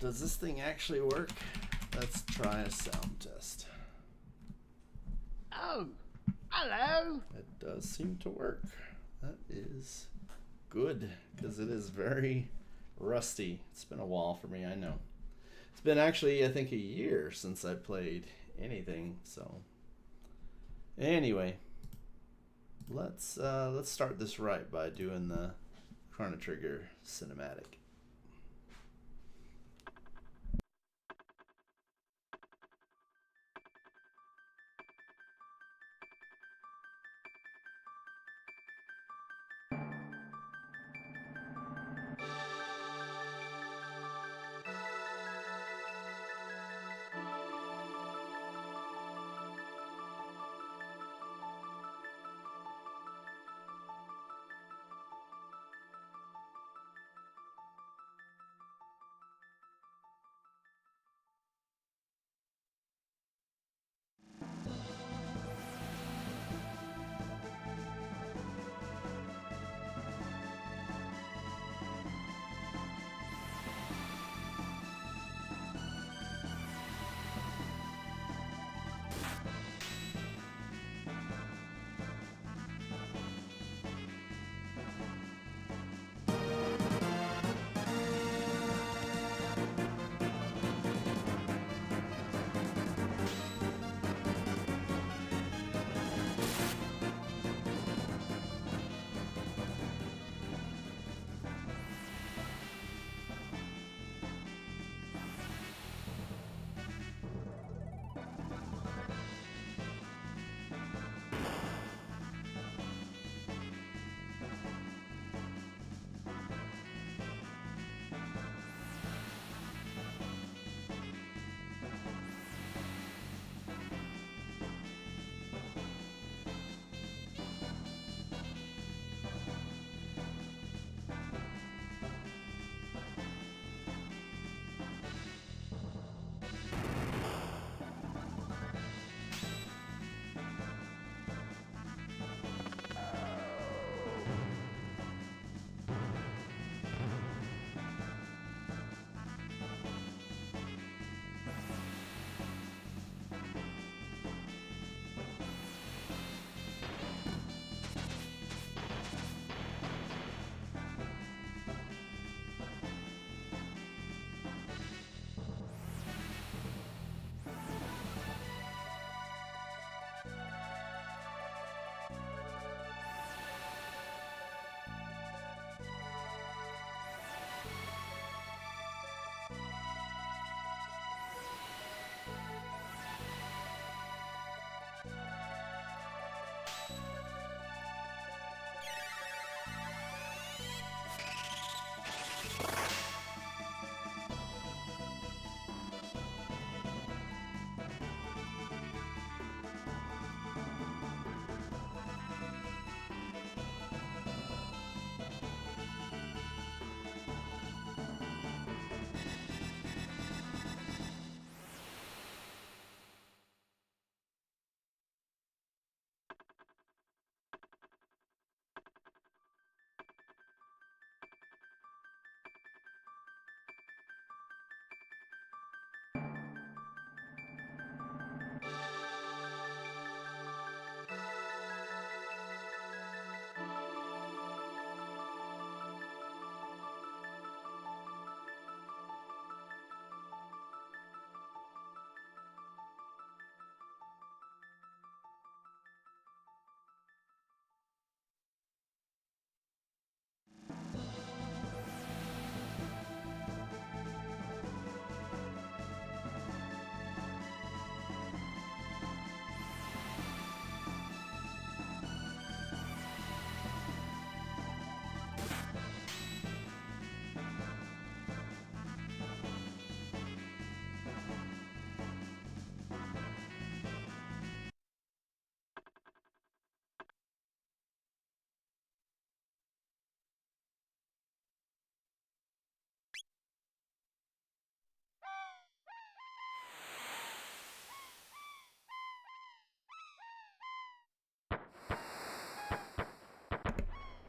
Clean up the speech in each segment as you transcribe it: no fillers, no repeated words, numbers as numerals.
does this thing actually work? Let's try a sound test. Oh, hello. It does seem to work. That is good, because it is very rusty. It's been a while for me, I know. It's been actually, I think, a year since I played anything, so. Anyway, let's start this right by doing the Chrono Trigger cinematic.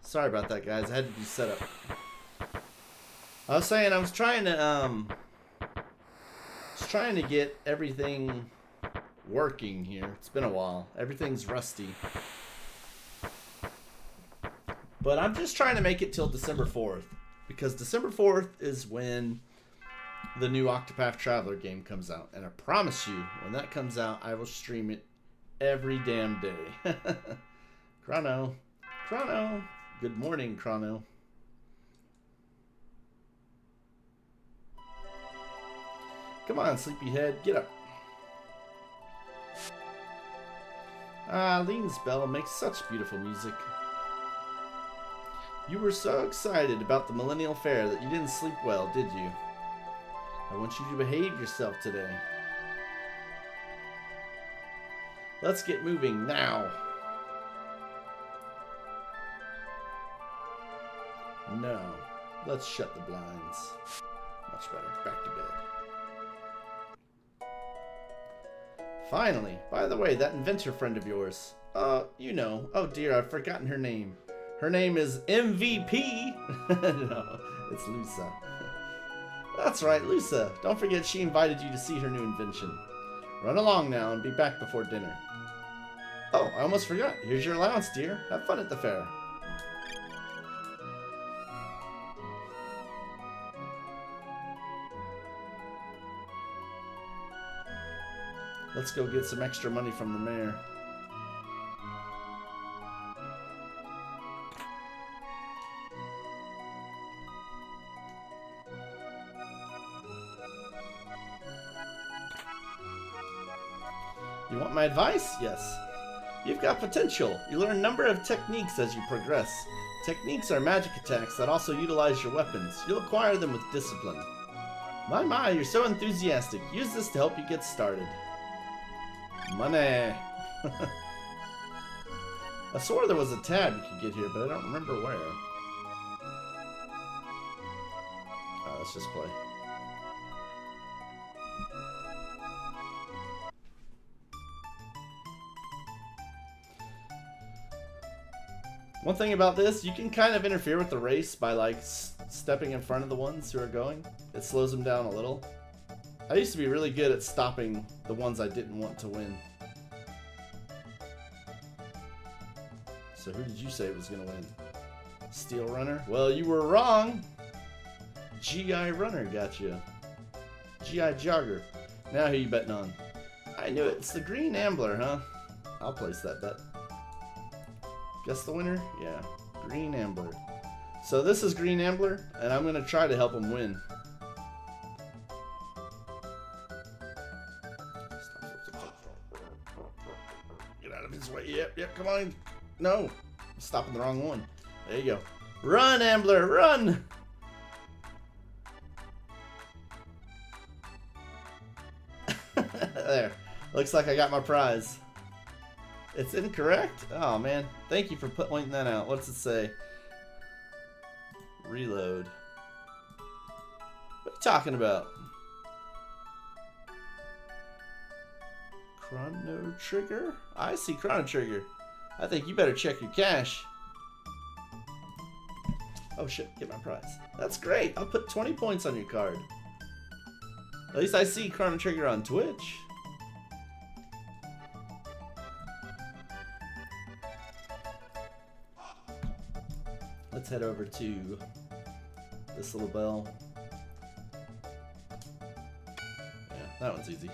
Sorry about that, guys. I had to do setup. I was saying I was trying to Just trying to get everything working here. It's been a while. Everything's rusty. But I'm just trying to make it till December 4th. Because December 4th is when the new Octopath Traveler game comes out. And I promise you, when that comes out, I will stream it every damn day. Chrono. Chrono. Good morning, Chrono. Come on, sleepyhead. Get up. Lean's bell makes such beautiful music. You were so excited about the Millennial Fair that you didn't sleep well, did you? I want you to behave yourself today. Let's get moving now. No. Let's shut the blinds. Much better. Back to bed. Finally. By the way, that inventor friend of yours. You know. Oh dear, I've forgotten her name. Her name is MVP. No, it's Lusa. That's right, Lusa. Don't forget she invited you to see her new invention. Run along now and be back before dinner. Oh, I almost forgot. Here's your allowance, dear. Have fun at the fair. Let's go get some extra money from the mayor. You want my advice? Yes. You've got potential. You learn a number of techniques as you progress. Techniques are magic attacks that also utilize your weapons. You'll acquire them with discipline. My, you're so enthusiastic. Use this to help you get started. Money. I swore there was a tab you could get here, but I don't remember where. Let's just play. One thing about this, you can kind of interfere with the race by like stepping in front of the ones who are going. It slows them down a little. I used to be really good at stopping the ones I didn't want to win. So who did you say was going to win? Steel Runner? Well, you were wrong. GI Runner got you. GI Jogger. Now who you betting on? I knew it. It's the Green Ambler, huh? I'll place that bet. Guess the winner? Yeah. Green Ambler. So this is Green Ambler, and I'm going to try to help him win. Get out of his way. Yep, come on. No. I'm stopping the wrong one. There you go. Run, Ambler, run! There. Looks like I got my prize. It's incorrect? Oh, man. Thank you for pointing that out. What's it say? Reload. What are you talking about? Chrono Trigger? I see Chrono Trigger. I think you better check your cash. Oh shit, get my prize. That's great. I'll put 20 points on your card. At least I see Chrono Trigger on Twitch. Let's head over to this little bell. Yeah, that one's easy.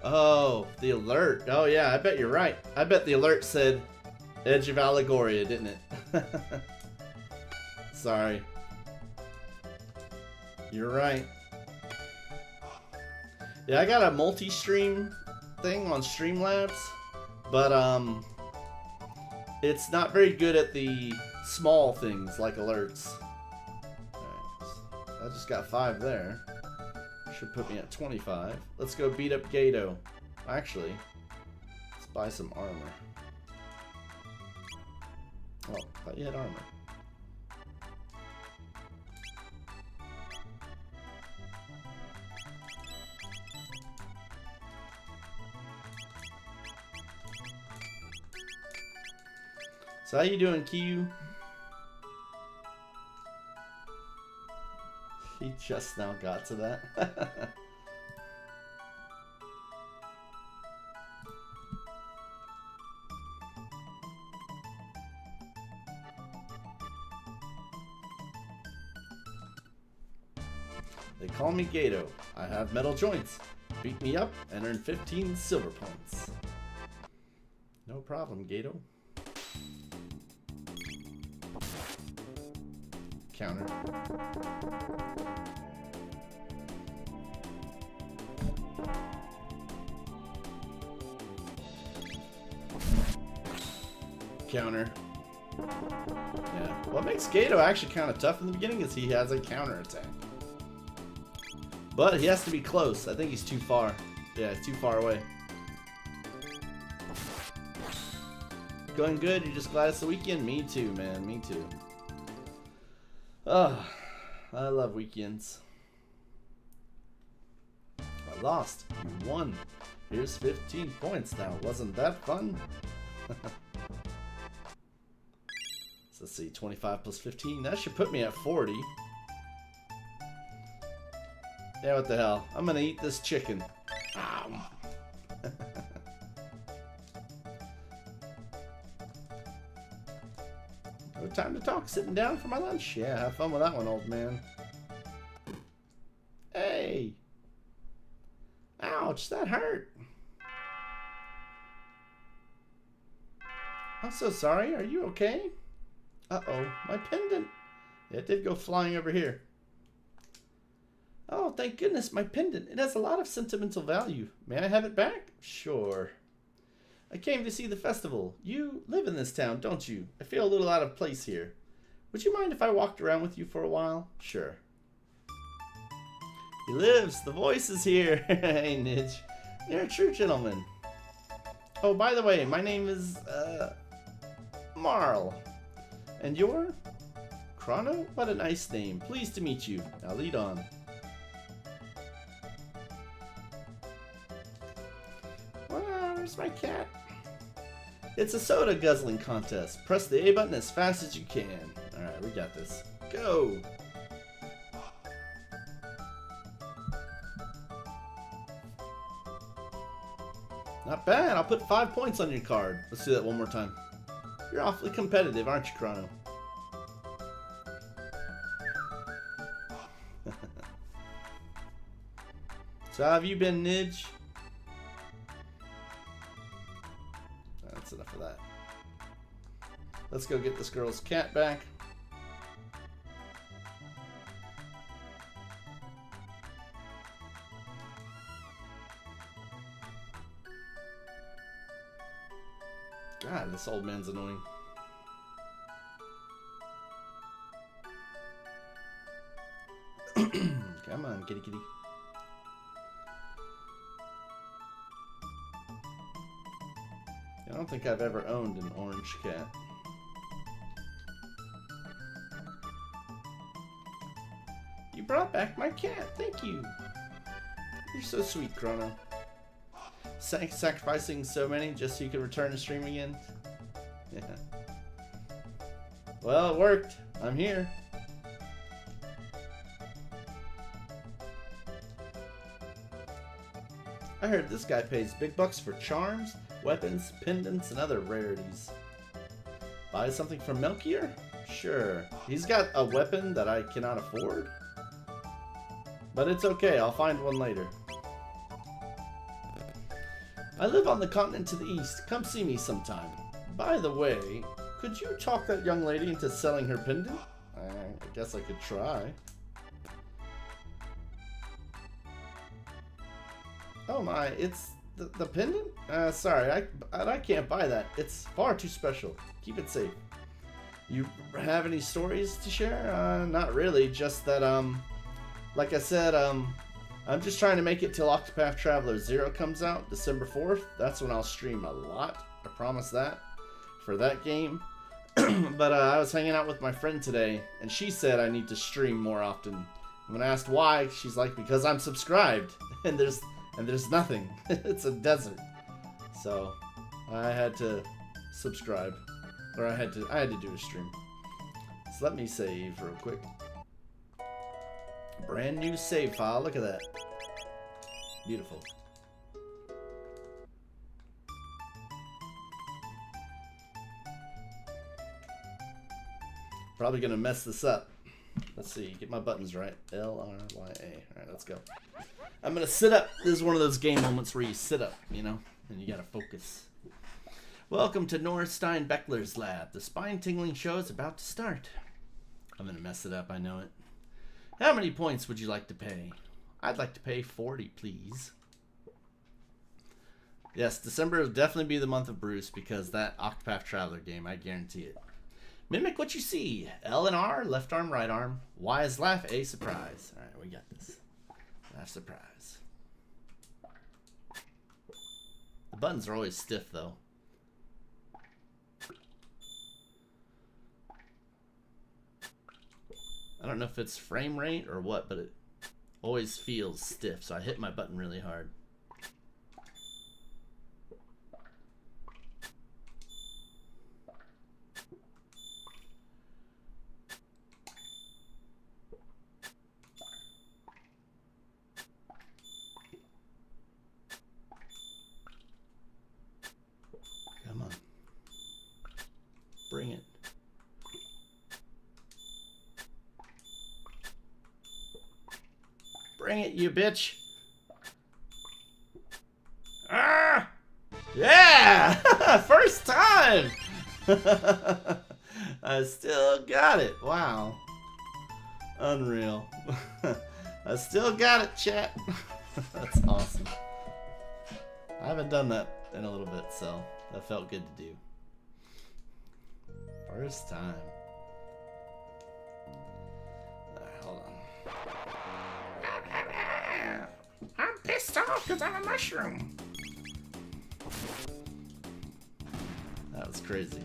Oh, the alert. Oh yeah, I bet you're right. I bet the alert said Edge of Allegoria, didn't it? Sorry. You're right. Yeah, I got a multi-stream thing on Streamlabs, but it's not very good at the small things like alerts. Alright, I just got 5 there. Should put me at 25. Let's go beat up Gato. Actually, let's buy some armor. Oh, I thought you had armor. So how you doing, Q? He just now got to that. They call me Gato. I have metal joints. Beat me up and earn 15 silver points. No problem, Gato. Counter. Counter. Yeah. What makes Gato actually kind of tough in the beginning is he has a counter attack. But he has to be close. I think he's too far. Yeah, he's too far away. Going good? You're just glad it's the weekend? Me too, man. Me too. Oh, I love weekends. I lost. You won. Here's 15 points now. Wasn't that fun? So let's see. 25 plus 15. That should put me at 40. Yeah, what the hell? I'm gonna eat this chicken. Ow. No time to talk. Sitting down for my lunch. Yeah, have fun with that one, old man. Hey! Ouch, that hurt. I'm so sorry. Are you okay? Uh-oh, my pendant. It did go flying over here. Oh, thank goodness, my pendant. It has a lot of sentimental value. May I have it back? Sure. I came to see the festival. You live in this town, don't you? I feel a little out of place here. Would you mind if I walked around with you for a while? Sure. He lives. The voice is here. Hey, Nidge. You're a true gentleman. Oh, by the way, my name is, Marl. And you're? Chrono? What a nice name. Pleased to meet you. Now lead on. Where's my cat? It's a soda guzzling contest. Press the A button as fast as you can. Alright, we got this. Go! Not bad. I'll put 5 points on your card. Let's do that one more time. You're awfully competitive, aren't you, Chrono? So how have you been, Nidge? That's enough of that. Let's go get this girl's cat back. God, this old man's annoying. Come on, kitty kitty. I don't think I've ever owned an orange cat. You brought back my cat. Thank you. You're so sweet, Chrono. Sacrificing so many just so you could return to stream again? Yeah. Well, it worked. I'm here. I heard this guy pays big bucks for charms, weapons, pendants, and other rarities. Buy something from Melchior? Sure. He's got a weapon that I cannot afford? But it's okay, I'll find one later. I live on the continent to the east. Come see me sometime. By the way, could you talk that young lady into selling her pendant? I guess I could try. Oh my, it's the pendant? Sorry, I can't buy that. It's far too special. Keep it safe. You have any stories to share? Not really, just that, like I said, I'm just trying to make it till Octopath Traveler 0 comes out, December 4th. That's when I'll stream a lot. I promise that. For that game. But I was hanging out with my friend today, and she said I need to stream more often. When I asked why, she's like, because I'm subscribed. And there's nothing. It's a desert. So I had to subscribe. Or I had to do a stream. So let me save real quick. Brand new save file. Look at that. Beautiful. Probably gonna mess this up. Let's see. Get my buttons right. L-R-Y-A. Alright, let's go. I'm gonna sit up. This is one of those game moments where you sit up, you know, and you gotta focus. Welcome to Nora Stein-Beckler's lab. The spine-tingling show is about to start. I'm gonna mess it up, I know it. How many points would you like to pay? I'd like to pay 40, please. Yes, December will definitely be the month of Bruce because that Octopath Traveler game, I guarantee it. Mimic what you see. L and R, left arm, right arm. Y is laugh, A surprise. Alright, we got this. Laugh surprise. The buttons are always stiff though. I don't know if it's frame rate or what, but it always feels stiff, so I hit my button really hard. Come on. Bring it. Bring it, you bitch. Ah! Yeah! First time! I still got it. Wow. Unreal. I still got it, chat. That's awesome. I haven't done that in a little bit, so that felt good to do. First time. Alright, hold on. I'm pissed off because I'm a mushroom. That was crazy.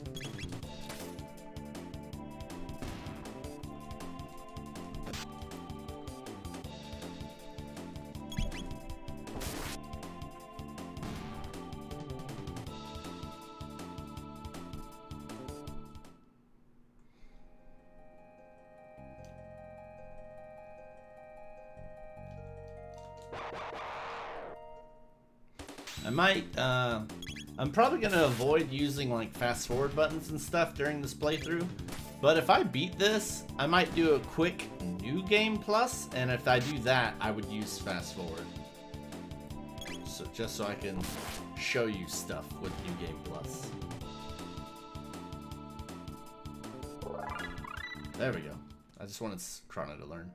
I might, I'm probably going to avoid using like fast forward buttons and stuff during this playthrough, but if I beat this, I might do a quick new game plus, and if I do that, I would use fast forward. So just so I can show you stuff with new game plus. There we go. I just wanted Chrono to learn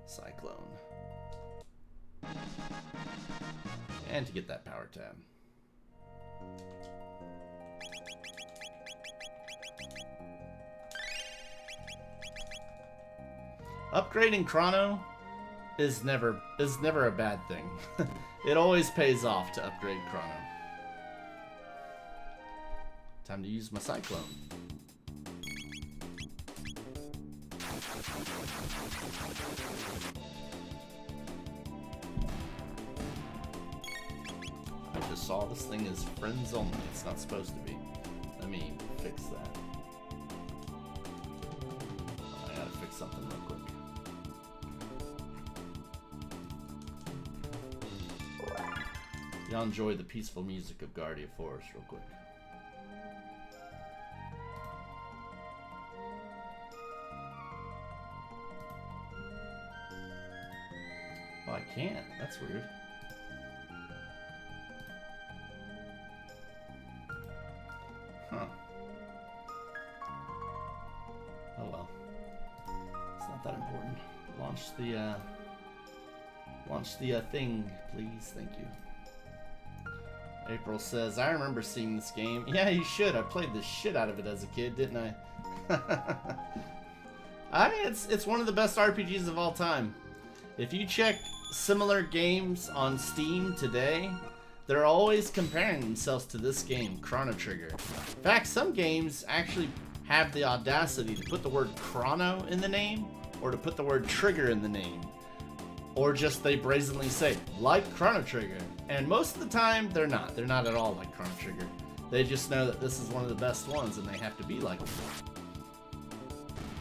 Cyclone. And to get that power tab. Upgrading Chrono is never a bad thing. It always pays off to upgrade Chrono. Time to use my Cyclone. I just saw this thing is friends only. It's not supposed to be. Let me fix that. I gotta fix something real quick. Y'all enjoy the peaceful music of Guardia Forest real quick. Oh, I can't. That's weird. Huh. Oh well. It's not that important. Launch the thing, please. Thank you. April says, I remember seeing this game. Yeah, you should. I played the shit out of it as a kid, didn't I? I mean, it's one of the best RPGs of all time. If you check similar games on Steam today, they're always comparing themselves to this game, Chrono Trigger. In fact, some games actually have the audacity to put the word Chrono in the name, or to put the word Trigger in the name. Or just they brazenly say, like Chrono Trigger. And most of the time, they're not. They're not at all like Chrono Trigger. They just know that this is one of the best ones and they have to be like them.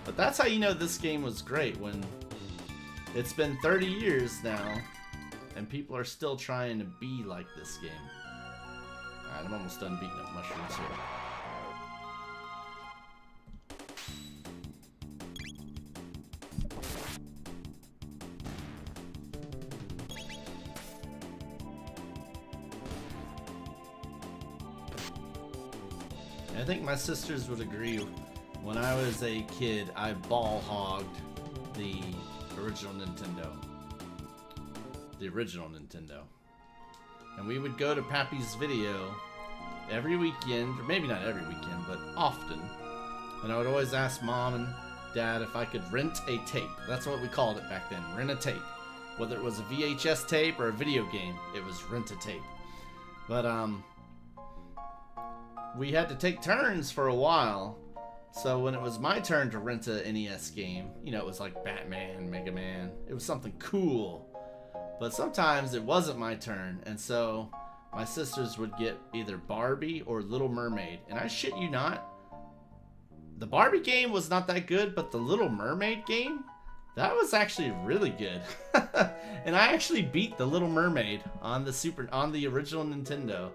But that's how you know this game was great, when it's been 30 years now and people are still trying to be like this game. Alright, I'm almost done beating up mushrooms here. I think my sisters would agree. When I was a kid, I ball hogged the original Nintendo. The original Nintendo. And we would go to Pappy's Video every weekend, or maybe not every weekend, but often. And I would always ask Mom and Dad if I could rent a tape. That's what we called it back then, rent a tape. Whether it was a VHS tape or a video game, it was rent a tape. But we had to take turns for a while. So when it was my turn to rent a NES game, you know, it was like Batman, Mega Man. It was something cool. But sometimes it wasn't my turn, and so my sisters would get either Barbie or Little Mermaid. And I shit you not, the Barbie game was not that good, but the Little Mermaid game, that was actually really good. And I actually beat the Little Mermaid on the original Nintendo.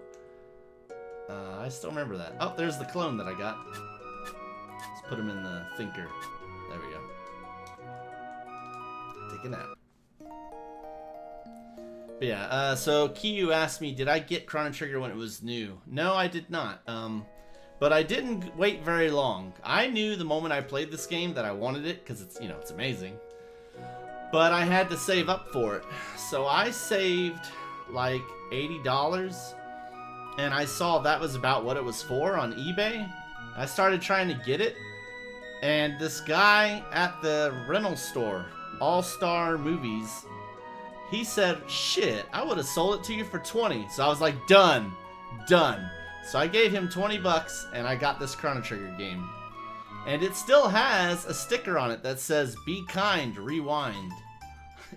I still remember that. Oh, there's the clone that I got. Let's put him in the thinker. There we go. Take a nap. But yeah, so Kiyu asked me, did I get Chrono Trigger when it was new? No, I did not. But I didn't wait very long. I knew the moment I played this game that I wanted it, because it's, you know, it's amazing. But I had to save up for it. So I saved like $80, and I saw that was about what it was for on eBay. I started trying to get it, and this guy at the rental store, All Star Movies, he said, shit, I would have sold it to you for 20. So I was like, done. So I gave him 20 bucks and I got this Chrono Trigger game. And it still has a sticker on it that says, be kind, rewind.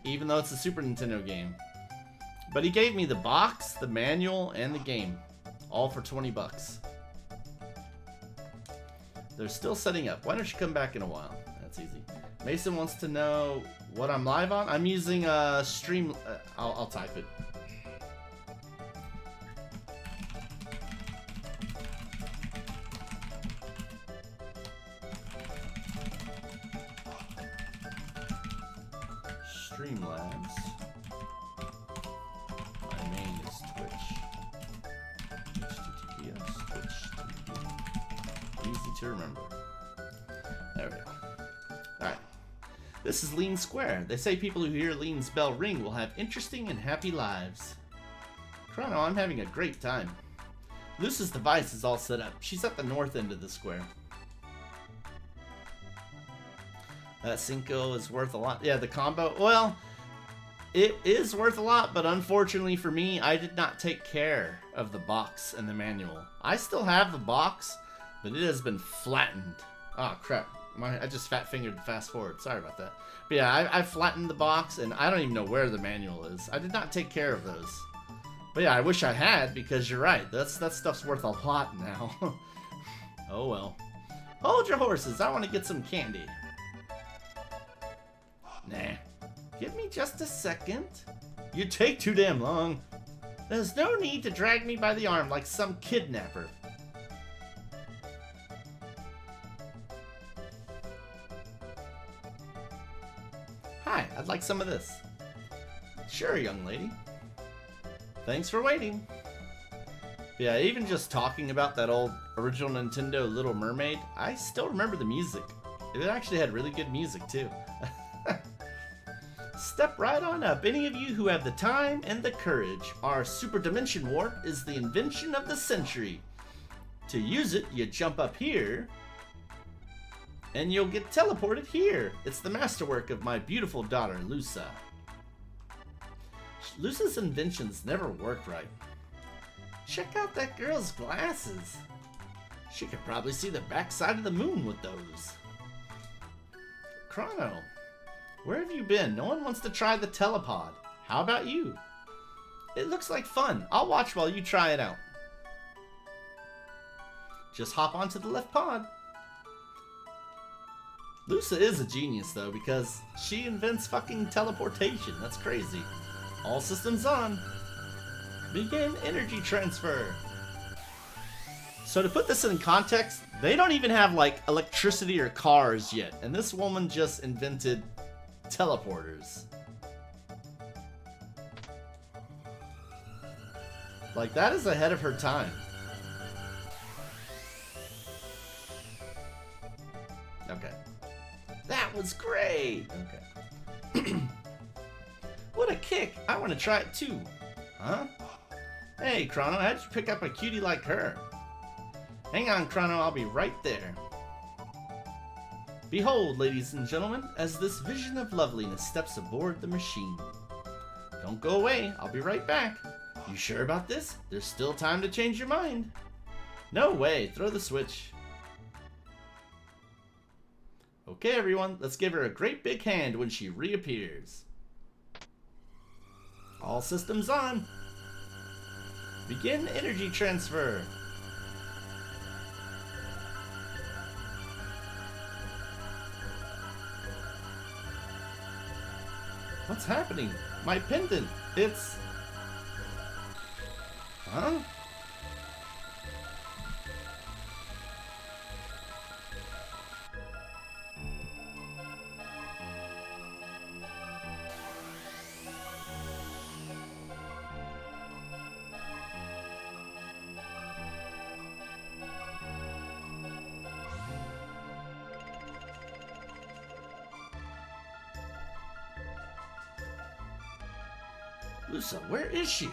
Even though it's a Super Nintendo game. But he gave me the box, the manual, and the game. All for 20 bucks. They're still setting up. Why don't you come back in a while? That's easy. Mason wants to know what I'm live on. I'm using a stream. I'll type it. Streamlabs. My name is Twitch. HTTPS Twitch. Easy to remember. There we go. Alright. This is Lean Square. They say people who hear Lean's bell ring will have interesting and happy lives. Chrono, I'm having a great time. Luce's device is all set up. She's at the north end of the square. That Cinco is worth a lot. Yeah, the combo. Well, it is worth a lot, but unfortunately for me, I did not take care of the box and the manual. I still have the box, but it has been flattened. Oh, crap. I just fat-fingered the fast forward. Sorry about that. But yeah, I flattened the box, and I don't even know where the manual is. I did not take care of those. But yeah, I wish I had, because you're right. That stuff's worth a lot now. Oh well. Hold your horses. I want to get some candy. Nah. Give me just a second. You take too damn long. There's no need to drag me by the arm like some kidnapper. Hi, I'd like some of this. Sure, young lady. Thanks for waiting. Yeah, even just talking about that old original Nintendo Little Mermaid, I still remember the music. It actually had really good music, too. Step right on up, any of you who have the time and the courage. Our Super Dimension Warp is the invention of the century. To use it, you jump up here, and you'll get teleported here. It's the masterwork of my beautiful daughter, Lusa. Lusa's inventions never work right. Check out that girl's glasses. She could probably see the backside of the moon with those. Chrono, where have you been? No one wants to try the telepod. How about you? It looks like fun. I'll watch while you try it out. Just hop onto the left pod. Lusa is a genius, though, because she invents fucking teleportation. That's crazy. All systems on. Begin energy transfer. So to put this in context, they don't even have, like, electricity or cars yet. And this woman just invented teleporters. Like, that is ahead of her time. was great. Okay. What a kick. I want to try it too. Huh? Hey, Chrono, how'd you pick up a cutie like her? Hang on, Chrono, I'll be right there. Behold, ladies and gentlemen, as this vision of loveliness steps aboard the machine. Don't go away, I'll be right back. You sure about this? There's still time to change your mind. No way, throw the switch. Okay, everyone, let's give her a great big hand when she reappears. All systems on. Begin energy transfer. What's happening? My pendant. It's... Huh? Lusa, where is she?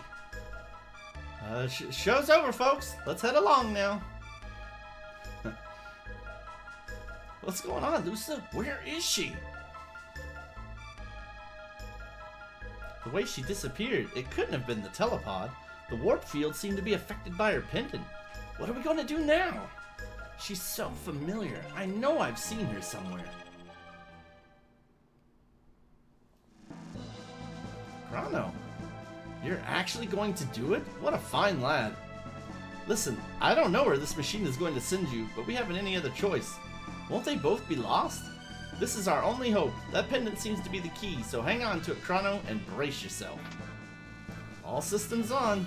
Show's over, folks. Let's head along now. What's going on, Lusa? Where is she? The way she disappeared, it couldn't have been the telepod. The warp field seemed to be affected by her pendant. What are we going to do now? She's so familiar. I know I've seen her somewhere. Chrono. You're actually going to do it? What a fine lad. Listen, I don't know where this machine is going to send you, but we haven't any other choice. Won't they both be lost? This is our only hope. That pendant seems to be the key, so hang on to it, Chrono, and brace yourself. All systems on.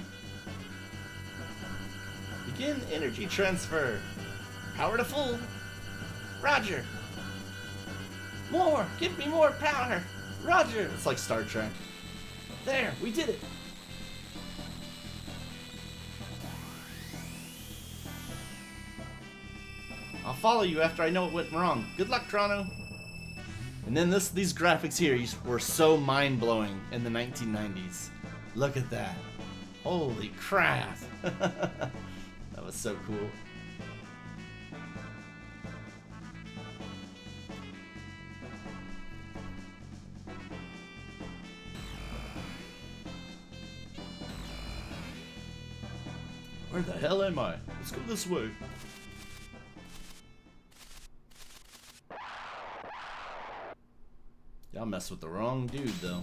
Begin energy transfer. Power to full. Roger. More! Give me more power! Roger! It's like Star Trek. There, we did it! I'll follow you after I know what went wrong. Good luck, Chrono. And then these graphics here were so mind-blowing in the 1990s. Look at that. Holy crap. That was so cool. Where the hell am I? Let's go this way. Y'all mess with the wrong dude, though.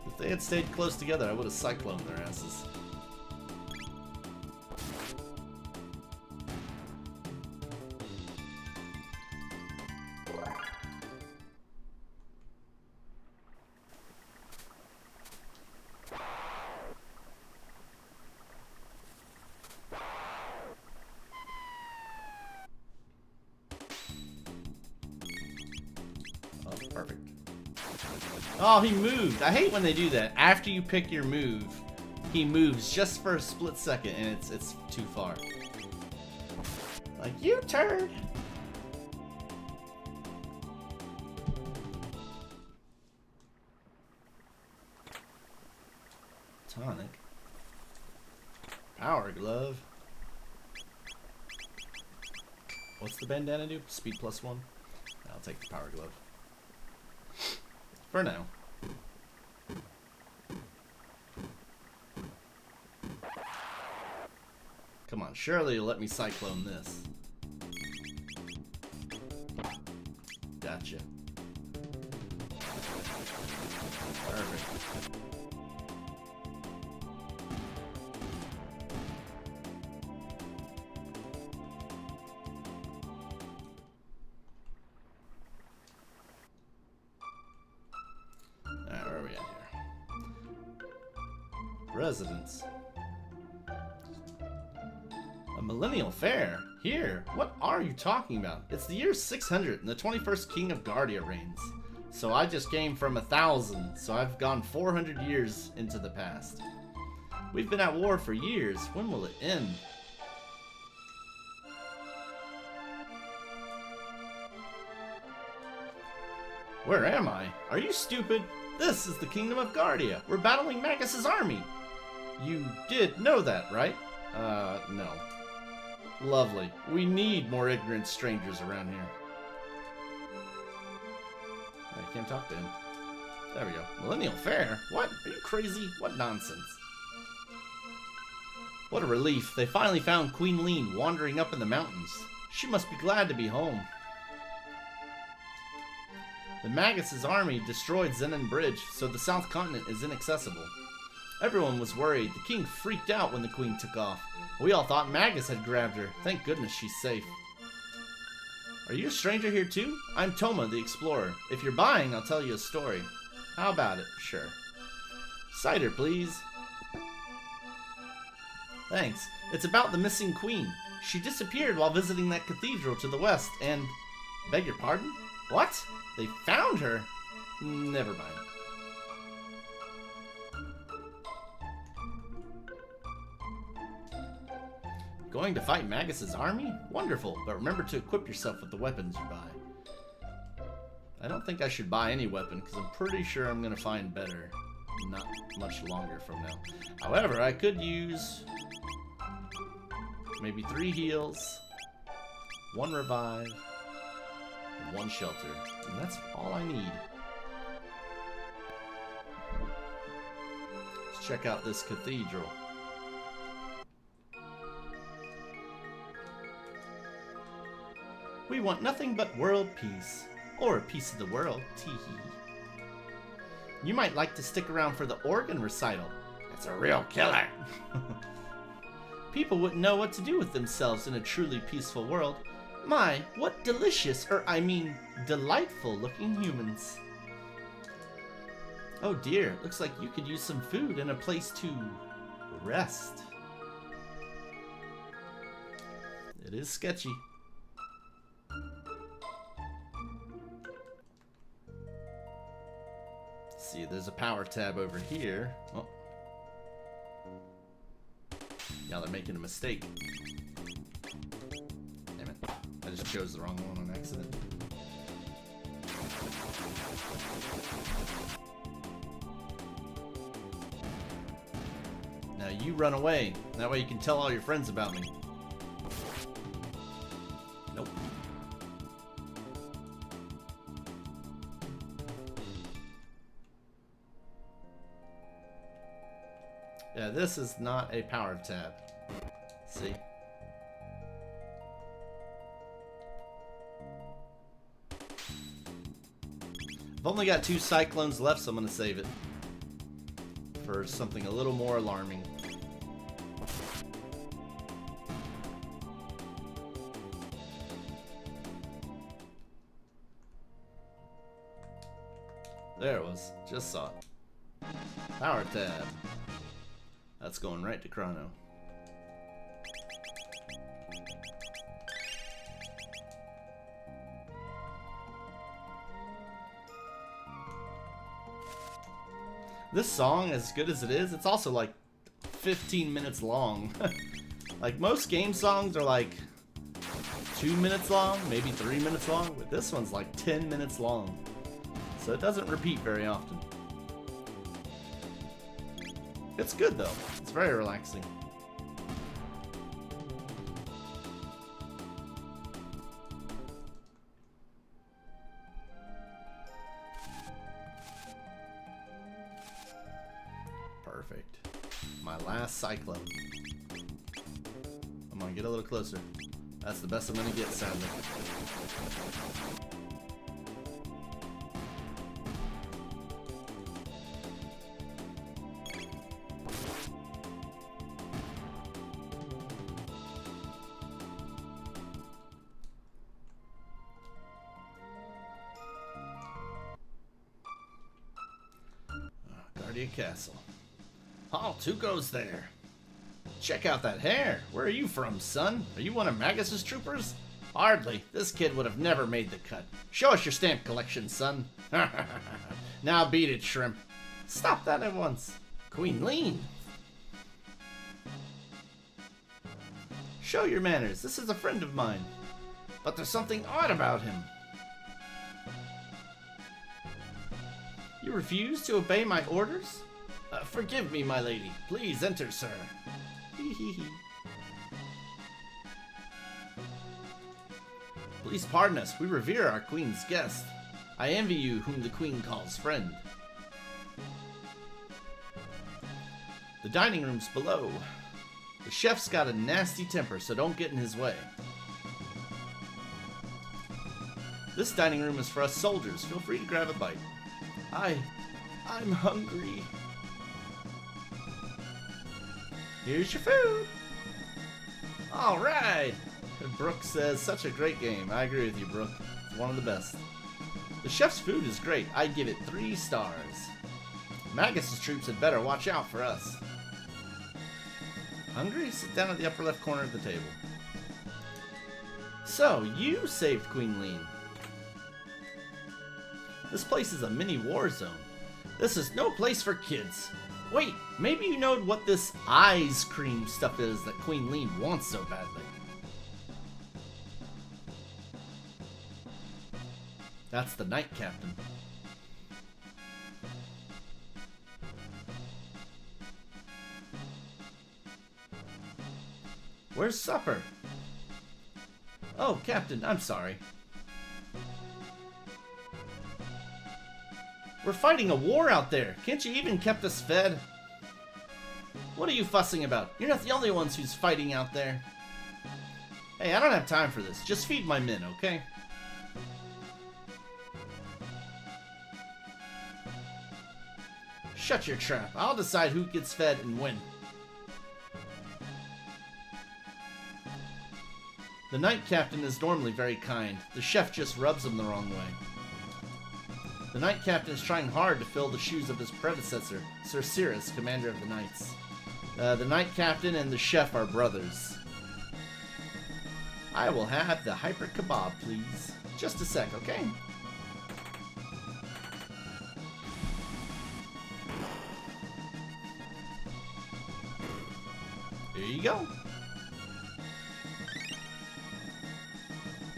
If they had stayed close together, I would have cycloned their asses. Perfect. Oh, he moved. I hate when they do that. After you pick your move, he moves just for a split second, and it's too far. Like, you turd! Tonic. Power glove. What's the bandana do? Speed +1? I'll take the power glove. For now. Come on, surely you'll let me cyclone this. Gotcha. Perfect. Residence. A millennial fair? Here? What are you talking about? It's the year 600 and the 21st King of Guardia reigns. So I just came from 1,000, so I've gone 400 years into the past. We've been at war for years. When will it end? Where am I? Are you stupid? This is the Kingdom of Guardia. We're battling Magus's army. You did know that, right? No. Lovely. We need more ignorant strangers around here. I can't talk to him. There we go. Millennial Fair? What? Are you crazy? What nonsense. What a relief. They finally found Queen Lean wandering up in the mountains. She must be glad to be home. The Magus's army destroyed Zenon Bridge, so the South Continent is inaccessible. Everyone was worried. The king freaked out when the queen took off. We all thought Magus had grabbed her. Thank goodness she's safe. Are you a stranger here too? I'm Toma, the explorer. If you're buying, I'll tell you a story. How about it? Sure. Cider, please. Thanks. It's about the missing queen. She disappeared while visiting that cathedral to the west and... Beg your pardon? What? They found her? Never mind. Going to fight Magus's army? Wonderful, but remember to equip yourself with the weapons you buy. I don't think I should buy any weapon, because I'm pretty sure I'm going to find better not much longer from now. However, I could use maybe 3 heals, 1 revive, and 1 shelter. And that's all I need. Let's check out this cathedral. We want nothing but world peace. Or a piece of the world, tee-hee. You might like to stick around for the organ recital. It's a real killer. People wouldn't know what to do with themselves in a truly peaceful world. My, what delicious, delightful looking humans. Oh dear, looks like you could use some food and a place to rest. It is sketchy. See, there's a power tab over here. Oh. Now they're making a mistake. Damn it. I just chose the wrong one on accident. Now you run away. That way you can tell all your friends about me. Nope. Yeah, this is not a power tab. See? I've only got 2 cyclones left, so I'm going to save it for something a little more alarming. There it was. Just saw it. Power tab. That's going right to Chrono. This song, as good as it is, it's also like 15 minutes long. Like most game songs are like 2 minutes long, maybe 3 minutes long, but this one's like 10 minutes long. So it doesn't repeat very often. It's good though. It's very relaxing. Perfect. My last cyclone. Come on, get a little closer. That's the best I'm gonna get, sadly. Castle. Oh, Tuco's there. Check out that hair. Where are you from, son? Are you one of Magus's troopers? Hardly. This kid would have never made the cut. Show us your stamp collection, son. Now beat it, shrimp. Stop that at once. Queen Lean. Show your manners. This is a friend of mine. But there's something odd about him. You refuse to obey my orders? Forgive me, my lady. Please enter, sir. Hee hee hee. Please pardon us. We revere our queen's guest. I envy you whom the queen calls friend. The dining room's below. The chef's got a nasty temper, so don't get in his way. This dining room is for us soldiers. Feel free to grab a bite. I'm hungry. Here's your food. All right. Brooke says, such a great game. I agree with you, Brooke. It's one of the best. The chef's food is great. I give it 3 stars. Magus's troops had better watch out for us. Hungry? Sit down at the upper left corner of the table. So, you saved Queen Lean. This place is a mini war zone. This is no place for kids. Wait, maybe you know what this ice cream stuff is that Queen Lean wants so badly. That's the Knight Captain. Where's supper? Oh, Captain, I'm sorry. We're fighting a war out there. Can't you even keep us fed? What are you fussing about? You're not the only ones who's fighting out there. Hey, I don't have time for this. Just feed my men, okay? Shut your trap. I'll decide who gets fed and when. The Knight Captain is normally very kind. The chef just rubs him the wrong way. The Knight Captain is trying hard to fill the shoes of his predecessor, Sir Cyrus, commander of the Knights. The Knight Captain and the chef are brothers. I will have the hyper kebab, please. Just a sec, okay? Here you go.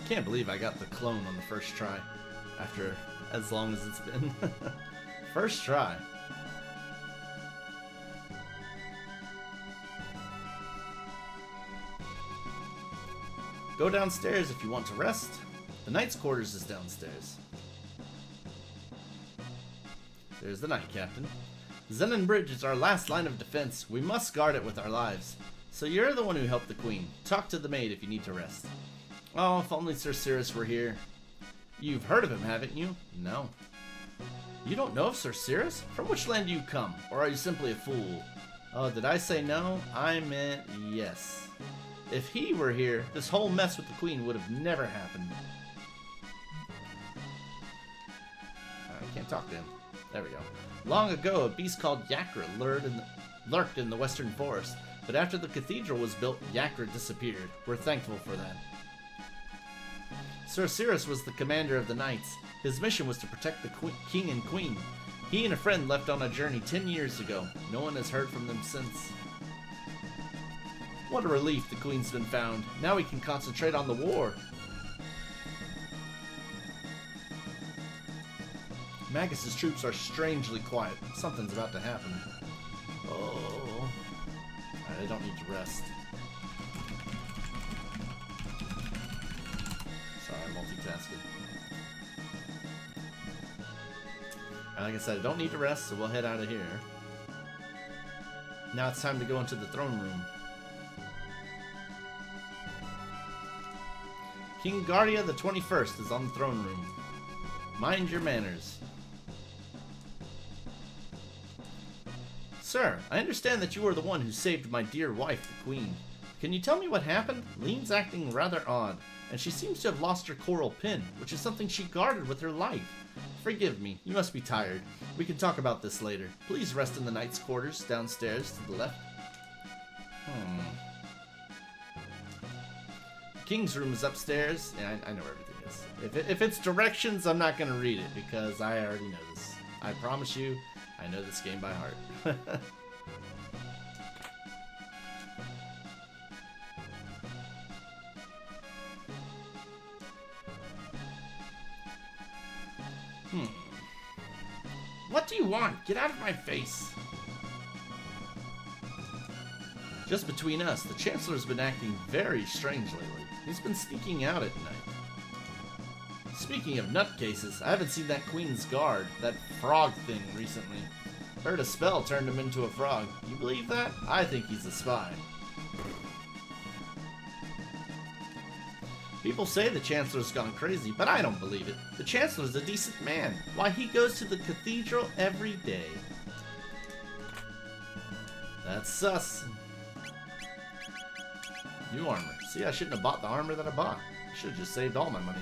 Can't believe I got the clone on the first try after as long as it's been. First try. Go downstairs if you want to rest. The Knight's quarters is downstairs. There's the Knight Captain. Zenon Bridge is our last line of defense. We must guard it with our lives. So you're the one who helped the Queen. Talk to the maid if you need to rest. Oh, if only Sir Cyrus were here. You've heard of him, haven't you? No. You don't know of Sir Cyrus? From which land do you come? Or are you simply a fool? Oh, did I say no? I meant yes. If he were here, this whole mess with the Queen would have never happened. I can't talk to him. There we go. Long ago, a beast called Yakra lurked in the western forest. But after the cathedral was built, Yakra disappeared. We're thankful for that. Sir Cyrus was the commander of the knights. His mission was to protect the king and queen. He and a friend left on a journey 10 years ago. No one has heard from them since. What a relief the queen's been found. Now we can concentrate on the war. Magus's troops are strangely quiet. Something's about to happen. Oh. Alright, I don't need to rest. Sorry, multitasking. Like I said, I don't need to rest, so we'll head out of here. Now it's time to go into the throne room. King Guardia the 21st is on the throne room. Mind your manners. Sir, I understand that you are the one who saved my dear wife, the Queen. Can you tell me what happened? Lean's acting rather odd, and she seems to have lost her coral pin, which is something she guarded with her life. Forgive me, you must be tired. We can talk about this later. Please rest in the knight's quarters downstairs to the left. King's room is upstairs. Yeah, I know where everything is. If it's directions, I'm not gonna read it because I already know this. I promise you, I know this game by heart. What do you want? Get out of my face. Just between us, the Chancellor's been acting very strange lately. He's been sneaking out at night. Speaking of nutcases, I haven't seen that Queen's Guard, that frog thing, recently. Heard a spell turned him into a frog. You believe that? I think he's a spy. People say the Chancellor's gone crazy, but I don't believe it. The Chancellor's a decent man. Why, he goes to the cathedral every day. That's sus. New armor. See, I shouldn't have bought the armor that I bought. I should have just saved all my money.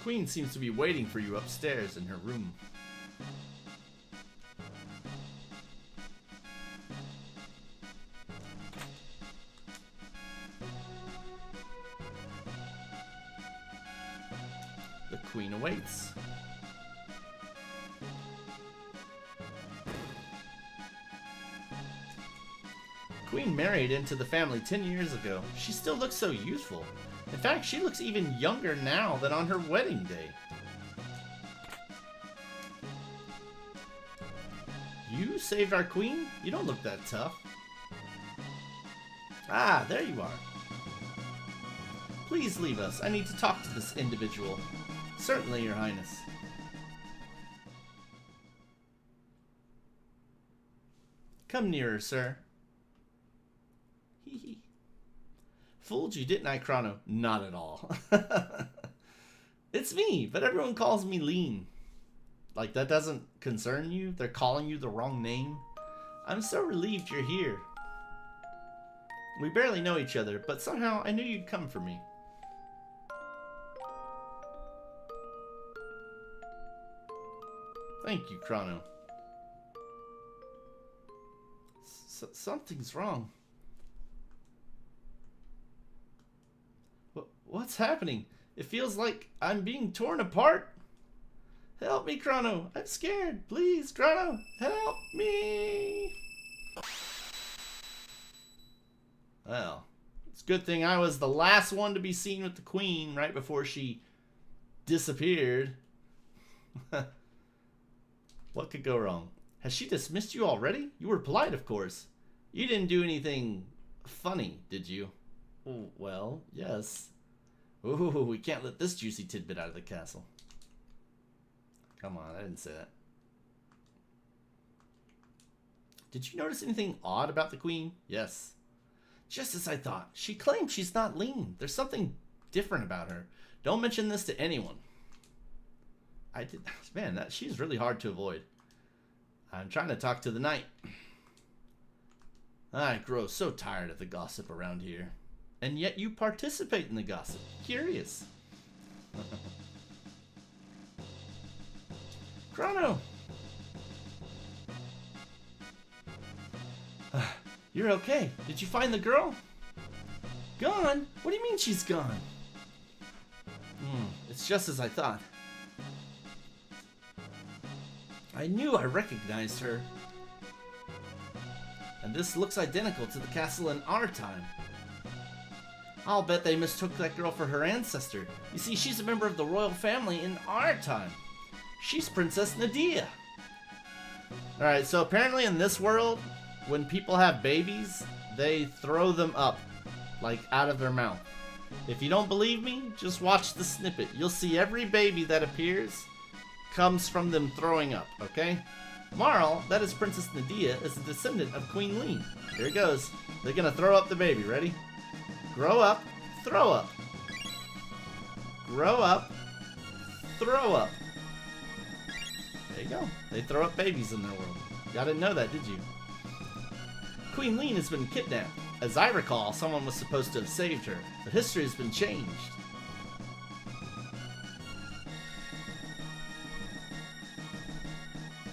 Queen seems to be waiting for you upstairs in her room. The Queen awaits. Queen married into the family 10 years ago. She still looks so youthful. In fact, she looks even younger now than on her wedding day. You saved our queen? You don't look that tough. Ah, there you are. Please leave us. I need to talk to this individual. Certainly, Your Highness. Come nearer, sir. Hee hee. Fooled you, didn't I, Chrono? Not at all. It's me, but everyone calls me Lean. Like, that doesn't concern you? They're calling you the wrong name? I'm so relieved you're here. We barely know each other, but somehow I knew you'd come for me. Thank you, Chrono. Something's wrong. What's happening? It feels like I'm being torn apart. Help me, Chrono. I'm scared. Please, Chrono, help me. Well, it's a good thing I was the last one to be seen with the Queen right before she disappeared. What could go wrong? Has she dismissed you already? You were polite, of course. You didn't do anything funny, did you? Well, yes. Ooh, we can't let this juicy tidbit out of the castle. Come on, I didn't say that. Did you notice anything odd about the Queen? Yes. Just as I thought. She claims she's not lean. There's something different about her. Don't mention this to anyone. I did. Man, she's really hard to avoid. I'm trying to talk to the knight. I grow so tired of the gossip around here. And yet you participate in the gossip. Curious. Chrono! You're okay. Did you find the girl? Gone? What do you mean she's gone? It's just as I thought. I knew I recognized her. And this looks identical to the castle in our time. I'll bet they mistook that girl for her ancestor. You see, she's a member of the royal family in our time. She's Princess Nadia. Alright, so apparently in this world, when people have babies, they throw them up, like out of their mouth. If you don't believe me, just watch the snippet. You'll see every baby that appears comes from them throwing up, okay? Marl, that is Princess Nadia, is a descendant of Queen Lean. Here it goes. They're gonna throw up the baby. Ready? Grow up, throw up. Grow up, throw up. There you go. They throw up babies in their world. Y'all didn't know that, did you? Queen Lean has been kidnapped. As I recall, someone was supposed to have saved her, but history has been changed.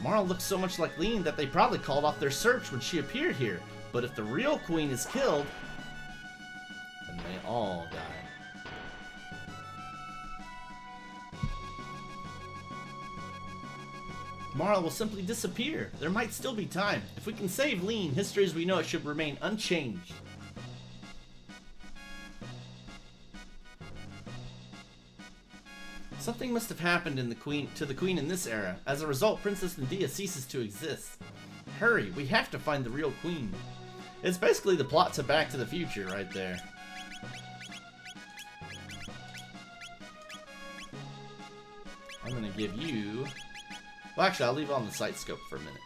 Marle looks so much like Lean that they probably called off their search when she appeared here. But if the real queen is killed, then they all die. Marle will simply disappear. There might still be time. If we can save Lean, history as we know it should remain unchanged. Something must have happened to the queen in this era. As a result, Princess Nadia ceases to exist. Hurry, we have to find the real queen. It's basically the plot to Back to the Future right there. I'm gonna give you... Well, actually, I'll leave it on the sight scope for a minute.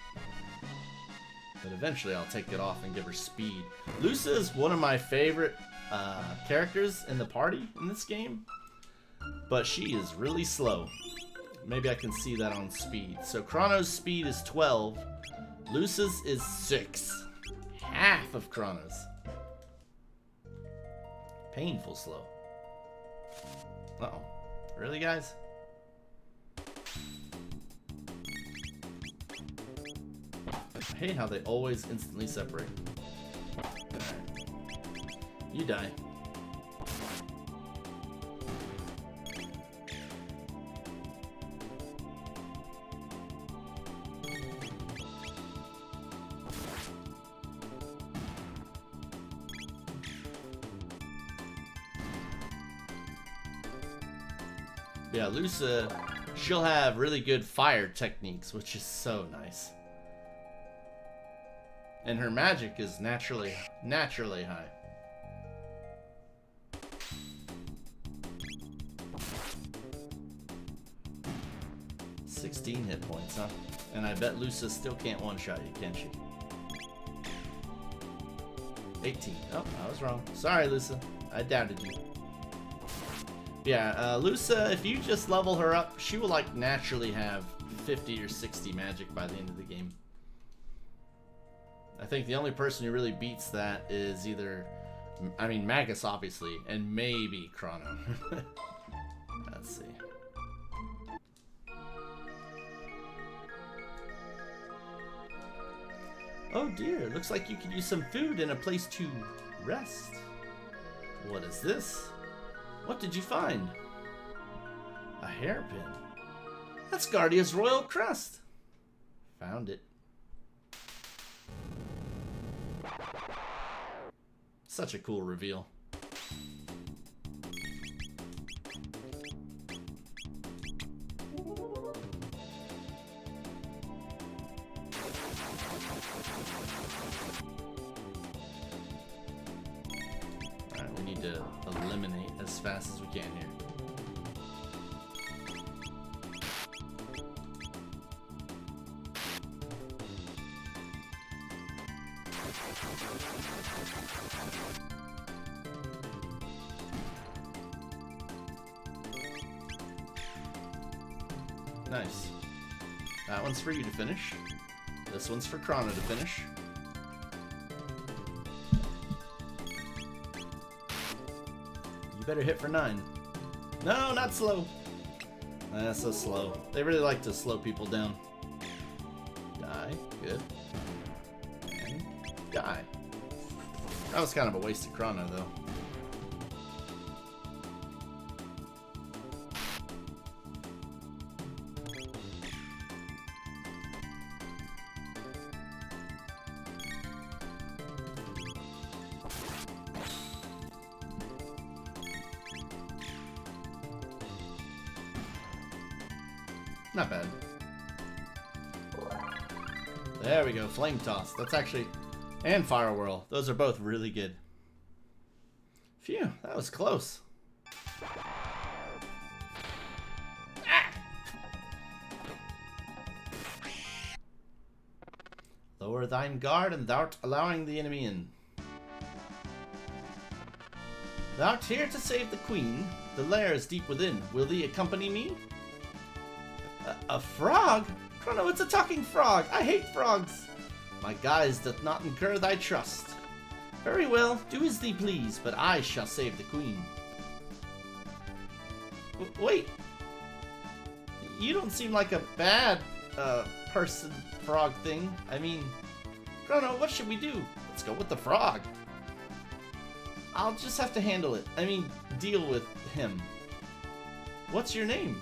But eventually I'll take it off and give her speed. Lusa is one of my favorite characters in the party in this game. But she is really slow. Maybe I can see that on speed. So Chrono's speed is 12. Lusa's is 6. Half of Chrono's. Painful slow. Uh-oh. Really, guys? I hate how they always instantly separate. Alright. You die. Yeah, Lusa, she'll have really good fire techniques, which is so nice. And her magic is naturally high. $16 hit points, huh? And I bet Lusa still can't one-shot you, can she? 18. Oh, I was wrong. Sorry, Lusa. I doubted you. Yeah, Lusa, if you just level her up, she will like naturally have 50 or 60 magic by the end of the game. I think the only person who really beats that is either, I mean, Magus obviously, and maybe Chrono. Let's see. Oh dear, looks like you could use some food and a place to rest. What is this? What did you find? A hairpin. That's Guardia's royal crest. Found it. Such a cool reveal. Alright, we need to eliminate as fast as we can here. Nice. That one's for you to finish. This one's for Chrono to finish. You better hit for 9. No, not slow. That's so slow. They really like to slow people down. Die. Good. And die. That was kind of a waste of Chrono, though. Not bad. There we go, Flame Toss. That's actually... And Fire Whirl. Those are both really good. Phew, that was close. Ah! Lower thine guard, and thou'rt allowing the enemy in. Thou'rt here to save the queen. The lair is deep within. Will thee accompany me? A frog? Chrono, it's a talking frog. I hate frogs. My guise doth not incur thy trust. Very well, do as thee please, but I shall save the queen. Wait. You don't seem like a bad person frog thing. I mean, Chrono, what should we do? Let's go with the frog. I'll just have to handle it. I mean, deal with him. What's your name?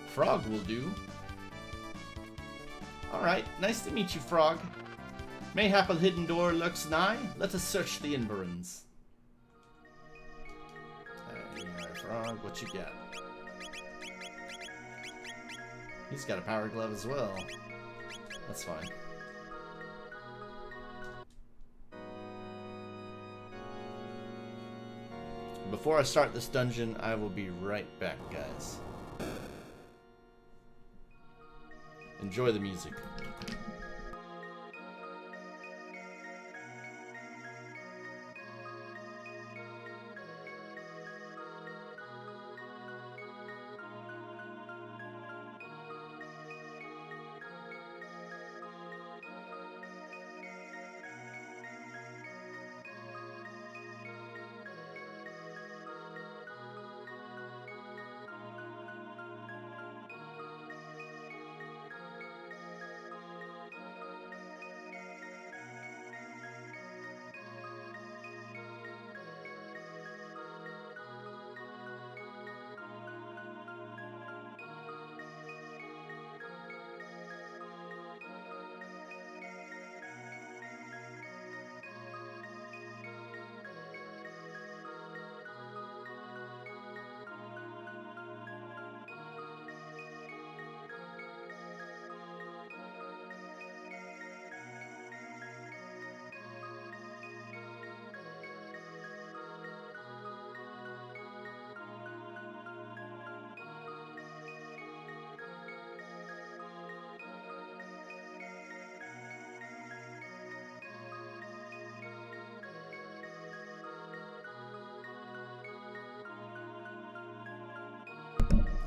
Frog will do. Alright, nice to meet you, Frog. Mayhap a hidden door lurks nigh. Let us search the environs. Alright, Frog, what you got? He's got a power glove as well. That's fine. Before I start this dungeon, I will be right back, guys. Enjoy the music.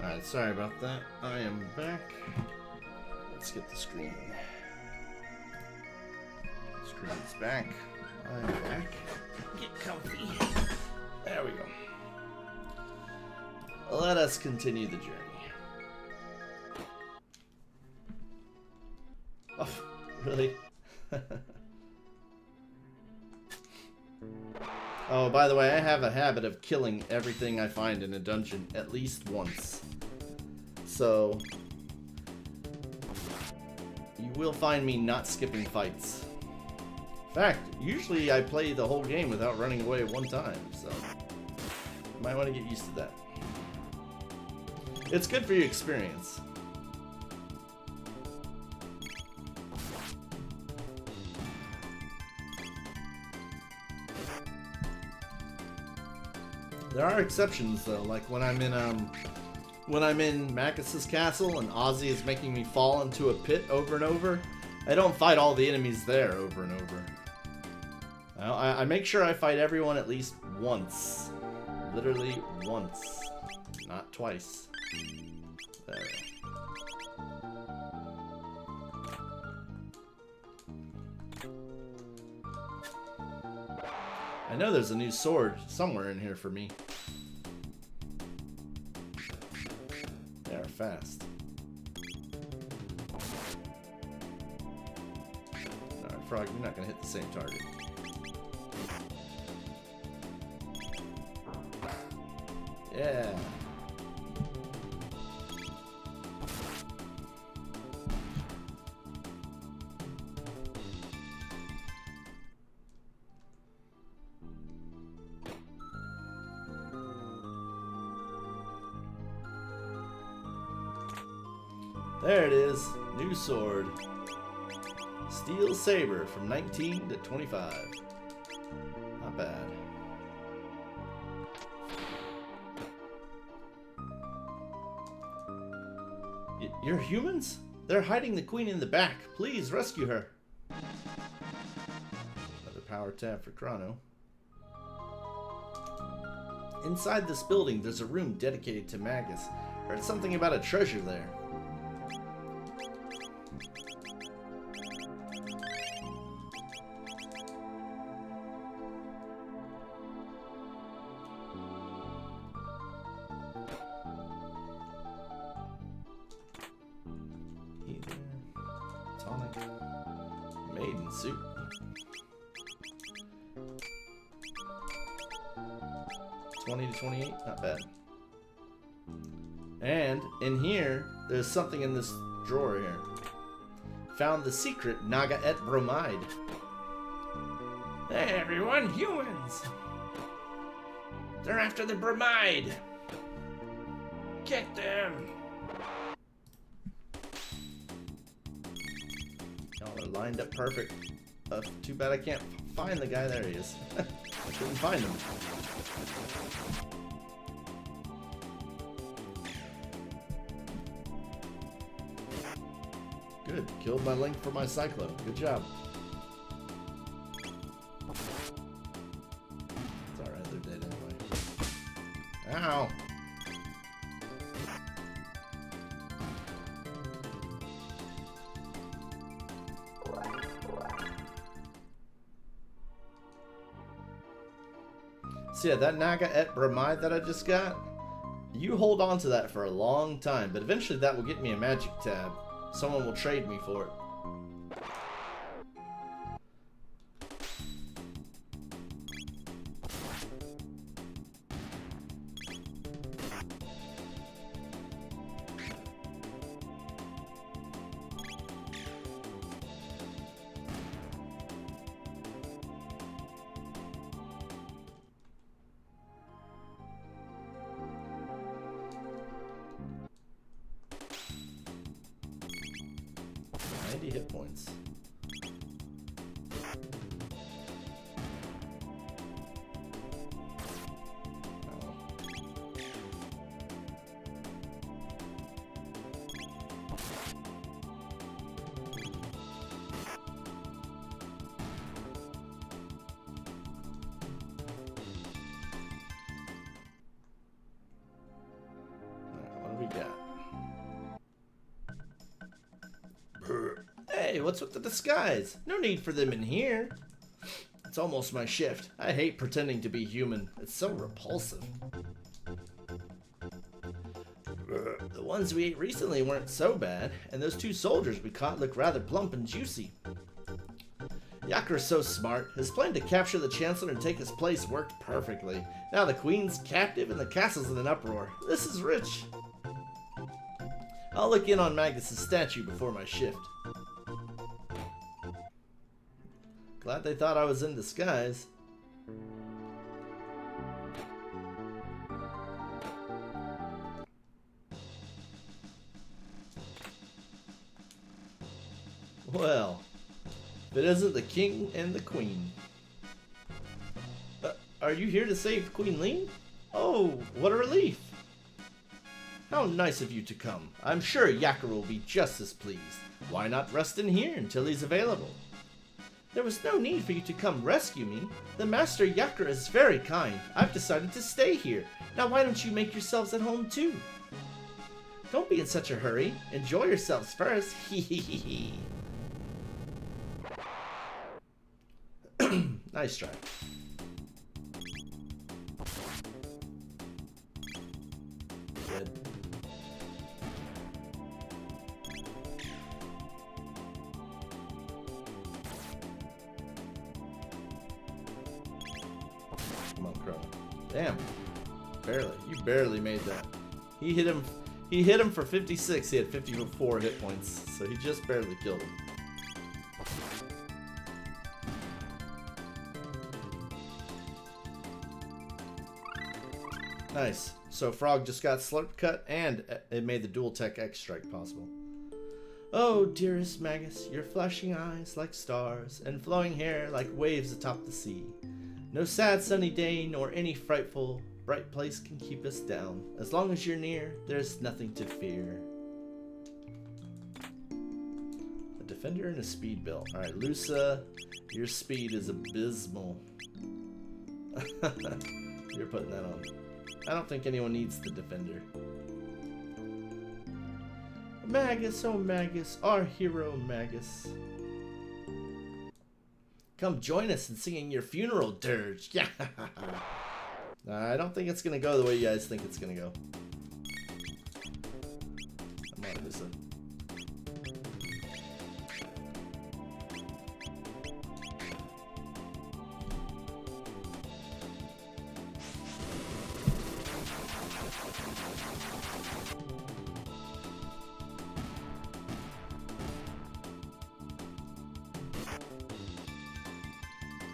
Alright, sorry about that. I am back. Let's get the screen. Screen's back. I'm back. Get comfy. There we go. Let us continue the journey. Oh, really? Oh, by the way, I have a habit of killing everything I find in a dungeon at least once. So, you will find me not skipping fights. In fact, usually I play the whole game without running away one time, so you might want to get used to that. It's good for your experience. There are exceptions though, like when I'm in Magus's castle and Ozzy is making me fall into a pit over and over, I don't fight all the enemies there over and over. I make sure I fight everyone at least once. Literally once. Not twice. There. I know there's a new sword somewhere in here for me. They are fast. Alright, Frog, you're not gonna hit the same target. Yeah. There it is. New sword. Steel saber from 19 to 25. Not bad. You're humans? They're hiding the queen in the back. Please rescue her. Another power tab for Chrono. Inside this building, there's a room dedicated to Magus. Heard something about a treasure there. suit. $20 to $28, not bad. And in here, there's something in this drawer here. Found the secret Naga et bromide. Hey everyone, humans! They're after the bromide! Get them! Y'all are lined up perfect. Too bad I can't find the guy. There he is. I couldn't find him. Good. Killed my link for my cyclone. Good job. It's alright, they're dead anyway. Ow! So yeah, that Naga et bromide that I just got, you hold on to that for a long time, but eventually that will get me a magic tab. Someone will trade me for it. Hit points. What do we got? Hey, what's with the disguise? No need for them in here. It's almost my shift. I hate pretending to be human. It's so repulsive. The ones we ate recently weren't so bad, and those 2 soldiers we caught look rather plump and juicy. Yakura's so smart. His plan to capture the Chancellor and take his place worked perfectly. Now the Queen's captive and the castle's in an uproar. This is rich. I'll look in on Magus' statue before my shift. Glad they thought I was in disguise. Well, if it isn't the King and the Queen. Are you here to save Queen Lean? Oh, what a relief. How nice of you to come. I'm sure Yakura will be just as pleased. Why not rest in here until he's available? There was no need for you to come rescue me. The Master Yakura is very kind. I've decided to stay here. Now why don't you make yourselves at home too? Don't be in such a hurry. Enjoy yourselves first. Hee. Nice try. Good. Come on, Chrono. Damn. Barely. You barely made that. He hit him for 56. He had 54 hit points. So he just barely killed him. Nice. So Frog just got Slurp Cut, and it made the Dual Tech X Strike possible. Oh, dearest Magus, your flashing eyes like stars, and flowing hair like waves atop the sea. No sad sunny day, nor any frightful bright place can keep us down. As long as you're near, there's nothing to fear. A defender and a speed belt. Alright, Lusa, your speed is abysmal. You're putting that on. I don't think anyone needs the defender. Magus, oh Magus, our hero Magus. Come join us in singing your funeral dirge. Yeah. I don't think it's gonna go the way you guys think it's gonna go. Come on, Lusa.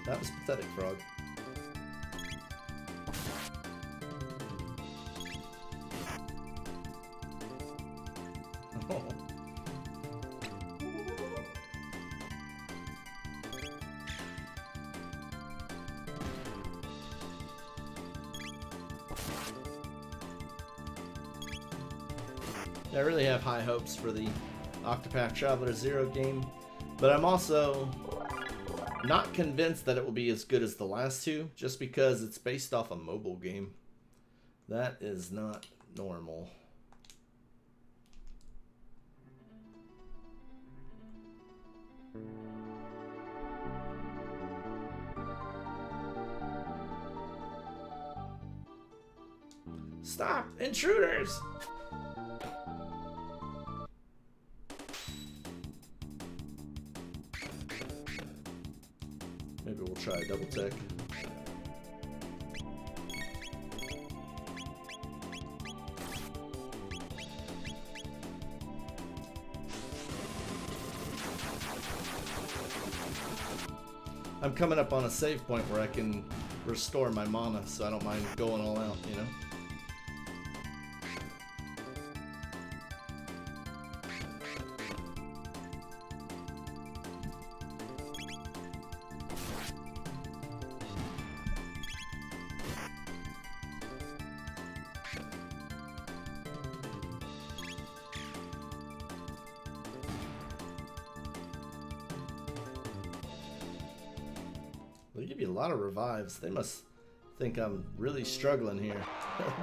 That was pathetic, Frog. Oh. I really have high hopes for the Octopath Traveler 0 game, but I'm also not convinced that it will be as good as the last two, just because it's based off a mobile game. That is not normal. Stop! Intruders! Maybe we'll try a double tech. I'm coming up on a save point where I can restore my mana, so I don't mind going all out, you know? They give you a lot of revives. They must think I'm really struggling here.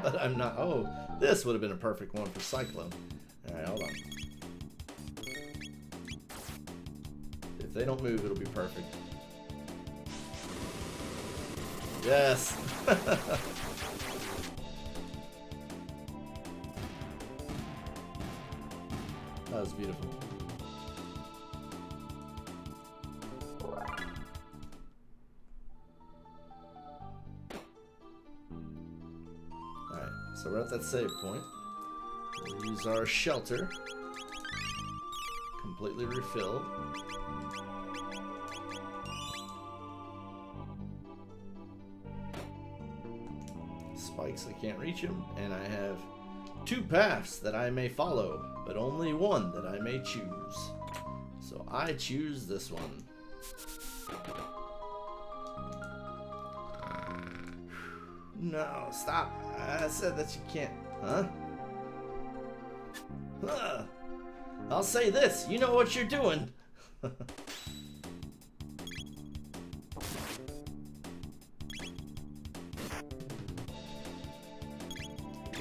But I'm not. Oh, this would have been a perfect one for Cyclone. Alright, hold on. If they don't move, it'll be perfect. Yes! That was beautiful. So we're at that save point. We'll use our shelter. Completely refilled. Spikes, I can't reach them. And I have 2 paths that I may follow, but only one that I may choose. So I choose this one. No, stop. I said that you can't. Huh? Huh. I'll say this. You know what you're doing.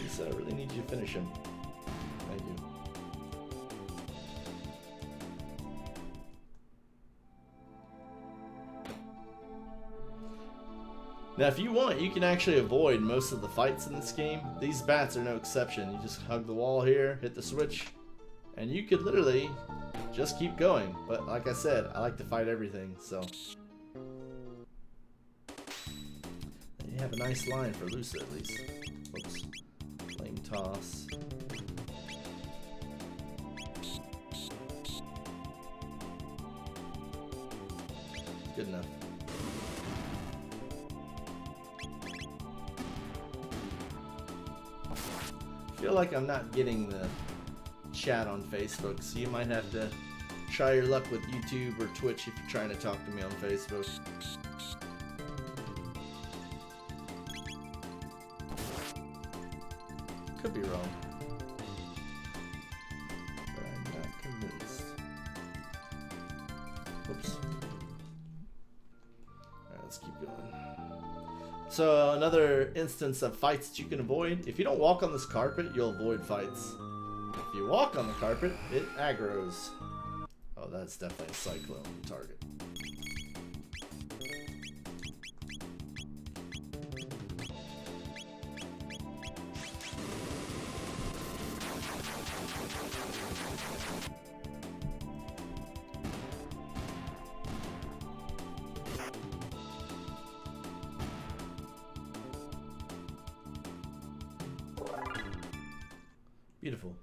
Lisa, I really need you to finish him. Thank you. Now, if you want, you can actually avoid most of the fights in this game. These bats are no exception. You just hug the wall here, hit the switch, and you could literally just keep going. But like I said, I like to fight everything, so. You have a nice line for Lusa, at least. Whoops. Flame toss. Good enough. I feel like I'm not getting the chat on Facebook, so you might have to try your luck with YouTube or Twitch if you're trying to talk to me on Facebook. Could be wrong, but I'm not convinced. Whoops. Alright, let's keep going. So another instance of fights that you can avoid. If you don't walk on this carpet, you'll avoid fights. If you walk on the carpet, it aggroes. Oh, that's definitely a cyclone target. Beautiful.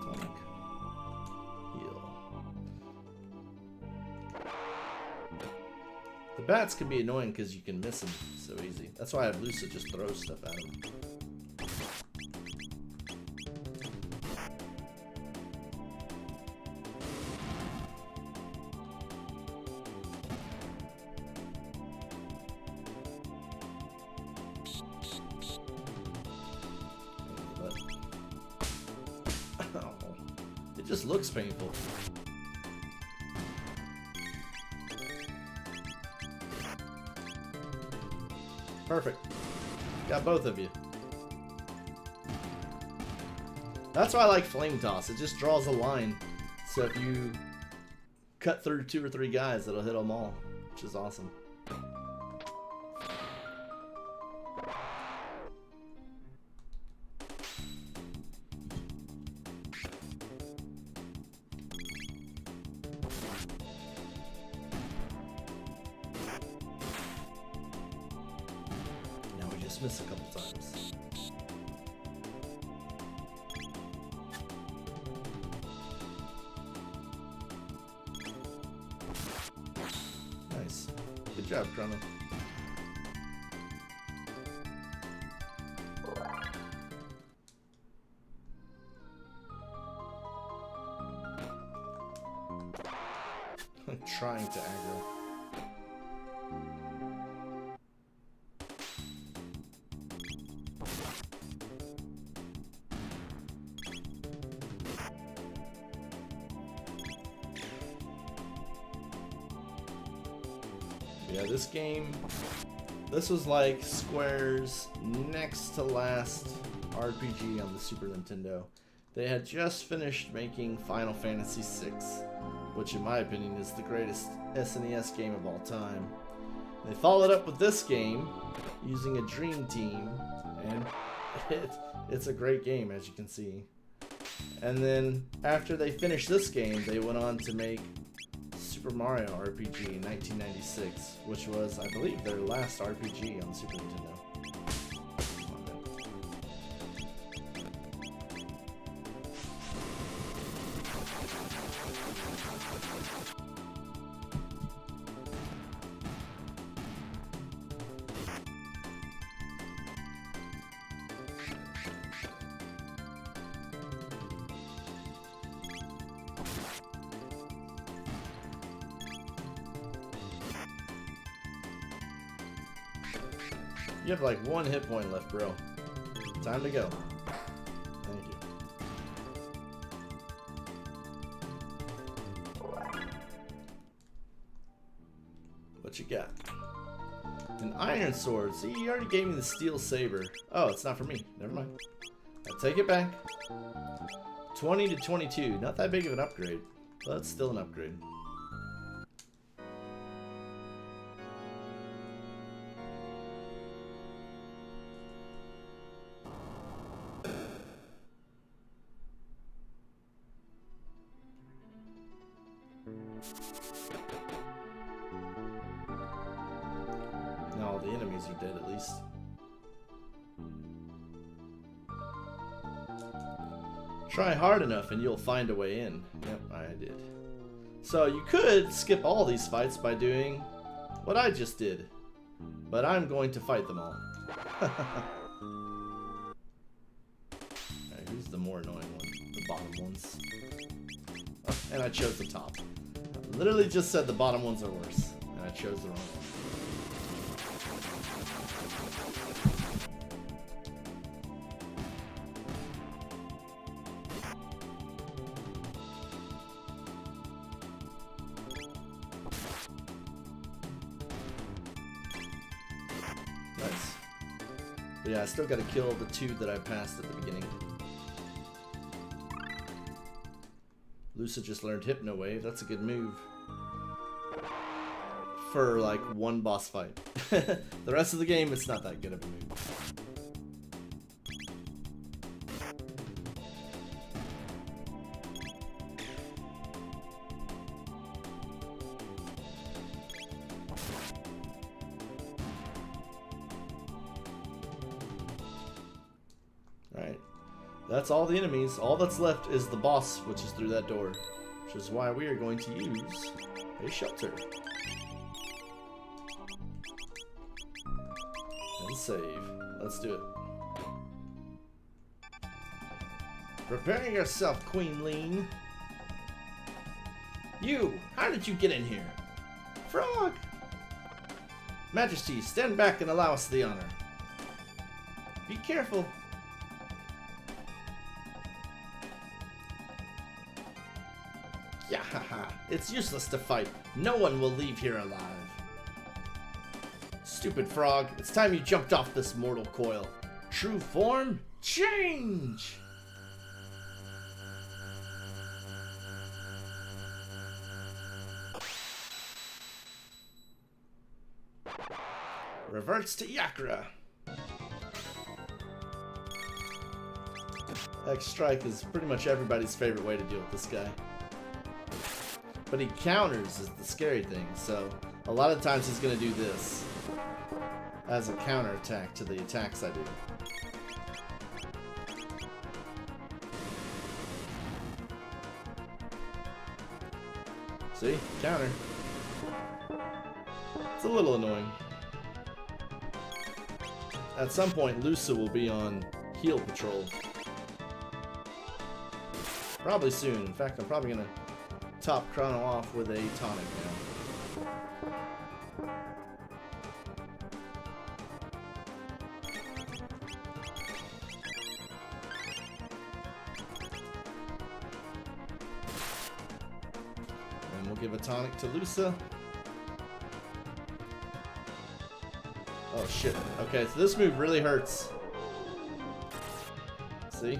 Tonic. Heal. The bats can be annoying because you can miss them so easy. That's why I have Lusa just throw stuff at them. It just looks painful. Perfect. Got both of you. That's why I like Flame Toss. It just draws a line. So if you cut through 2 or 3 guys, it'll hit them all, which is awesome. Miss a couple times. Nice. Good job, Chrono. I'm trying to aggro. Yeah, this game, this was like Square's next to last RPG on the Super Nintendo. They had just finished making Final Fantasy VI, which in my opinion is the greatest SNES game of all time. They followed up with this game using a Dream Team, and it's a great game, as you can see. And then after they finished this game, they went on to make Super Mario RPG in 1996, which was, I believe, their last RPG on the Super Nintendo. You have like 1 hit point left, bro. Time to go. Thank you. What you got? An iron sword. See, you already gave me the steel saber. Oh, it's not for me. Never mind. I take it back. 20 to 22. Not that big of an upgrade, but it's still an upgrade. Now all the enemies are dead, at least. Try hard enough and you'll find a way in. Yep, I did. So you could skip all these fights by doing what I just did. But I'm going to fight them all. Alright, who's the more annoying one? The bottom ones. Oh, and I chose the top. I literally just said the bottom ones are worse. And I chose the wrong one. Nice. But yeah, I still gotta kill the 2 that I passed at the beginning. Lusa just learned Hypno Wave. That's a good move. For like 1 boss fight. The rest of the game, it's not that good of a move. Alright. That's all the enemies. All that's left is the boss, which is through that door. Which is why we are going to use a shelter. and save. Let's do it. Prepare yourself, Queen Lean. You! How did you get in here? Frog! Majesty, stand back and allow us the honor. Be careful. Yahaha! It's useless to fight. No one will leave here alive. Stupid frog, it's time you jumped off this mortal coil. True form, change! Reverts to Yakra. X-Strike is pretty much everybody's favorite way to deal with this guy. But he counters is the scary thing, so a lot of times he's going to do this as a counter attack to the attacks I do. See? Counter. It's a little annoying. At some point, Lusa will be on heal patrol. Probably soon. In fact, I'm probably going to top Chrono off with a tonic now. And we'll give a tonic to Lusa. Oh shit. Okay, so this move really hurts. See?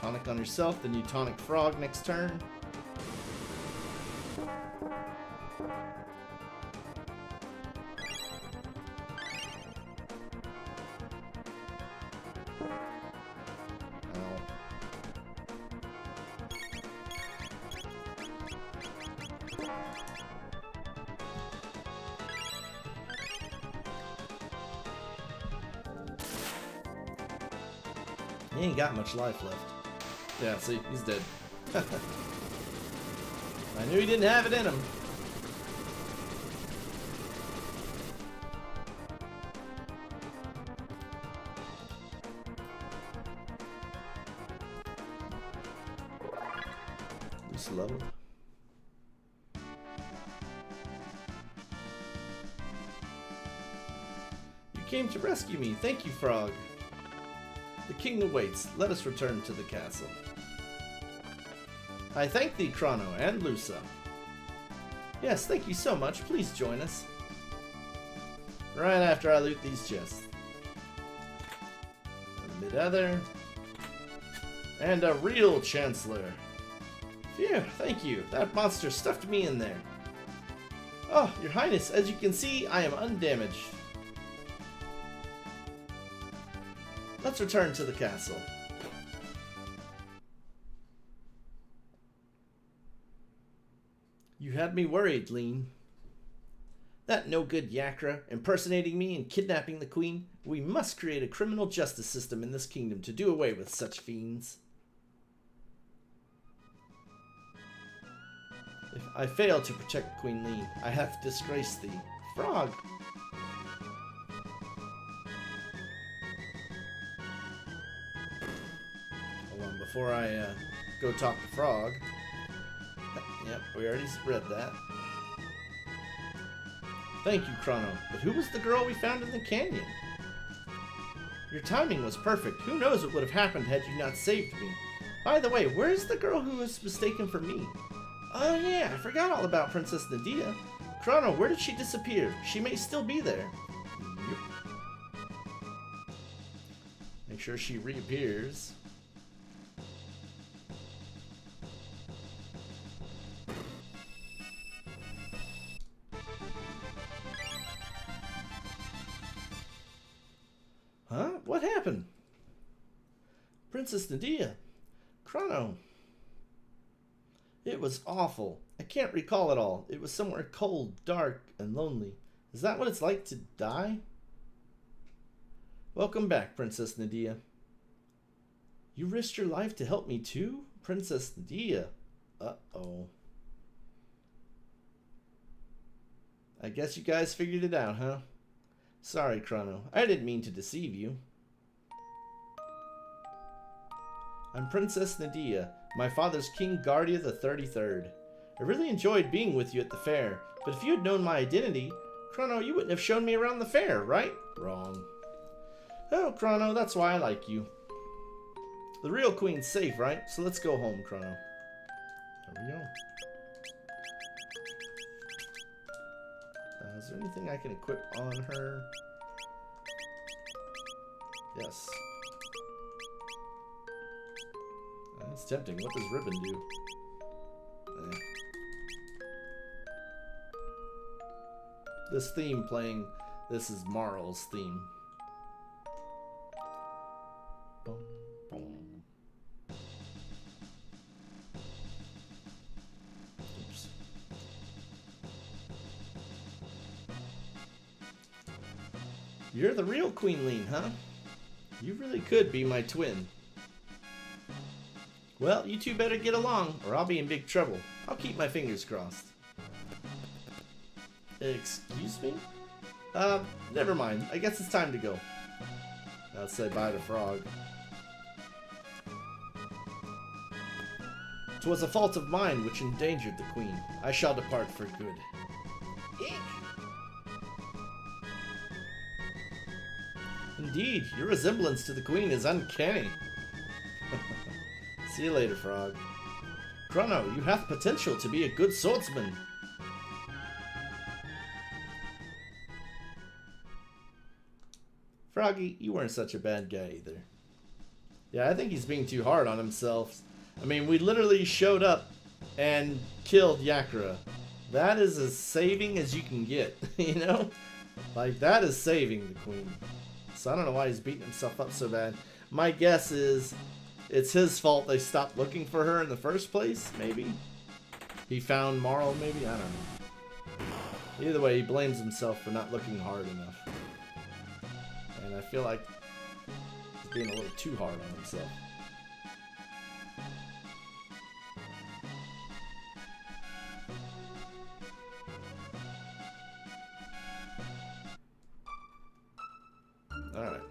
Tonic on yourself, then you tonic Frog next turn. He ain't got much life left. Yeah, see, he's dead. I knew he didn't have it in him. He's leveled. You came to rescue me. Thank you, Frog. The king awaits. Let us return to the castle. I thank thee, Chrono, and Lusa. Yes, thank you so much. Please join us. Right after I loot these chests. A mid-ether. And a real Chancellor. Phew, thank you. That monster stuffed me in there. Oh, your highness, as you can see, I am undamaged. Let's return to the castle. You had me worried, Lean. That no-good Yakra, impersonating me and kidnapping the queen. We must create a criminal justice system in this kingdom to do away with such fiends. If I fail to protect Queen Lean, I have disgraced thee. Frog! Hold on, before I go talk to Frog. Yep, we already read that. Thank you, Chrono. But who was the girl we found in the canyon? Your timing was perfect. Who knows what would have happened had you not saved me? By the way, where's the girl who was mistaken for me? Oh yeah, I forgot all about Princess Nadia. Chrono, where did she disappear? She may still be there. Yep. Make sure she reappears. Huh? What happened? Princess Nadia. Chrono. It was awful. I can't recall it all. It was somewhere cold, dark, and lonely. Is that what it's like to die? Welcome back, Princess Nadia. You risked your life to help me too? Princess Nadia. Uh-oh. I guess you guys figured it out, huh? Sorry, Chrono. I didn't mean to deceive you. I'm Princess Nadia, my father's King Guardia the 33rd. I really enjoyed being with you at the fair, but if you had known my identity, Chrono, you wouldn't have shown me around the fair, right? Wrong. Oh, Chrono, that's why I like you. The real queen's safe, right? So let's go home, Chrono. There we go. Is there anything I can equip on her? Yes. That's tempting. What does ribbon do? This theme playing, this is Marl's theme. Boom, boom. Oops. You're the real Queen Lean, huh? You really could be my twin. Well, you two better get along, or I'll be in big trouble. I'll keep my fingers crossed. Excuse me? Never mind. I guess it's time to go. I'll say bye to Frog. 'Twas a fault of mine which endangered the queen. I shall depart for good. Eek. Indeed, your resemblance to the queen is uncanny. See you later, Frog. Chrono, you have potential to be a good swordsman. Froggy, you weren't such a bad guy either. Yeah, I think he's being too hard on himself. I mean, we literally showed up and killed Yakura. That is as saving as you can get, you know? Like, that is saving the queen. So I don't know why he's beating himself up so bad. My guess is it's his fault they stopped looking for her in the first place, maybe? He found Marl, maybe? I don't know. Either way, he blames himself for not looking hard enough. And I feel like he's being a little too hard on himself. Alright.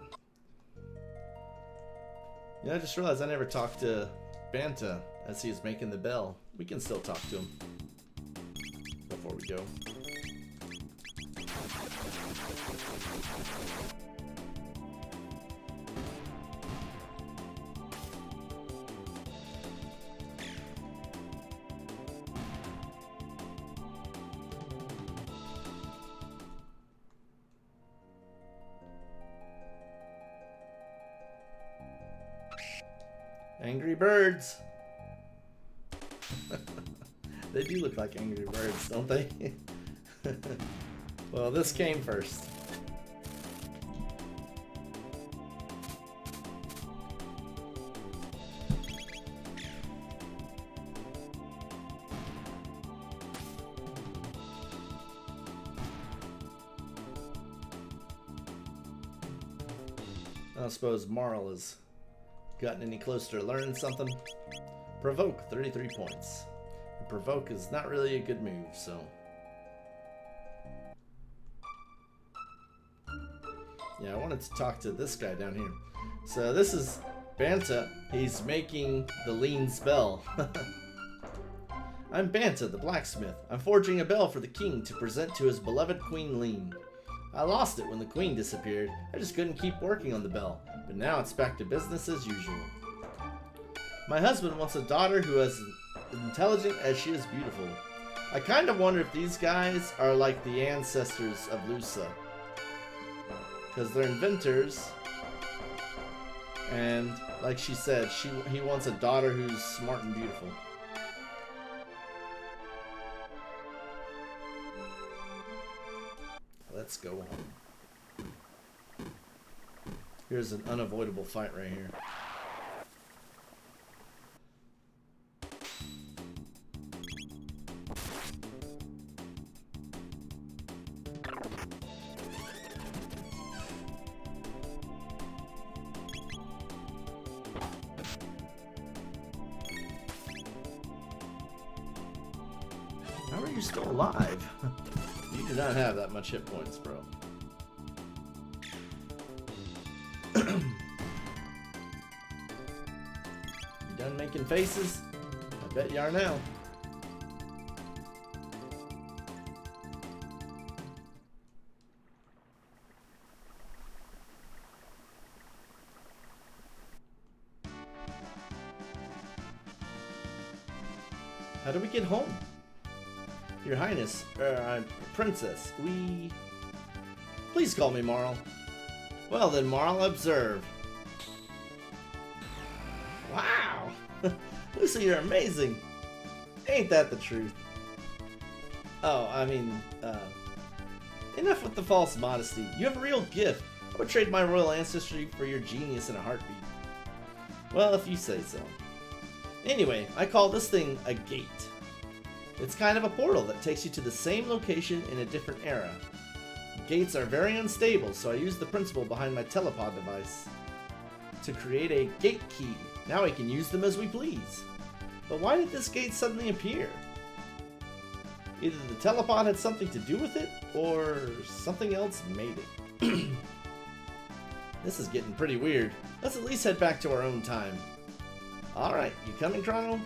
Yeah, I just realized I never talked to Banta as he is making the bell. We can still talk to him before we go. Angry birds. They do look like angry birds, don't they? Well, this came first. I don't suppose Marl has gotten any closer to learning something. Provoke, 33 points. And provoke is not really a good move, so. Yeah, I wanted to talk to this guy down here. So this is Banta. He's making the Lean's bell. I'm Banta, the blacksmith. I'm forging a bell for the king to present to his beloved Queen Lean. I lost it when the queen disappeared. I just couldn't keep working on the bell, but now it's back to business as usual. My husband wants a daughter who is as intelligent as she is beautiful. I kind of wonder if these guys are like the ancestors of Lusa. Because they're inventors. And like she said, he wants a daughter who's smart and beautiful. Let's go home. Here's an unavoidable fight right here. How are you still alive? You do not have that much hit points, bro. You done making faces? I bet you are now. How do we get home? Your Highness, Princess, Please call me Marl. Well then, Marl, observe. Wow! Lucy, you're amazing! Ain't that the truth? Oh, I mean, enough with the false modesty. You have a real gift. I would trade my royal ancestry for your genius in a heartbeat. Well, if you say so. Anyway, I call this thing a gate. It's kind of a portal that takes you to the same location in a different era. Gates are very unstable, so I use the principle behind my telepod device to create a gate key. Now we can use them as we please. But why did this gate suddenly appear? Either the telepod had something to do with it, or something else made it. This is getting pretty weird. Let's at least head back to our own time. Alright, you coming, Chrono?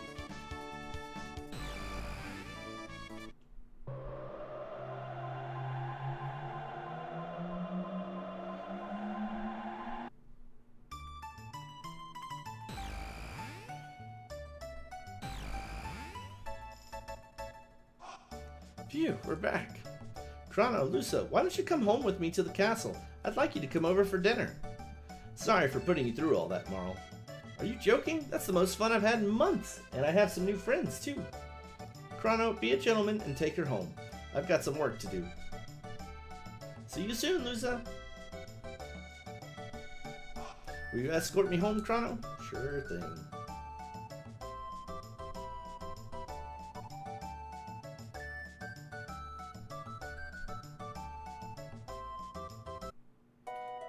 Phew, we're back. Chrono, Lusa, why don't you come home with me to the castle? I'd like you to come over for dinner. Sorry for putting you through all that, Marl. Are you joking? That's the most fun I've had in months, and I have some new friends, too. Chrono, be a gentleman and take her home. I've got some work to do. See you soon, Lusa. Will you escort me home, Chrono? Sure thing.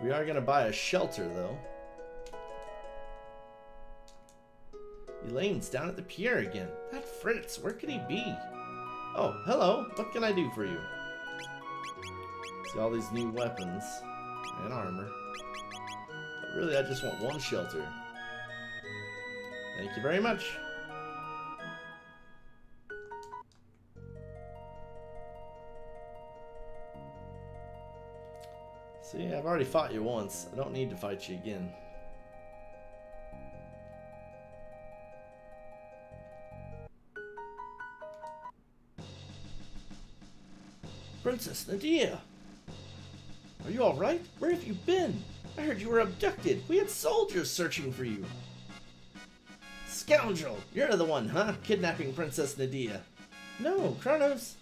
We are going to buy a shelter, though. Elaine's down at the pier again. That Fritz, where could he be? Oh, hello. What can I do for you? See all these new weapons and armor. But really, I just want one shelter. Thank you very much. See, I've already fought you once. I don't need to fight you again. Princess Nadia! Are you alright? Where have you been? I heard you were abducted. We had soldiers searching for you. Scoundrel! You're the one, huh? Kidnapping Princess Nadia. No, Chronos.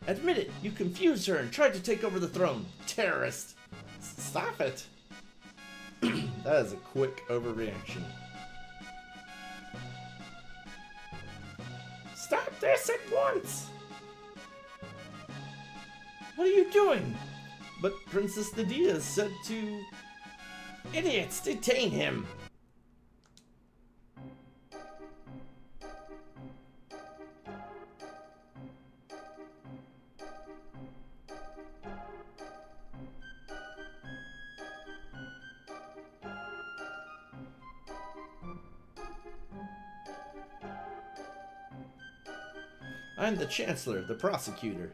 Admit it, you confused her and tried to take over the throne. Terrorist! Stop it! That is a quick overreaction. Stop this at once! What are you doing? But Princess Nadia said to... Idiots, detain him! I'm the Chancellor, the Prosecutor.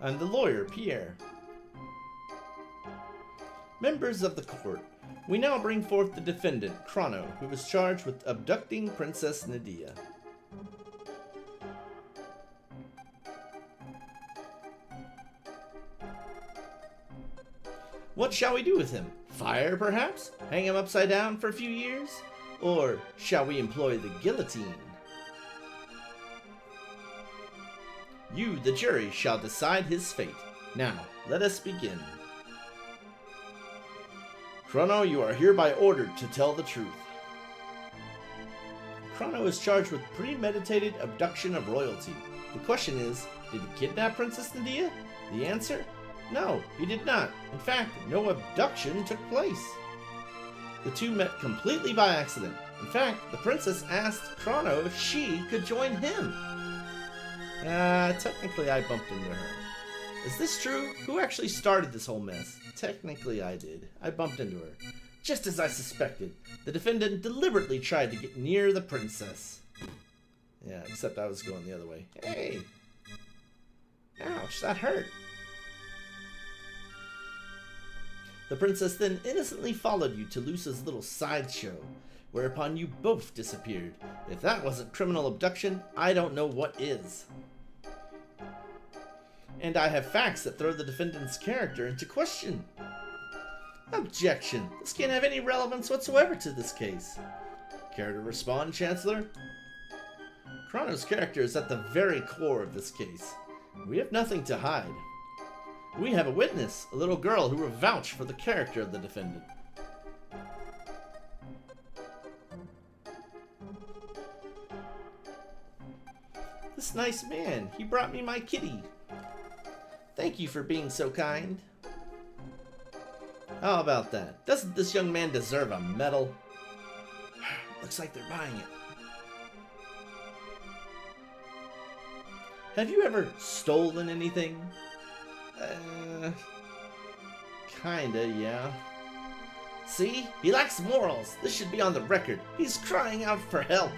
I'm the lawyer, Pierre. Members of the court, we now bring forth the defendant, Chrono, who was charged with abducting Princess Nadia. What shall we do with him? Fire, perhaps? Hang him upside down for a few years? Or shall we employ the guillotine? You, the jury, shall decide his fate. Now, let us begin. Chrono, you are hereby ordered to tell the truth. Chrono is charged with premeditated abduction of royalty. The question is, did he kidnap Princess Nadia? The answer? No, he did not. In fact, no abduction took place. The two met completely by accident. In fact, the princess asked Chrono if she could join him. Technically I bumped into her. Is this true? Who actually started this whole mess? Technically, I did. I bumped into her. Just as I suspected. The defendant deliberately tried to get near the princess. Yeah, except I was going the other way. Hey! Ouch, that hurt. The princess then innocently followed you to Lusa's little sideshow, whereupon you both disappeared. If that wasn't criminal abduction, I don't know what is. And I have facts that throw the defendant's character into question. Objection. This can't have any relevance whatsoever to this case. Care to respond, Chancellor? Chrono's character is at the very core of this case. We have nothing to hide. We have a witness, a little girl who will vouch for the character of the defendant. This nice man, he brought me my kitty. Thank you for being so kind. How about that? Doesn't this young man deserve a medal? Looks like they're buying it. Have you ever stolen anything? Kinda, yeah. See? He lacks morals. This should be on the record. He's crying out for help.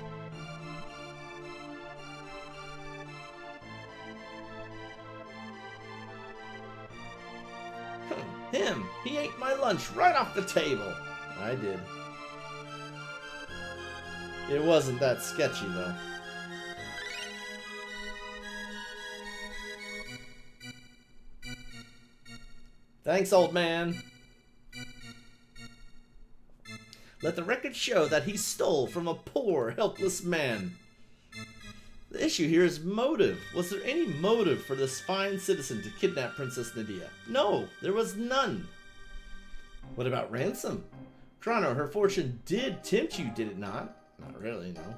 Him! He ate my lunch right off the table. I did. It wasn't that sketchy, though. Thanks, old man. Let the record show that he stole from a poor, helpless man. The issue here is motive. Was there any motive for this fine citizen to kidnap Princess Nydia? No, there was none. What about ransom? Chrono, her fortune did tempt you, did it not? Not really, no.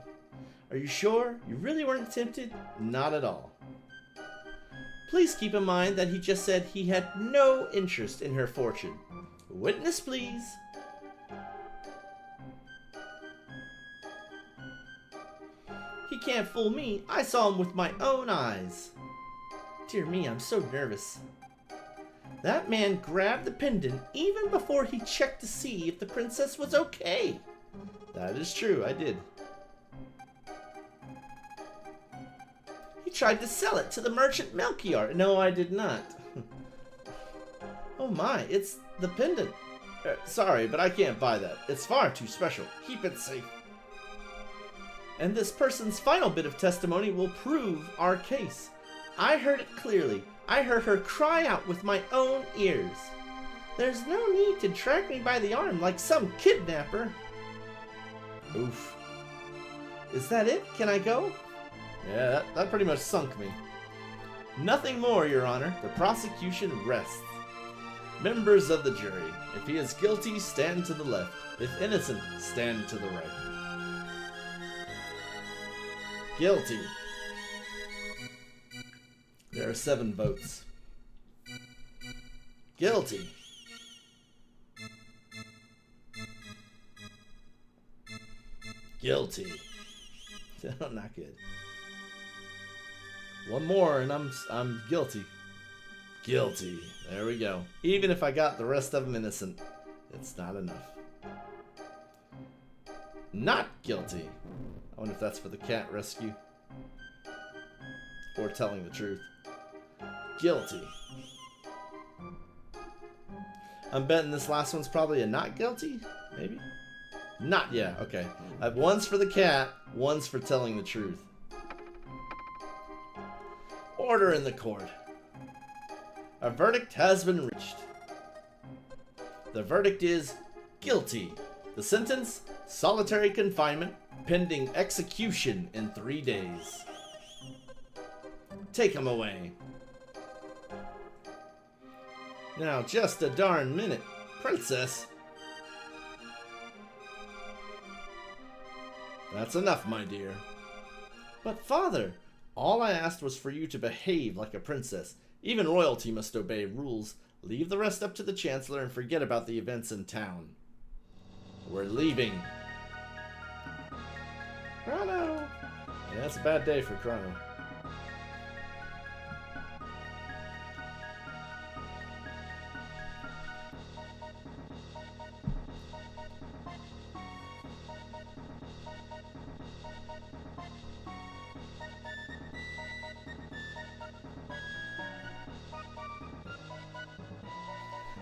Are you sure? You really weren't tempted? Not at all. Please keep in mind that he just said he had no interest in her fortune. Witness, please. He can't fool me. I saw him with my own eyes. Dear me, I'm so nervous. That man grabbed the pendant even before he checked to see if the princess was okay. That is true, I did. He tried to sell it to the merchant Melchior. No, I did not. Oh my, it's the pendant. Sorry, but I can't buy that. It's far too special. Keep it safe. And this person's final bit of testimony will prove our case. I heard it clearly. I heard her cry out with my own ears. There's no need to drag me by the arm like some kidnapper. Oof. Is that it? Can I go? Yeah, that pretty much sunk me. Nothing more, Your Honor. The prosecution rests. Members of the jury, if he is guilty, stand to the left. If innocent, stand to the right. Guilty. There are 7 votes. Guilty. Guilty. Not good. One more and I'm guilty. Guilty. There we go. Even if I got the rest of them innocent, it's not enough. Not guilty. I wonder if that's for the cat rescue. Or telling the truth. Guilty. I'm betting this last one's probably a not guilty? Maybe? Not, yeah, okay. I have one's for the cat, one's for telling the truth. Order in the court. A verdict has been reached. The verdict is guilty. The sentence, solitary confinement, pending execution in 3 days. Take him away. Now, just a darn minute. Princess. That's enough, my dear. But, Father, all I asked was for you to behave like a princess. Even royalty must obey rules. Leave the rest up to the Chancellor and forget about the events in town. We're leaving. Chrono! Yeah, it's a bad day for Chrono.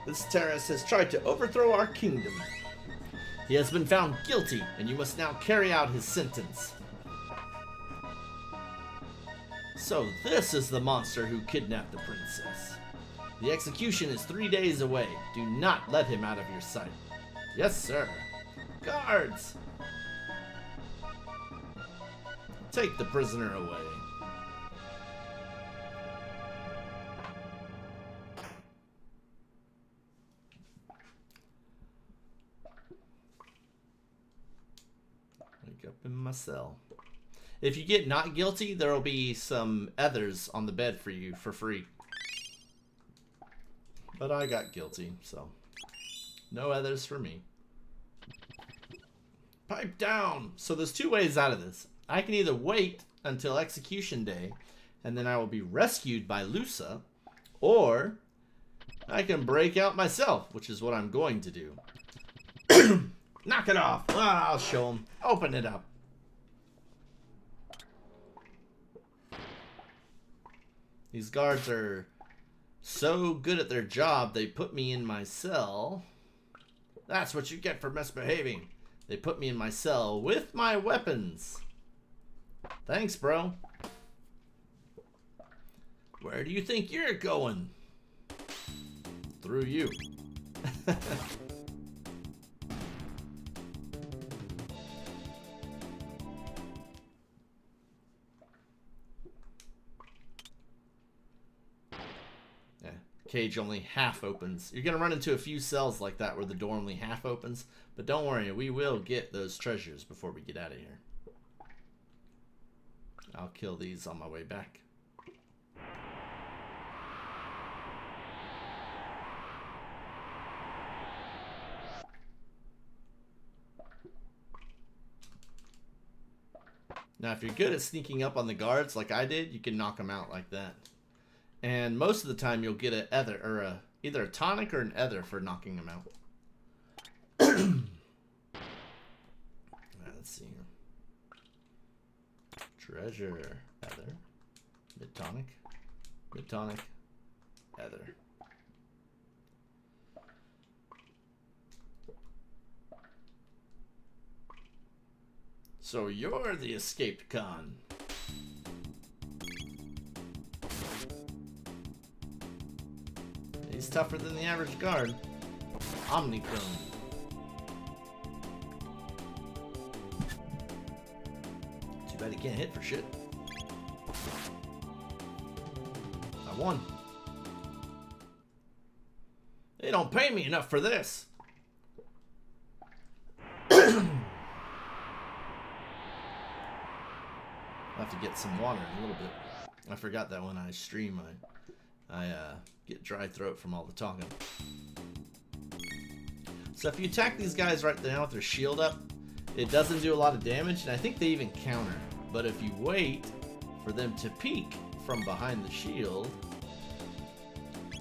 This terrorist has tried to overthrow our kingdom. He has been found guilty, and you must now carry out his sentence. So this is the monster who kidnapped the princess. The execution is 3 days away. Do not let him out of your sight. Yes, sir. Guards! Take the prisoner away. Wake up in my cell. If you get not guilty, there will be some others on the bed for you for free. But I got guilty, so no others for me. Pipe down! So there's two ways out of this. I can either wait until execution day, and then I will be rescued by Lusa, or I can break out myself, which is what I'm going to do. Knock it off! Ah, I'll show him. Open it up. These guards are so good at their job, they put me in my cell. That's what you get for misbehaving. They put me in my cell with my weapons. Thanks, bro. Where do you think you're going? Through you. Yeah, cage only half opens. You're gonna run into a few cells like that where the door only half opens, but don't worry, we will get those treasures before we get out of here. I'll kill these on my way back. Now, if you're good at sneaking up on the guards like I did, you can knock them out like that. And most of the time, you'll get an ether, or either a tonic or an ether for knocking them out. Let's see here. Treasure, ether, mid-tonic, ether. So you're the escaped con. He's tougher than the average guard. Omnichrome. Too bad he can't hit for shit. I won. They don't pay me enough for this. I'll have to get some water in a little bit. I forgot that when I stream, I get dry throat from all the talking. So if you attack these guys right now with their shield up, it doesn't do a lot of damage, and I think they even counter. But if you wait for them to peek from behind the shield,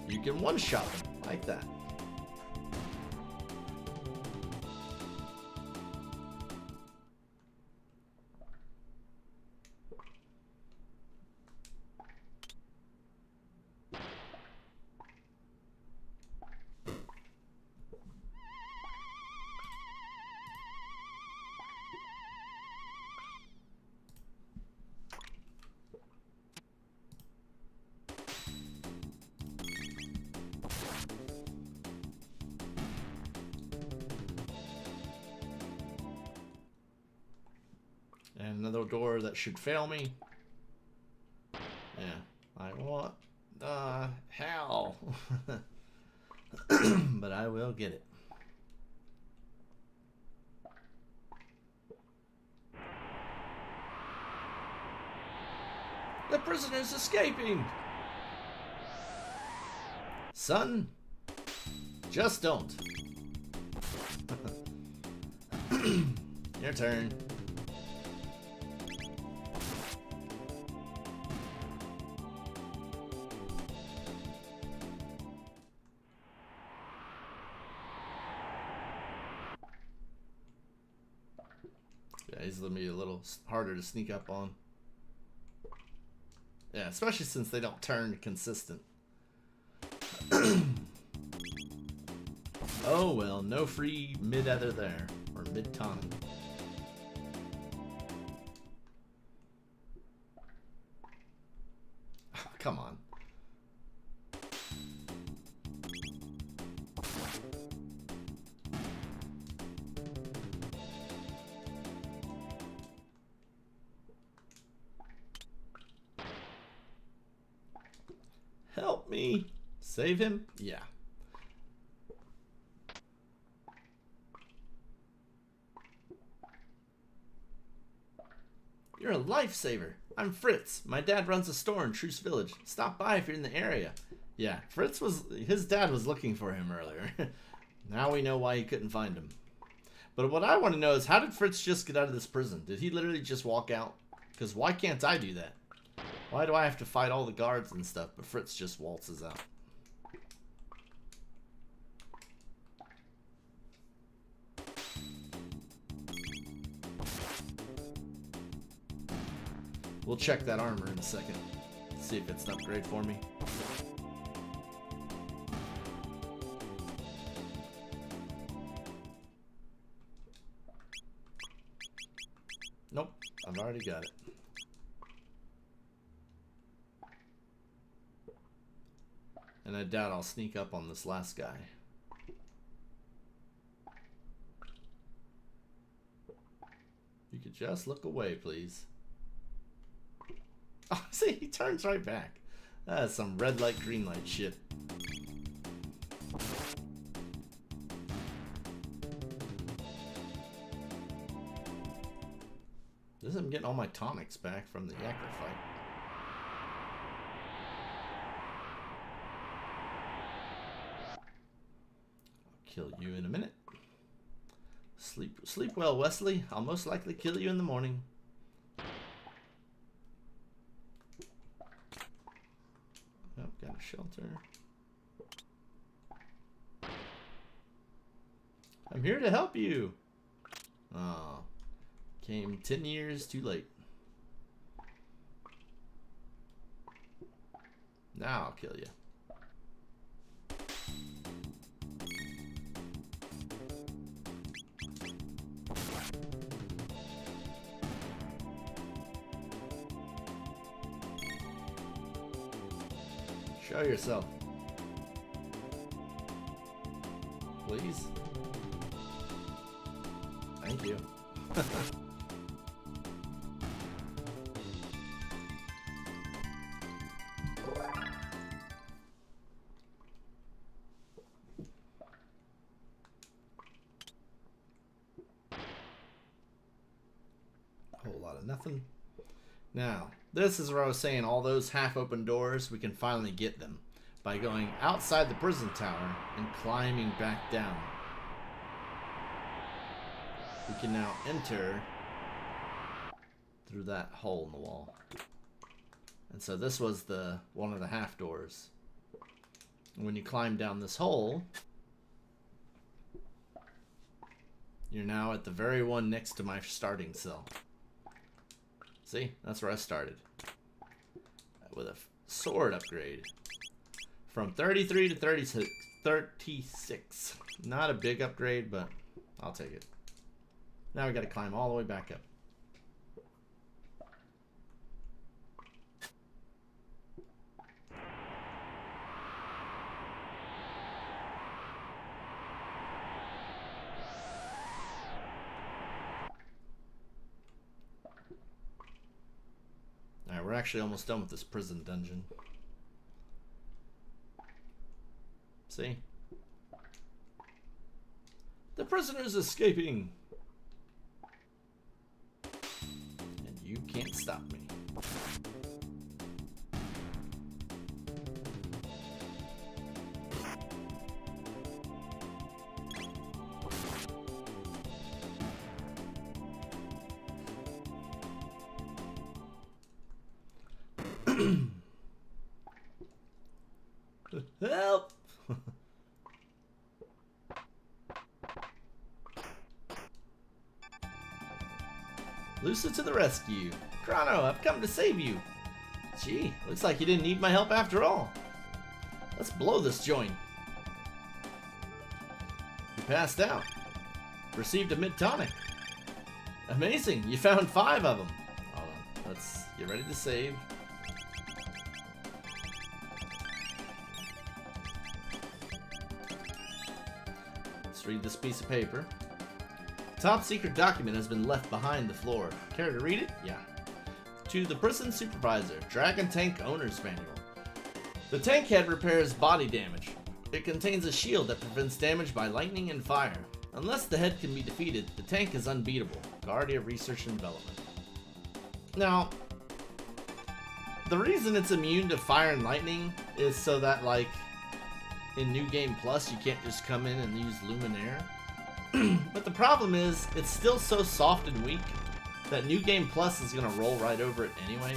you can one-shot them like that. And another door that should fail me. Yeah, I want hell. But I will get it. The prisoner's escaping! Son, just don't. Your turn. Yeah, he's gonna be a little harder to sneak up on. Yeah, especially since they don't turn consistent. Oh well, no free mid-ether there. Or mid-tonic. Come on. Help me. Save him? Yeah. You're a lifesaver. I'm Fritz. My dad runs a store in Truce Village. Stop by if you're in the area. Yeah, his dad was looking for him earlier. Now we know why he couldn't find him. But what I want to know is, how did Fritz just get out of this prison? Did he literally just walk out? Because why can't I do that? Why do I have to fight all the guards and stuff, but Fritz just waltzes out? We'll check that armor in a second. See if it's an upgrade for me. Nope, I've already got it. And I doubt I'll sneak up on this last guy. You could just look away, please. Oh, see, he turns right back. That's some red light, green light shit. This is I'm getting all my tonics back from the Yakker fight. I'll kill you in a minute. Sleep well, Wesley. I'll most likely kill you in the morning. Oh, got a shelter. I'm here to help you. Oh, came 10 years too late. Now I'll kill you. Show yourself. Please. Thank you. A whole lot of nothing. Now, this is where I was saying all those half-open doors, we can finally get them by going outside the prison tower and climbing back down. We can now enter through that hole in the wall. And so this was the one of the half doors. And when you climb down this hole, you're now at the very one next to my starting cell. See, that's where I started. With a sword upgrade. From 33 to 36. Not a big upgrade, but I'll take it. Now we gotta climb all the way back up. Alright, we're actually almost done with this prison dungeon. See? The prisoner's escaping! And you can't stop me. Help! Lucia to the rescue. Chrono, I've come to save you. Gee, looks like you didn't need my help after all. Let's blow this joint. You passed out. Received a mid-tonic. Amazing, you found 5 of them. Hold on, let's get ready to save. Let's read this piece of paper. Top secret document has been left behind the floor. Care to read it? Yeah. To the prison supervisor, Dragon Tank Owner's Manual. The tank head repairs body damage. It contains a shield that prevents damage by lightning and fire. Unless the head can be defeated, the tank is unbeatable. Guardia Research and Development. Now, the reason it's immune to fire and lightning is so that, like, in New Game Plus, you can't just come in and use Luminaire. But the problem is, it's still so soft and weak that New Game Plus is going to roll right over it anyway.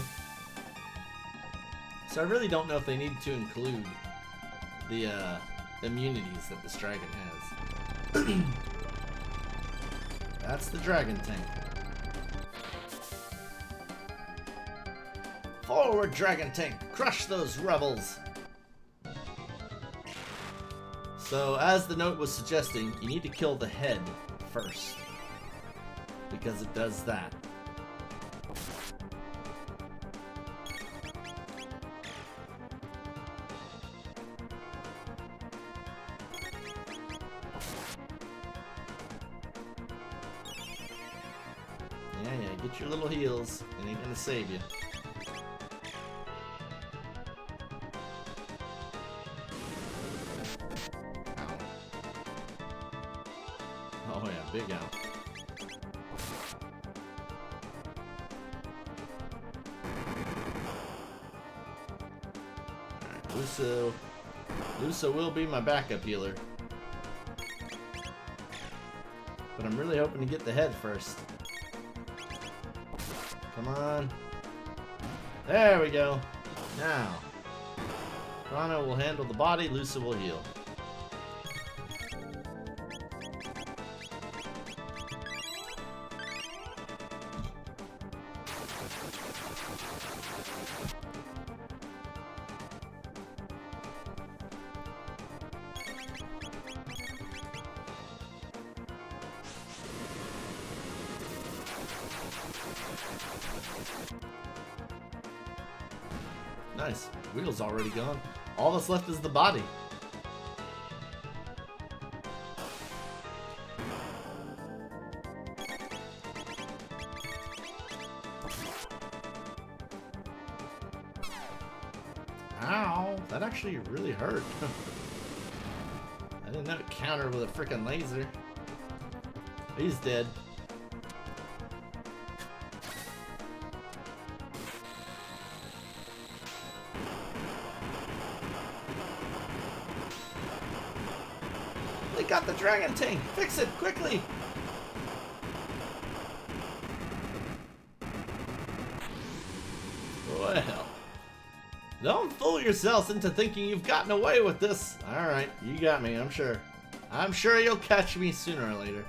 So I really don't know if they need to include the immunities that this dragon has. That's the dragon tank. Forward, dragon tank! Crush those rebels! So, as the note was suggesting, you need to kill the head first. Because it does that. Yeah, get your little heals. It ain't gonna save you. Oh yeah, big owl. Alright, Lusa will be my backup healer. But I'm really hoping to get the head first. Come on. There we go. Now, Chrono will handle the body, Lusa will heal. Nice. Wheel's already gone. All that's left is the body. Ow! That actually really hurt. I didn't know it countered with a freaking laser. He's dead. They got the dragon tank! Fix it, quickly! Well, don't fool yourselves into thinking you've gotten away with this. Alright, you got me, I'm sure. I'm sure you'll catch me sooner or later.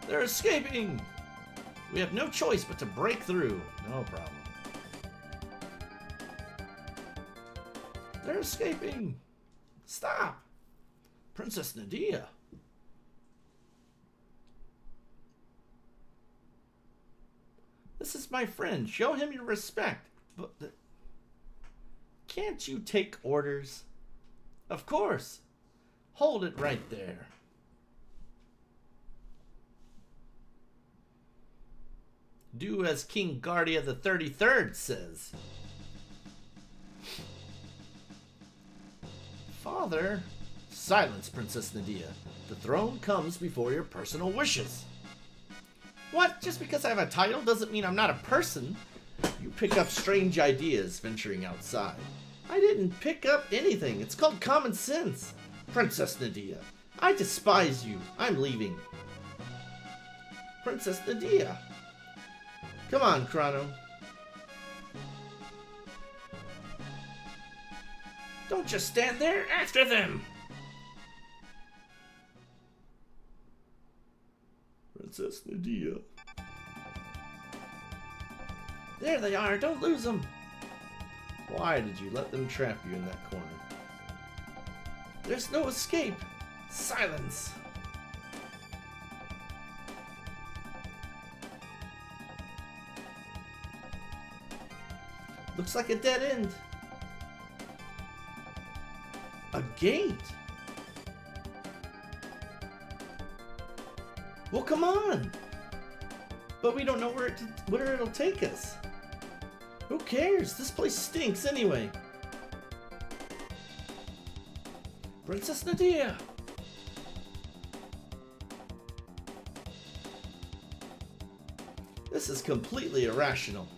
They're escaping! We have no choice but to break through. No problem. They're escaping! Stop! Princess Nadia! This is my friend. Show him your respect. But can't you take orders? Of course. Hold it right there. Do as King Guardia the 33rd says. Father? Silence, Princess Nadia. The throne comes before your personal wishes. What? Just because I have a title doesn't mean I'm not a person. You pick up strange ideas venturing outside. I didn't pick up anything. It's called common sense. Princess Nadia, I despise you. I'm leaving. Princess Nadia. Come on, Chrono. Don't just stand there. After them. Princess Nadia. There they are! Don't lose them! Why did you let them trap you in that corner? There's no escape! Silence! Looks like a dead end. A gate? Well, come on! But we don't know where it'll take us. Who cares? This place stinks anyway. Princess Nadia! This is completely irrational.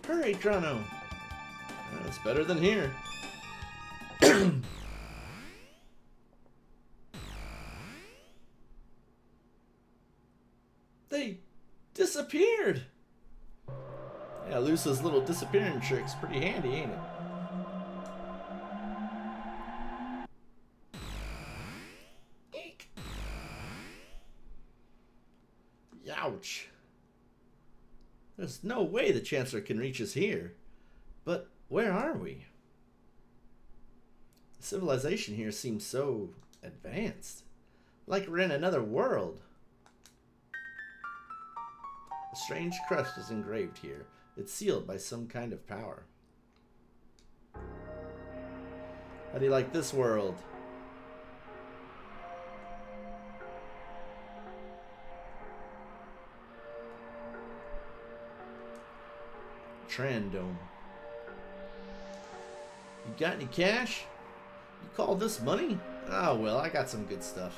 Hurry, Chrono! That's better than here. They disappeared! Yeah, Lusa's little disappearing trick's pretty handy, ain't it? Eek! Youch! There's no way the Chancellor can reach us here. But where are we? The civilization here seems so advanced. Like we're in another world. A strange crest is engraved here. It's sealed by some kind of power. How do you like this world? Trandome. You got any cash? You call this money? Oh well, I got some good stuff.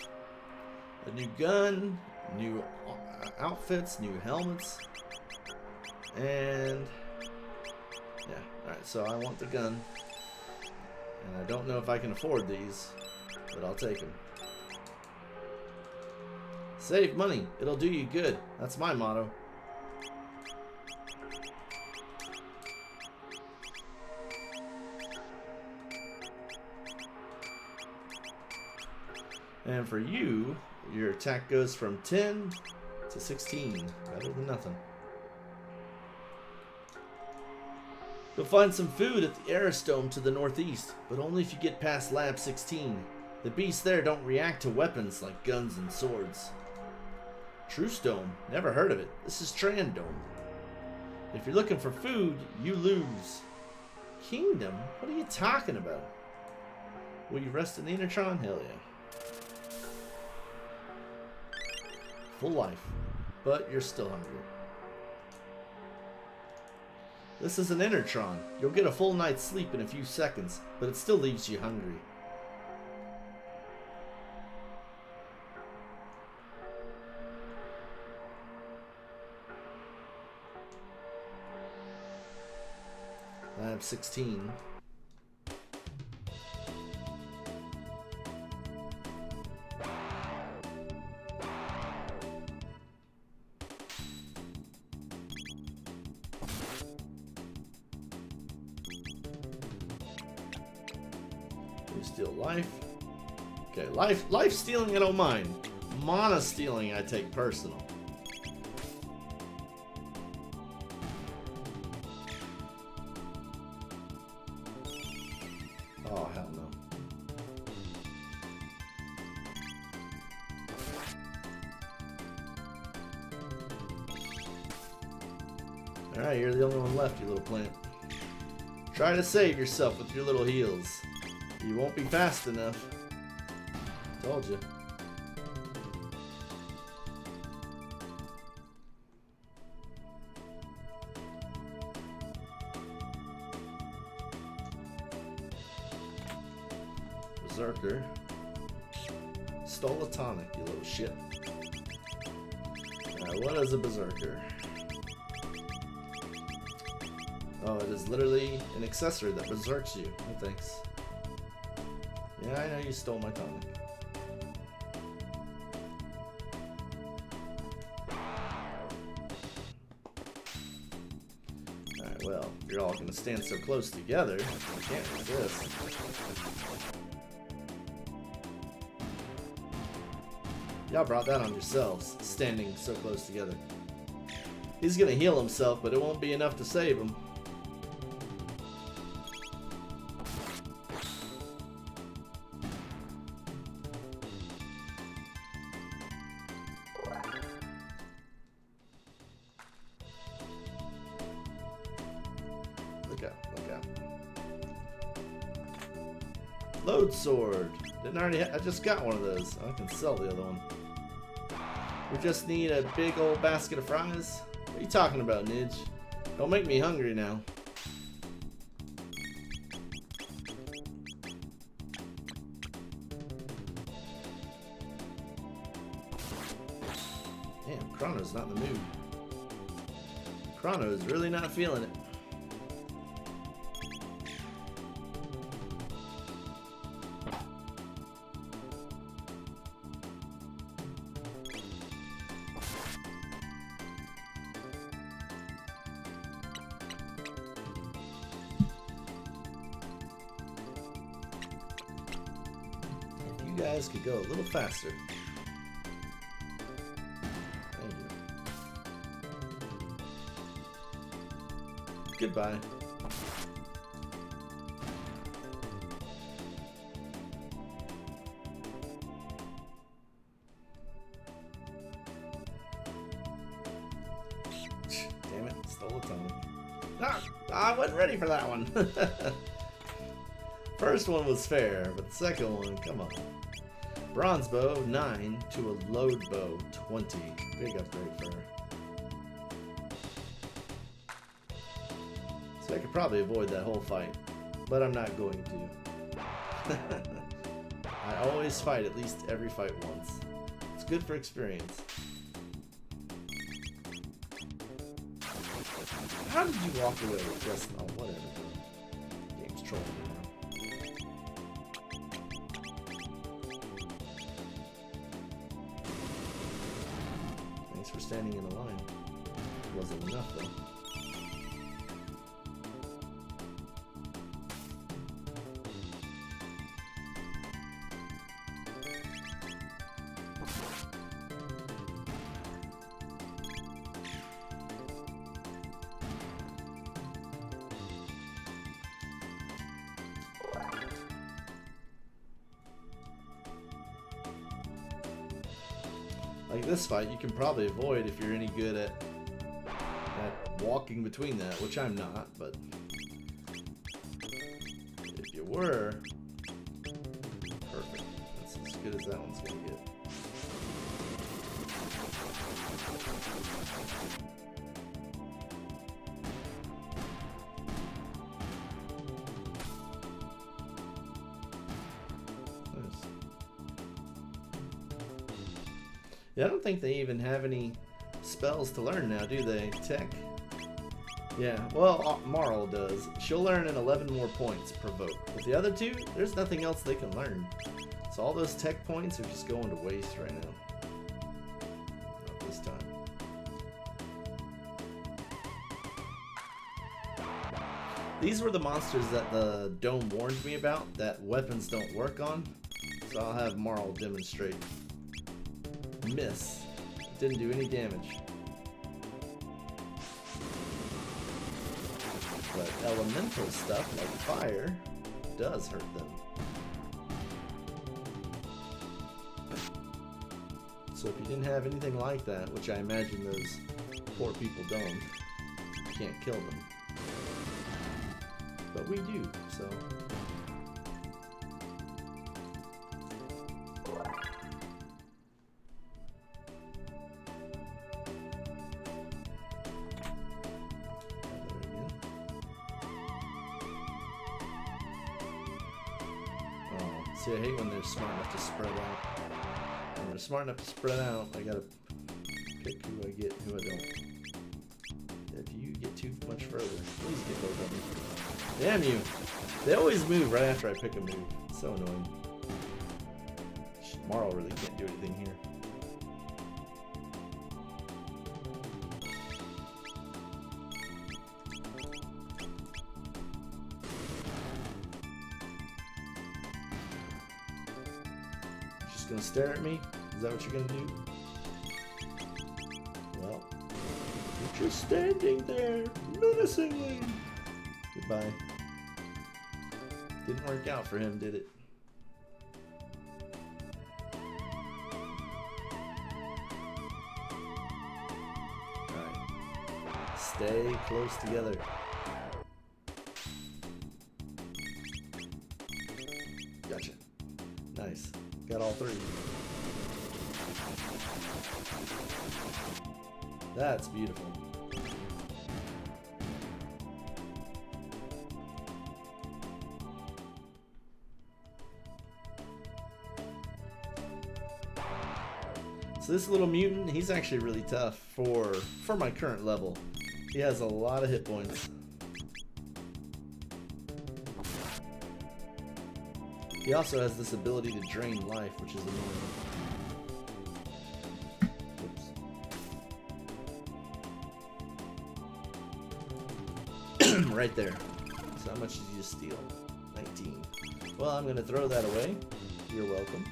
A new gun, new outfits, new helmets, and yeah, alright, so I want the gun, and I don't know if I can afford these, but I'll take them. Save money, it'll do you good. That's my motto. And for you, your attack goes from 10 to 16. Better than nothing. You'll find some food at the Aerostome to the northeast, but only if you get past Lab 16. The beasts there don't react to weapons like guns and swords. Trustome? Never heard of it. This is Trandome. If you're looking for food, you lose. Kingdom? What are you talking about? Will you rest in the Innertron? Hell yeah. Full life, but you're still hungry. This is an Innertron. You'll get a full night's sleep in a few seconds, but it still leaves you hungry. Lab 16. Steal life. Okay, life stealing I don't mind. Mana stealing I take personal. Oh hell no. Alright, you're the only one left, you little plant. Try to save yourself with your little heals. You won't be fast enough. Told you. Berserker. Stole a tonic, you little shit. What is a Berserker? Oh, it is literally an accessory that berserks you. No thanks. Yeah, I know you stole my tonic. Alright, well, you're all gonna stand so close together. I can't resist. Y'all brought that on yourselves, standing so close together. He's gonna heal himself, but it won't be enough to save him. Look out, look out. Load sword. Didn't already I just got one of those. I can sell the other one. We just need a big old basket of fries. What are you talking about, Nidge? Don't make me hungry now. Damn, Chrono's not in the mood. Chrono is really not feeling it. You guys could go a little faster. Thank you. Goodbye. Damn it, stole a ton. Ah, I wasn't ready for that one. First one was fair, but the second one, come on. Bronze bow 9 to a load bow 20. Big upgrade for her. So I could probably avoid that whole fight, but I'm not going to. I always fight at least every fight once. It's good for experience. How did you walk away with just, oh whatever. Game's trolling me now. Thanks for standing in the line. Wasn't enough though. Like this fight, you can probably avoid if you're any good at walking between that, which I'm not, but if you were, perfect. That's as good as that one's gonna get. Yeah, I don't think they even have any spells to learn now, do they? Tech? Yeah, well, Marl does. She'll learn in 11 more points per vote. With the other two, there's nothing else they can learn. So all those tech points are just going to waste right now. Not this time. These were the monsters that the dome warned me about, that weapons don't work on. So I'll have Marl demonstrate. Miss. Didn't do any damage. But elemental stuff like fire does hurt them. So if you didn't have anything like that, which I imagine those poor people don't, you can't kill them. But we do, so... See, I hate when they're smart enough to spread out. When they're smart enough to spread out, I gotta pick who I get, who I don't. If you get too much further, please get both of them. Damn you! They always move right after I pick a move. It's so annoying. Marl really can't do anything here. Gonna stare at me? Is that what you're gonna do? Well, you're Just standing there, menacingly. Goodbye. Didn't work out for him, did it? Alright. Stay close together. Gotcha. Nice. Got all three. That's beautiful. So this little mutant, he's actually really tough for my current level. He has a lot of hit points. He also has this ability to drain life, which is annoying. Right there. So how much did you steal? 19. Well, I'm gonna throw that away. You're welcome.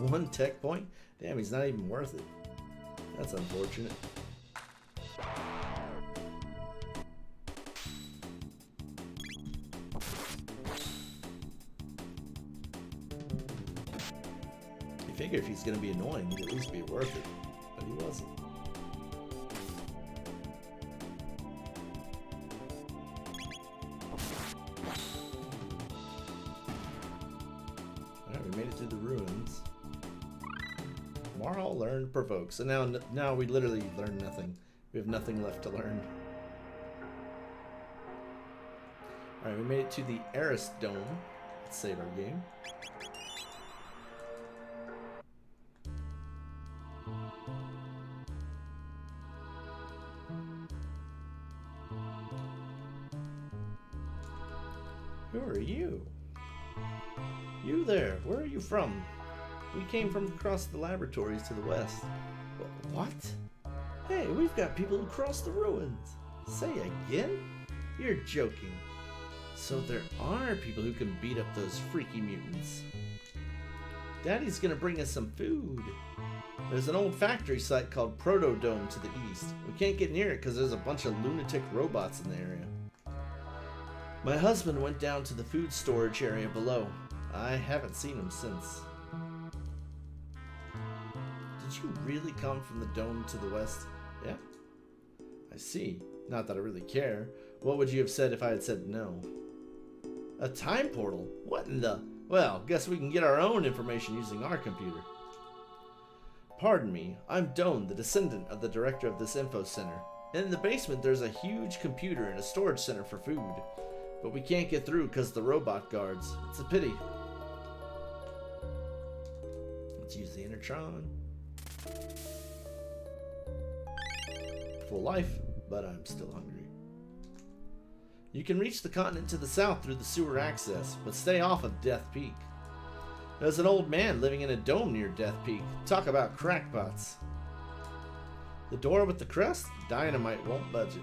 One tech point? Damn, he's not even worth it. That's unfortunate. You figure if he's gonna be annoying, he'd at least be worth it. But he wasn't. Alright, we made it to the ruins. Marl learned provoke. So now we literally learn nothing. We have nothing left to learn. Alright, we made it to the Eris Dome. Let's save our game. Who are you? You there, where are you from? We came from across the laboratories to the west. What? Hey, we've got people who crossed the ruins. Say again? You're joking. So there are people who can beat up those freaky mutants. Daddy's gonna bring us some food. There's an old factory site called Protodome to the east. We can't get near it because there's a bunch of lunatic robots in the area. My husband went down to the food storage area below. I haven't seen him since. Did you really come from the dome to the west? Yeah. I see. Not that I really care. What would you have said if I had said no? A time portal? What in the... Well, guess we can get our own information using our computer. Pardon me, I'm Doan, the descendant of the director of this info center. In the basement there's a huge computer and a storage center for food. But we can't get through because of the robot guards. It's a pity. Let's use the Intertron. Full life, but I'm still hungry. You can reach the continent to the south through the sewer access, but stay off of Death Peak. There's an old man living in a dome near Death Peak. Talk about crackpots. The door with the crest? Dynamite won't budge it.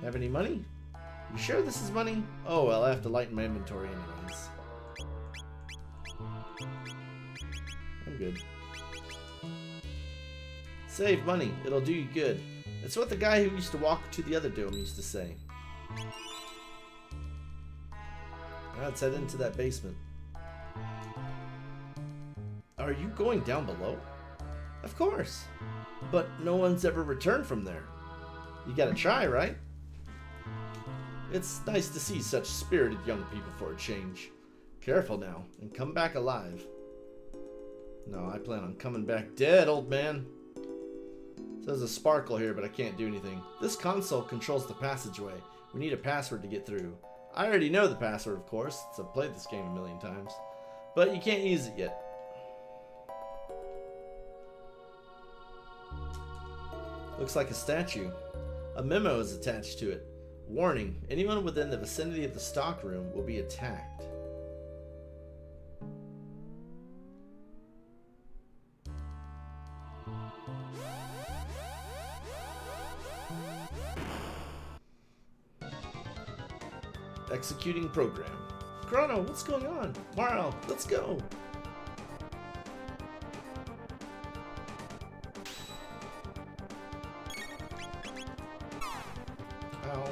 Have any money? You sure this is money? Oh, well, I have to lighten my inventory anyways. I'm good. Save money. It'll do you good. It's what the guy who used to walk to the other dome used to say. Let's head into that basement. Are you going down below? Of course. But no one's ever returned from there. You gotta try, right? It's nice to see such spirited young people for a change. Careful now, and come back alive. No, I plan on coming back dead, old man. There's a sparkle here, but I can't do anything. This console controls the passageway. We need a password to get through. I already know the password, of course, since I've played this game a million times. But you can't use it yet. Looks like a statue. A memo is attached to it. Warning, anyone within the vicinity of the stockroom will be attacked. Executing program. Chrono, what's going on? Morrow, let's go. Ow.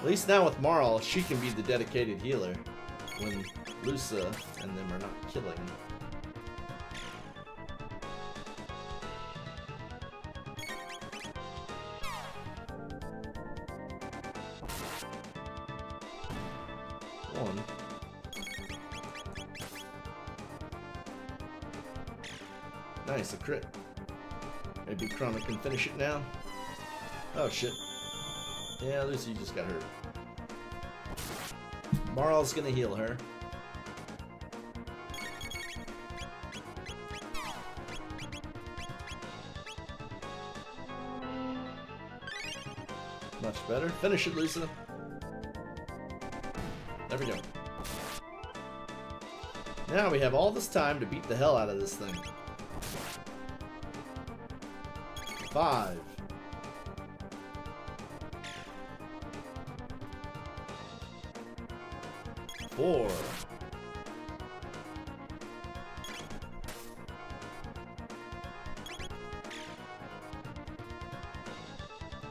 At least now with Marl, she can be the dedicated healer when Lusa and them are not killing. One. Nice, a crit. Maybe Chrono can finish it now. Oh shit. Yeah, Lucy just got hurt. Marl's gonna heal her. Much better. Finish it, Lucy. There we go. Now we have all this time to beat the hell out of this thing. 5. 4.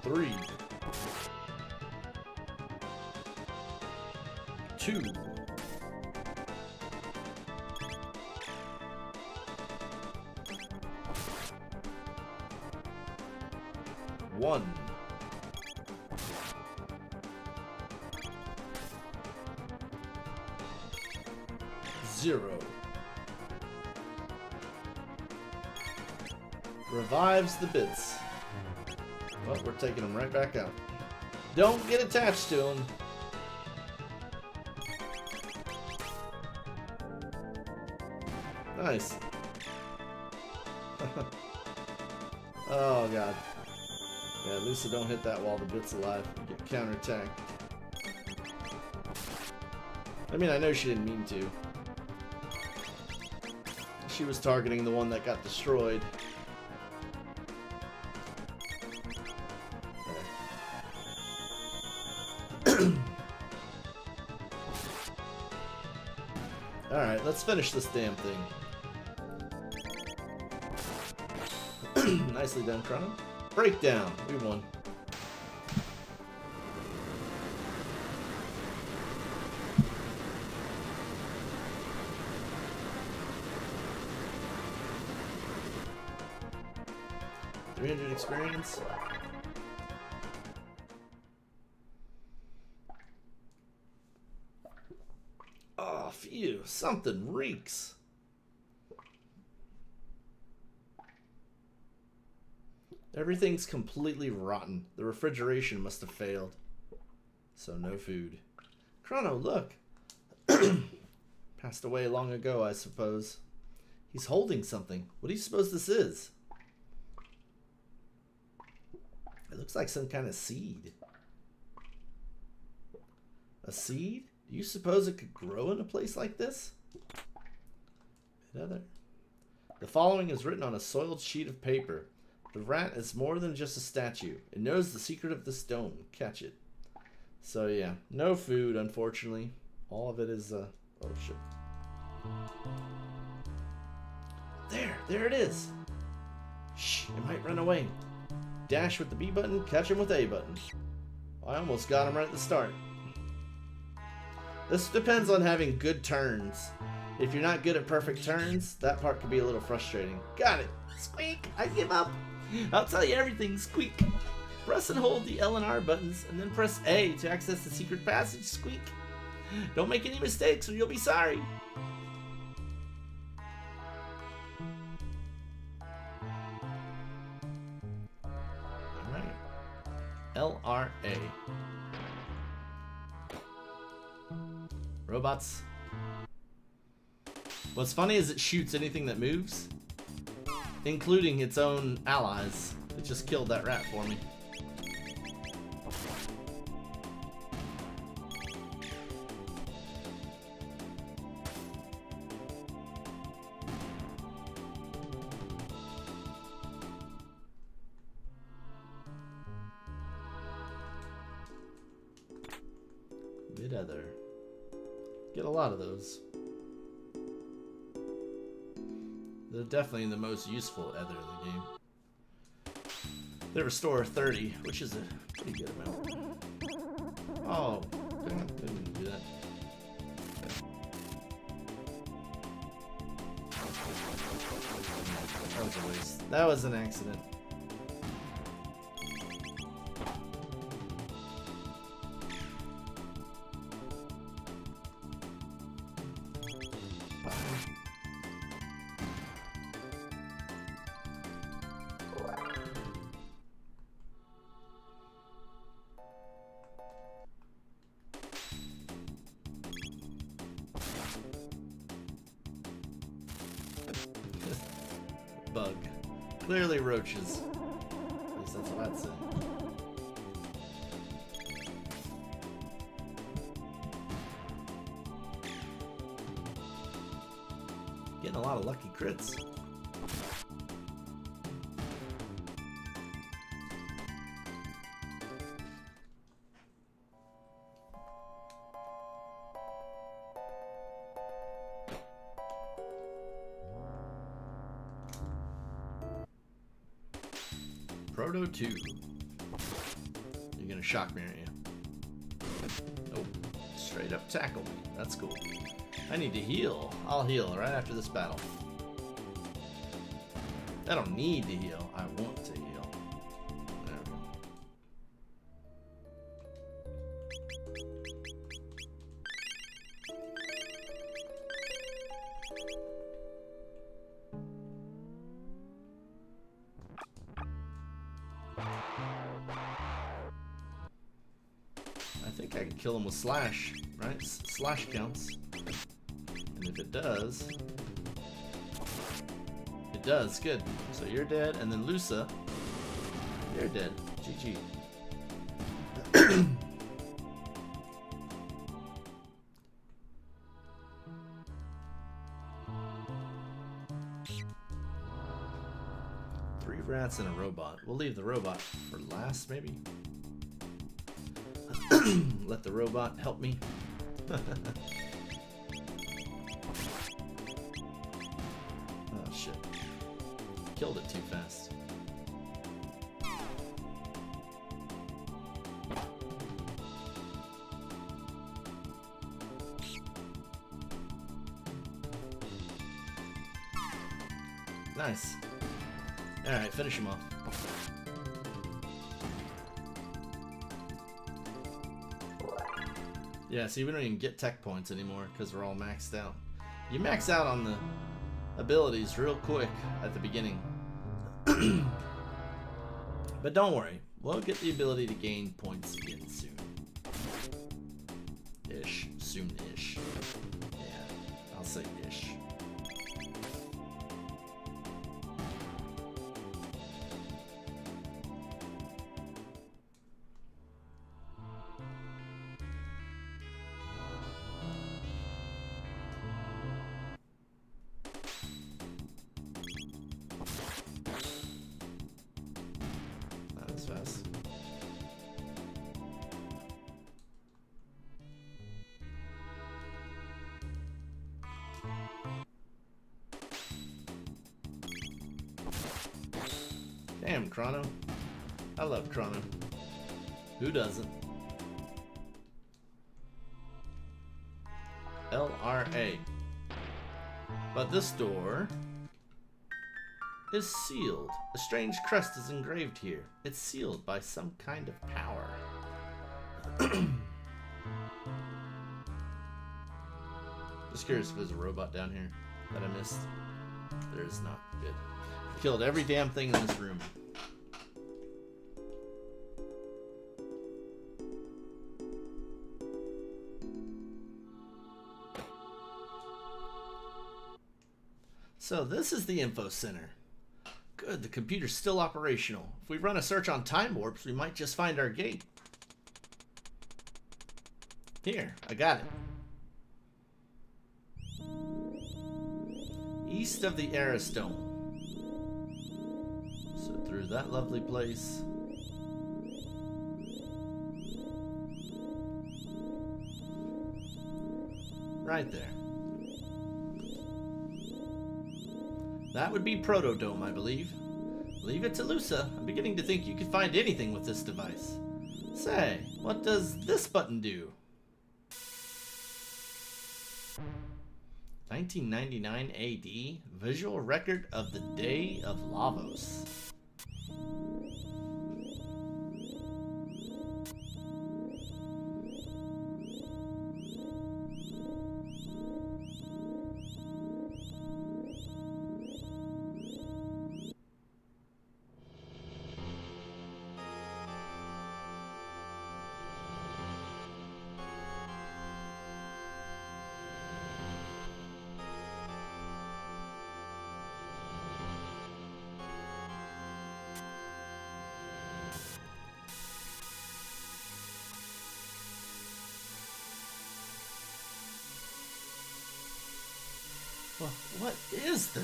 3. 2. 1. 0. Revives the bits. Well, we're taking them right back out. Don't get attached to them. Nice. Oh god. Yeah, Lucy, don't hit that while the bit's alive. You get counterattacked. I mean, I know she didn't mean to. She was targeting the one that got destroyed. Alright, let's finish this damn thing. Nicely done, Chrono. Breakdown. We won. $300 experience. Oh, phew. Something reeks. Everything's completely rotten. The refrigeration must have failed. So no food. Chrono, look. Passed away long ago, I suppose. He's holding something. What do you suppose this is? It looks like some kind of seed. A seed? Do you suppose it could grow in a place like this? The following is written on a soiled sheet of paper. The rat is more than just a statue. It knows the secret of the stone. Catch it. So yeah, no food, unfortunately. All of it is, oh shit. There it is. Shh, it might run away. Dash with the B button, catch him with A button. I almost got him right at the start. This depends on having good turns. If you're not good at perfect turns, that part could be a little frustrating. Got it. Squeak, I give up. I'll tell you everything, Squeak. Press and hold the L and R buttons, and then press A to access the secret passage, Squeak. Don't make any mistakes or you'll be sorry. Alright. LRA. Robots. What's funny is it shoots anything that moves, including its own allies. It just killed that rat for me. Mid-ether. Get a lot of those. They're definitely the most useful ether in the game. They restore 30, which is a pretty good amount. Oh, didn't do that. That was a waste. That was an accident. Bug. Clearly roaches. At least that's what I'd say. Getting a lot of lucky crits. Proto 2. You're gonna shock me, aren't you? Nope. Straight up tackle me. That's cool. I need to heal. I'll heal right after this battle. I don't need to heal. I want to heal. There we go. I think I can kill him with slash, right? Slash counts. And if it does, good. So you're dead, and then Lusa, you're dead. GG. Three rats and a robot. We'll leave the robot for last, maybe? Let the robot help me. Oh shit. Killed it too fast. Nice. Alright, finish him off. Yeah, see, we don't even get tech points anymore because we're all maxed out. You max out on the abilities real quick at the beginning. But don't worry, we'll get the ability to gain points again soon. Ish. Soon-ish. Yeah, I'll say ish. Fast. Damn, Chrono. I love Chrono. Who doesn't? LRA. But this door is sealed. A strange crest is engraved here. It's sealed by some kind of power. Just curious if there's a robot down here that I missed. There is not. Good. Killed every damn thing in this room. So this is the info center. Good, the computer's still operational. If we run a search on time warps, we might just find our gate. Here, I got it. East of the Aristome. So through that lovely place. Right there. That would be Protodome, I believe. Leave it to Lusa. I'm beginning to think you could find anything with this device. Say, what does this button do? 1999 AD, visual record of the Day of Lavos. Well, what is that?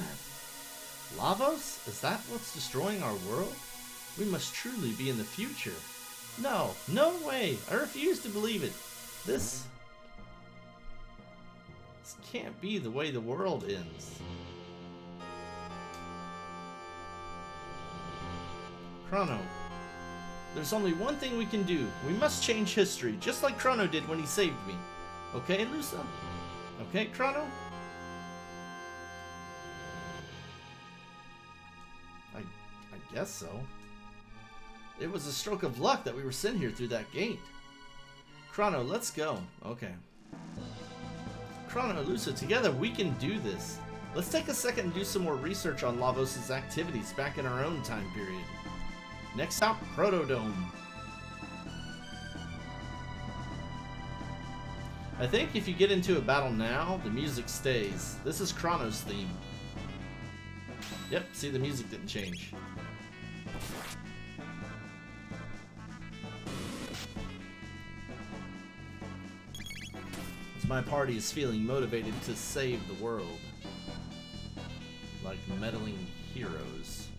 Lavos? Is that what's destroying our world? We must truly be in the future. No, no way. I refuse to believe it. This can't be the way the world ends. Chrono, there's only one thing we can do. We must change history, just like Chrono did when he saved me. Okay, Lusa? Okay, Chrono? I guess so. It was a stroke of luck that we were sent here through that gate. Chrono, let's go. Okay. Chrono and Lusa, together we can do this. Let's take a second and do some more research on Lavos' activities back in our own time period. Next stop, Protodome. I think if you get into a battle now, the music stays. This is Chrono's theme. Yep, see, the music didn't change. My party is feeling motivated to save the world. Like meddling heroes.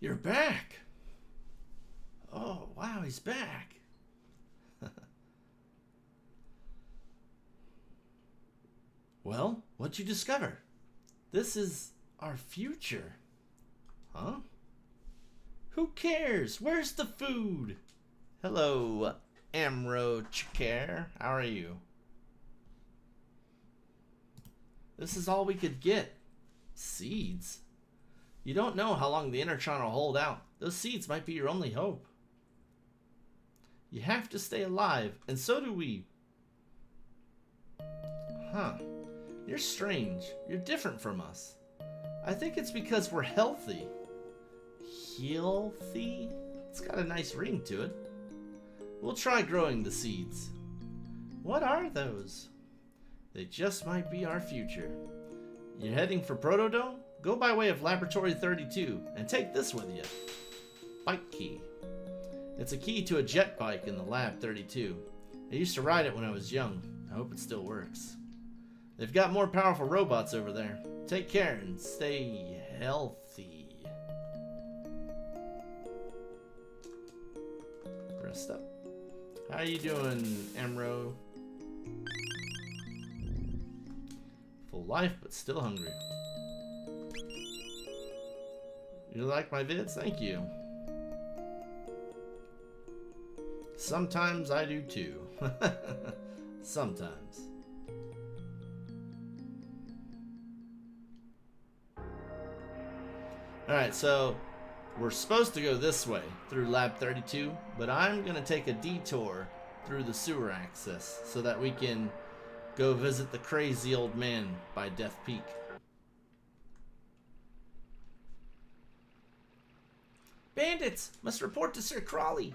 You're back! Oh, wow, he's back. Well, what'd you discover? This is our future. Huh? Who cares? Where's the food? Hello, Amro Chikare. How are you? This is all we could get. Seeds? You don't know how long the Intertron will hold out. Those seeds might be your only hope. You have to stay alive, and so do we. Huh. You're strange. You're different from us. I think it's because we're healthy. Healthy? It's got a nice ring to it. We'll try growing the seeds. What are those? They just might be our future. You're heading for Protodome? Go by way of Laboratory 32 and take this with you. Bike key. It's a key to a jet bike in the Lab 32. I used to ride it when I was young. I hope it still works. They've got more powerful robots over there. Take care and stay healthy. Rest up. How you doing, Amro? Full life, but still hungry. You like my vids? Thank you. Sometimes I do too. Sometimes. Alright, so we're supposed to go this way through Lab 32, but I'm going to take a detour through the sewer access so that we can go visit the crazy old man by Death Peak. Bandits! Must report to Sir Crawley!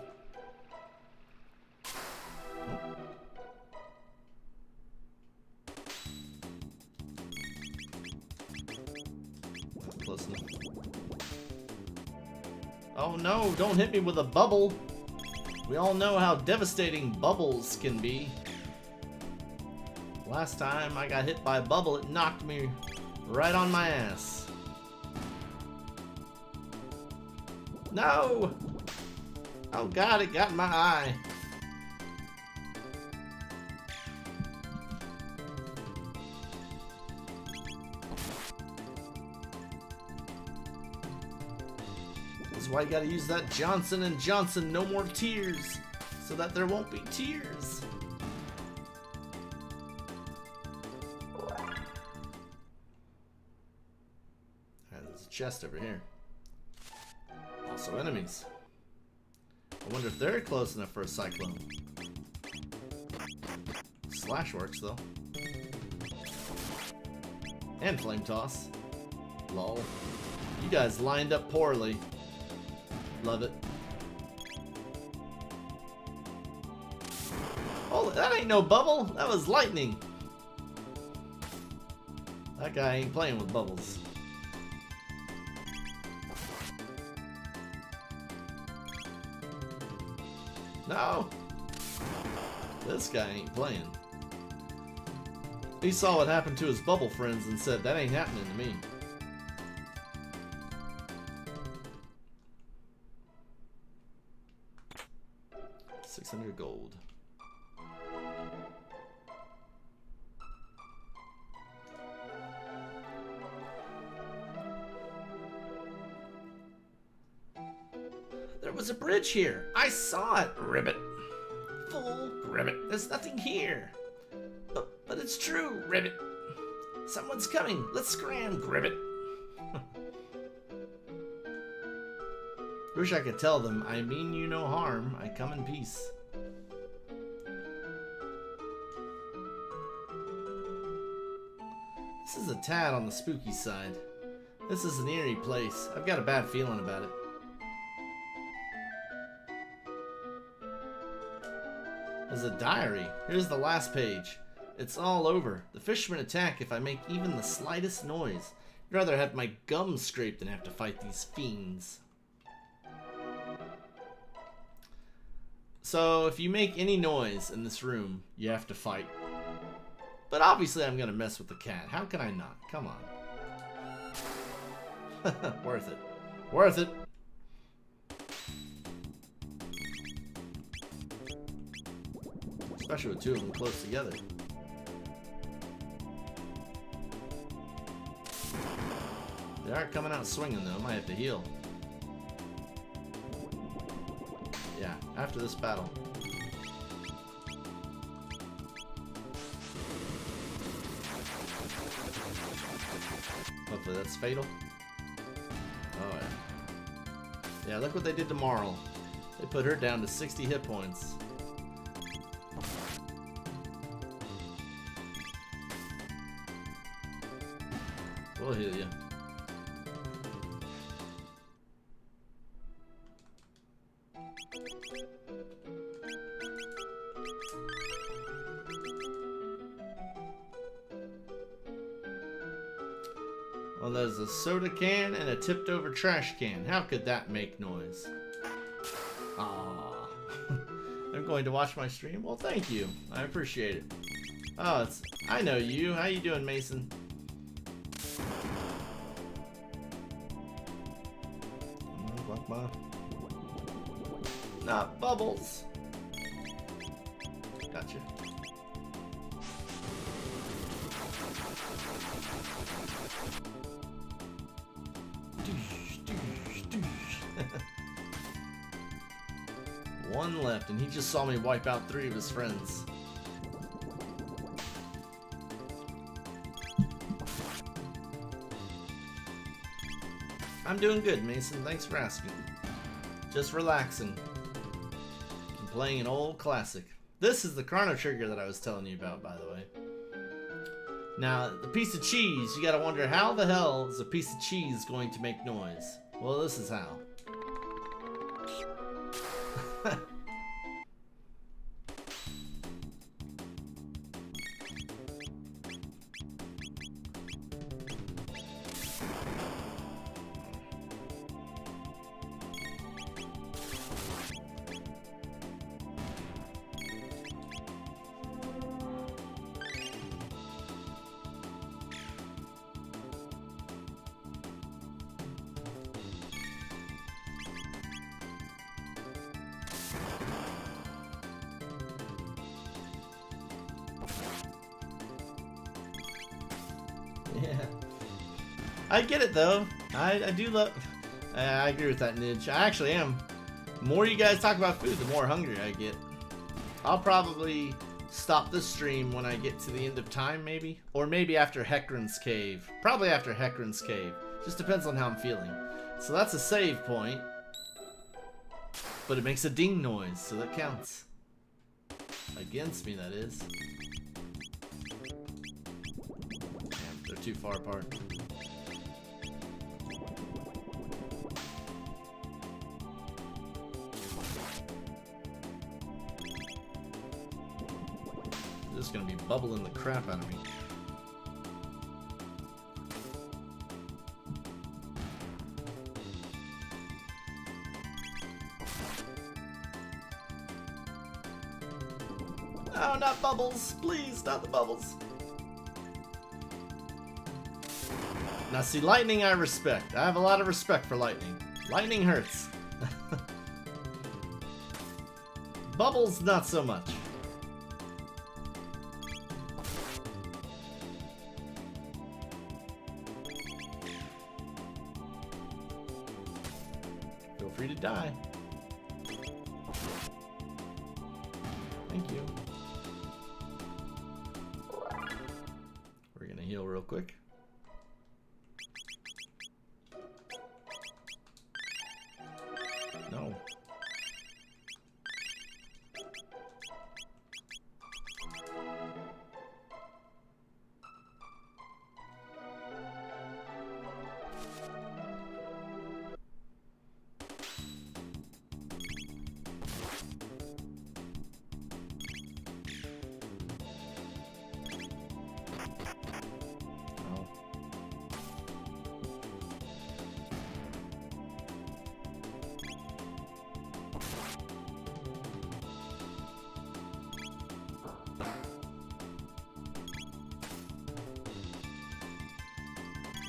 No, don't hit me with a bubble. We all know how devastating bubbles can be. Last time I got hit by a bubble, it knocked me right on my ass. No! Oh god, it got in my eye. This is why you gotta use that Johnson & Johnson No More Tears, so that there won't be tears. There's a chest over here. Also enemies. I wonder if they're close enough for a cyclone. Slash works though. And flame toss. Lol. You guys lined up poorly. Love it. Oh, that ain't no bubble. That was lightning. That guy ain't playing with bubbles. No! This guy ain't playing. He saw what happened to his bubble friends and said, that ain't happening to me. $600 gold. There was a bridge here. I saw it, Ribbit. Fool, Ribbit. There's nothing here. But it's true, Ribbit. Someone's coming. Let's scram, Ribbit. Wish I could tell them, I mean you no harm. I come in peace. This is a tad on the spooky side. This is an eerie place. I've got a bad feeling about it. There's a diary. Here's the last page. It's all over. The fishermen attack if I make even the slightest noise. I'd rather have my gums scraped than have to fight these fiends. So, if you make any noise in this room, you have to fight. But obviously I'm gonna mess with the cat. How can I not? Come on. Worth it. Worth it. Especially with two of them close together. They aren't coming out swinging though. I might have to heal. Yeah, after this battle. Hopefully that's fatal. Oh yeah. Yeah, look what they did to Marl. They put her down to 60 hit points. We'll heal you. Well, there's a soda can and a tipped over trash can. How could that make noise? Aww. I'm going to watch my stream? Well, thank you. I appreciate it. Oh, I know you. How you doing, Mason? Not bubbles. Gotcha. One left, and he just saw me wipe out 3 of his friends. I'm doing good, Mason. Thanks for asking. Just relaxing. I'm playing an old classic. This is the Chrono Trigger that I was telling you about, by the way. Now, the piece of cheese, you gotta wonder how the hell is a piece of cheese going to make noise? Well, this is how. Yeah. I get it though. I do love. I agree with that, Nidge. I actually am. The more you guys talk about food, the more hungry I get. I'll probably stop this stream when I get to the end of time, maybe, or maybe after Hecarim's Cave. Probably after Hecarim's Cave. Just depends on how I'm feeling. So that's a save point, but it makes a ding noise, so that counts. Against me, that is. Damn, they're too far apart. This is gonna be bubbling the crap out of me. Oh, not bubbles. Please, not the bubbles. Now see, lightning I respect. I have a lot of respect for lightning. Lightning hurts. Bubbles, not so much. Feel free to die. Thank you. We're gonna heal real quick. No.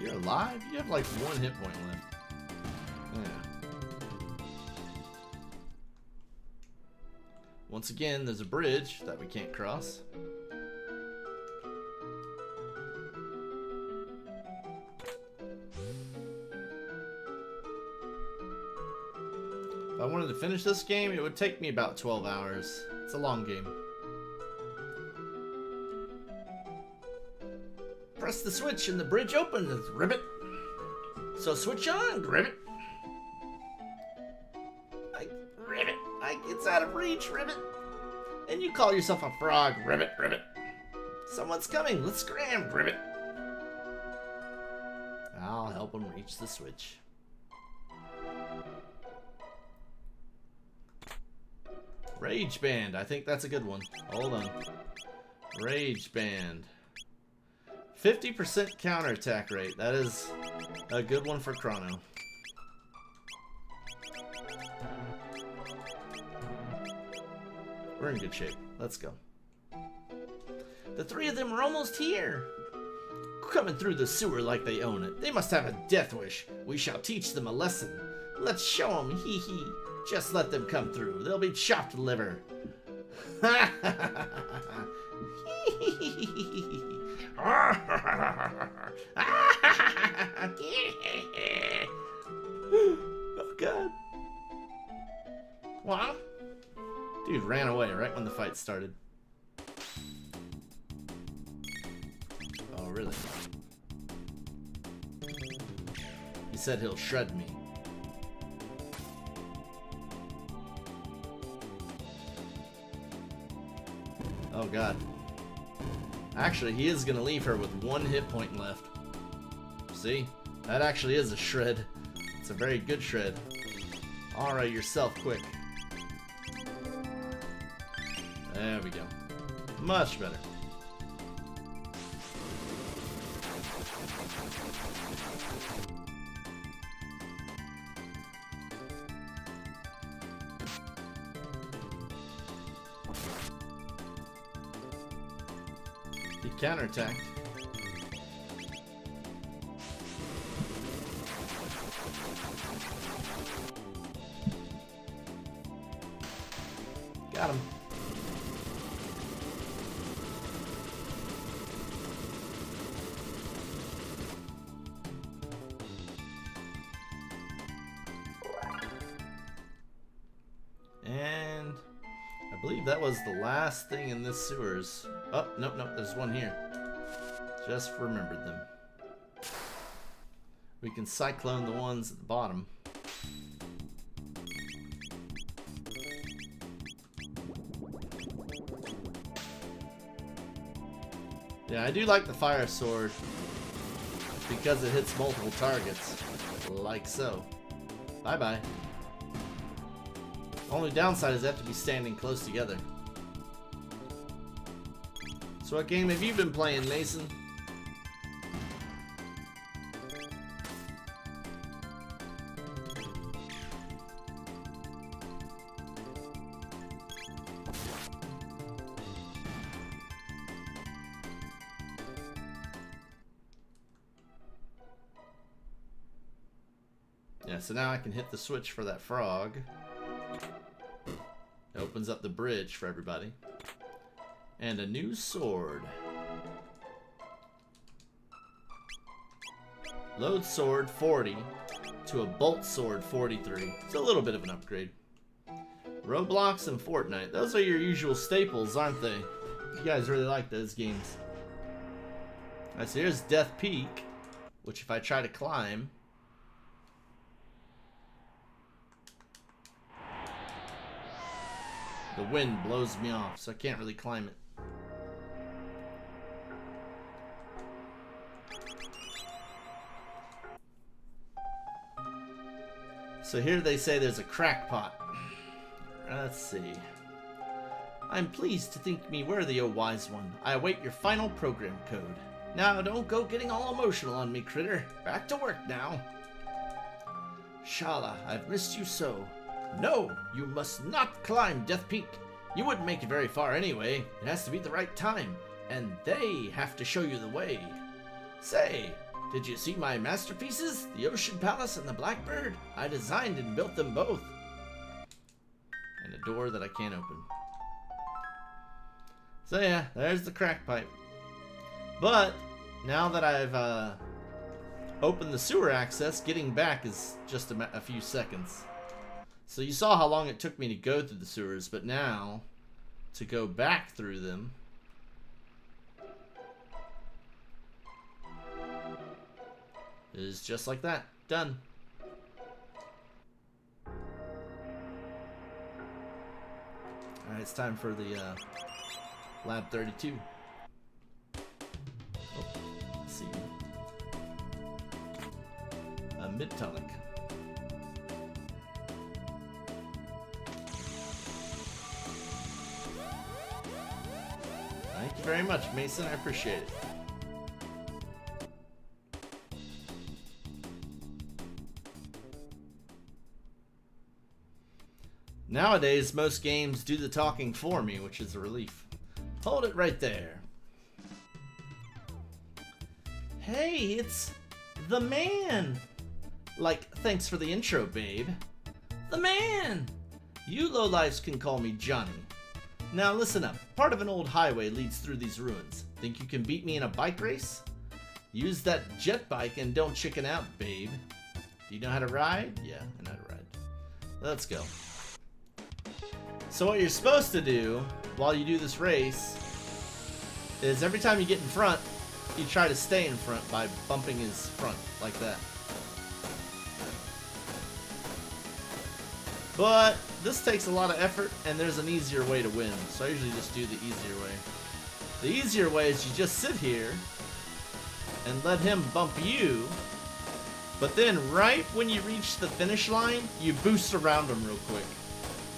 You're alive? You have like 1 hit point left. Yeah. Once again, there's a bridge that we can't cross. If I wanted to finish this game, it would take me about 12 hours. It's a long game. Press the switch and the bridge opens, Ribbit. So switch on, Ribbit. Ribbit. It's out of reach, Ribbit. And you call yourself a frog, Ribbit, Ribbit. Someone's coming. Let's scram, Ribbit. I'll help him reach the switch. Rage Band. I think that's a good one. Hold on. Rage Band. 50% counterattack rate. That is a good one for Chrono. We're in good shape. Let's go. The 3 of them are almost here. Coming through the sewer like they own it. They must have a death wish. We shall teach them a lesson. Let's show them, hee hee. Just let them come through. They'll be chopped liver. Ha ha ha ha. Oh god. What? Dude ran away right when the fight started. Oh really? He said he'll shred me. Oh god. Actually, he is gonna leave her with 1 hit point left. See? That actually is a shred. It's a very good shred. Alright, yourself quick. There we go. Much better. He counterattacked. Got him. I believe that was the last thing in this sewers. Oh, nope, there's one here. Just remembered them. We can cyclone the ones at the bottom. Yeah, I do like the fire sword because it hits multiple targets, like so. Bye-bye. Only downside is they have to be standing close together. So what game have you been playing, Mason? Yeah, so now I can hit the switch for that frog. It opens up the bridge for everybody. And a new sword. Load sword 40 to a bolt sword 43. It's a little bit of an upgrade. Roblox and Fortnite. Those are your usual staples, aren't they? You guys really like those games. Alright, so here's Death Peak, which if I try to climb, the wind blows me off, so I can't really climb it. So here they say there's a crackpot. Let's see. I'm pleased to think me worthy, O wise one. I await your final program code. Now don't go getting all emotional on me, critter. Back to work now. Shala, I've missed you so. No, you must not climb Death Peak. You wouldn't make it very far anyway. It has to be the right time, and they have to show you the way. Say, did you see my masterpieces? The Ocean Palace and the Blackbird? I designed and built them both. And a door that I can't open. So yeah, there's the crack pipe. But now that I've opened the sewer access, getting back is just a few seconds. So you saw how long it took me to go through the sewers, but now to go back through them is just like that. Done. Alright, it's time for the Lab 32. Oh, let's see. A mid-tonic. Thank you very much, Mason. I appreciate it. Nowadays, most games do the talking for me, which is a relief. Hold it right there. Hey, it's the man! Like, thanks for the intro, babe. The man! You lowlifes can call me Johnny. Now listen up. Part of an old highway leads through these ruins. Think you can beat me in a bike race? Use that jet bike and don't chicken out, babe. Do you know how to ride? Yeah, I know how to ride. Let's go. So what you're supposed to do while you do this race is every time you get in front, you try to stay in front by bumping his front like that. But this takes a lot of effort, and there's an easier way to win. So I usually just do the easier way. The easier way is you just sit here and let him bump you. But then right when you reach the finish line, you boost around him real quick.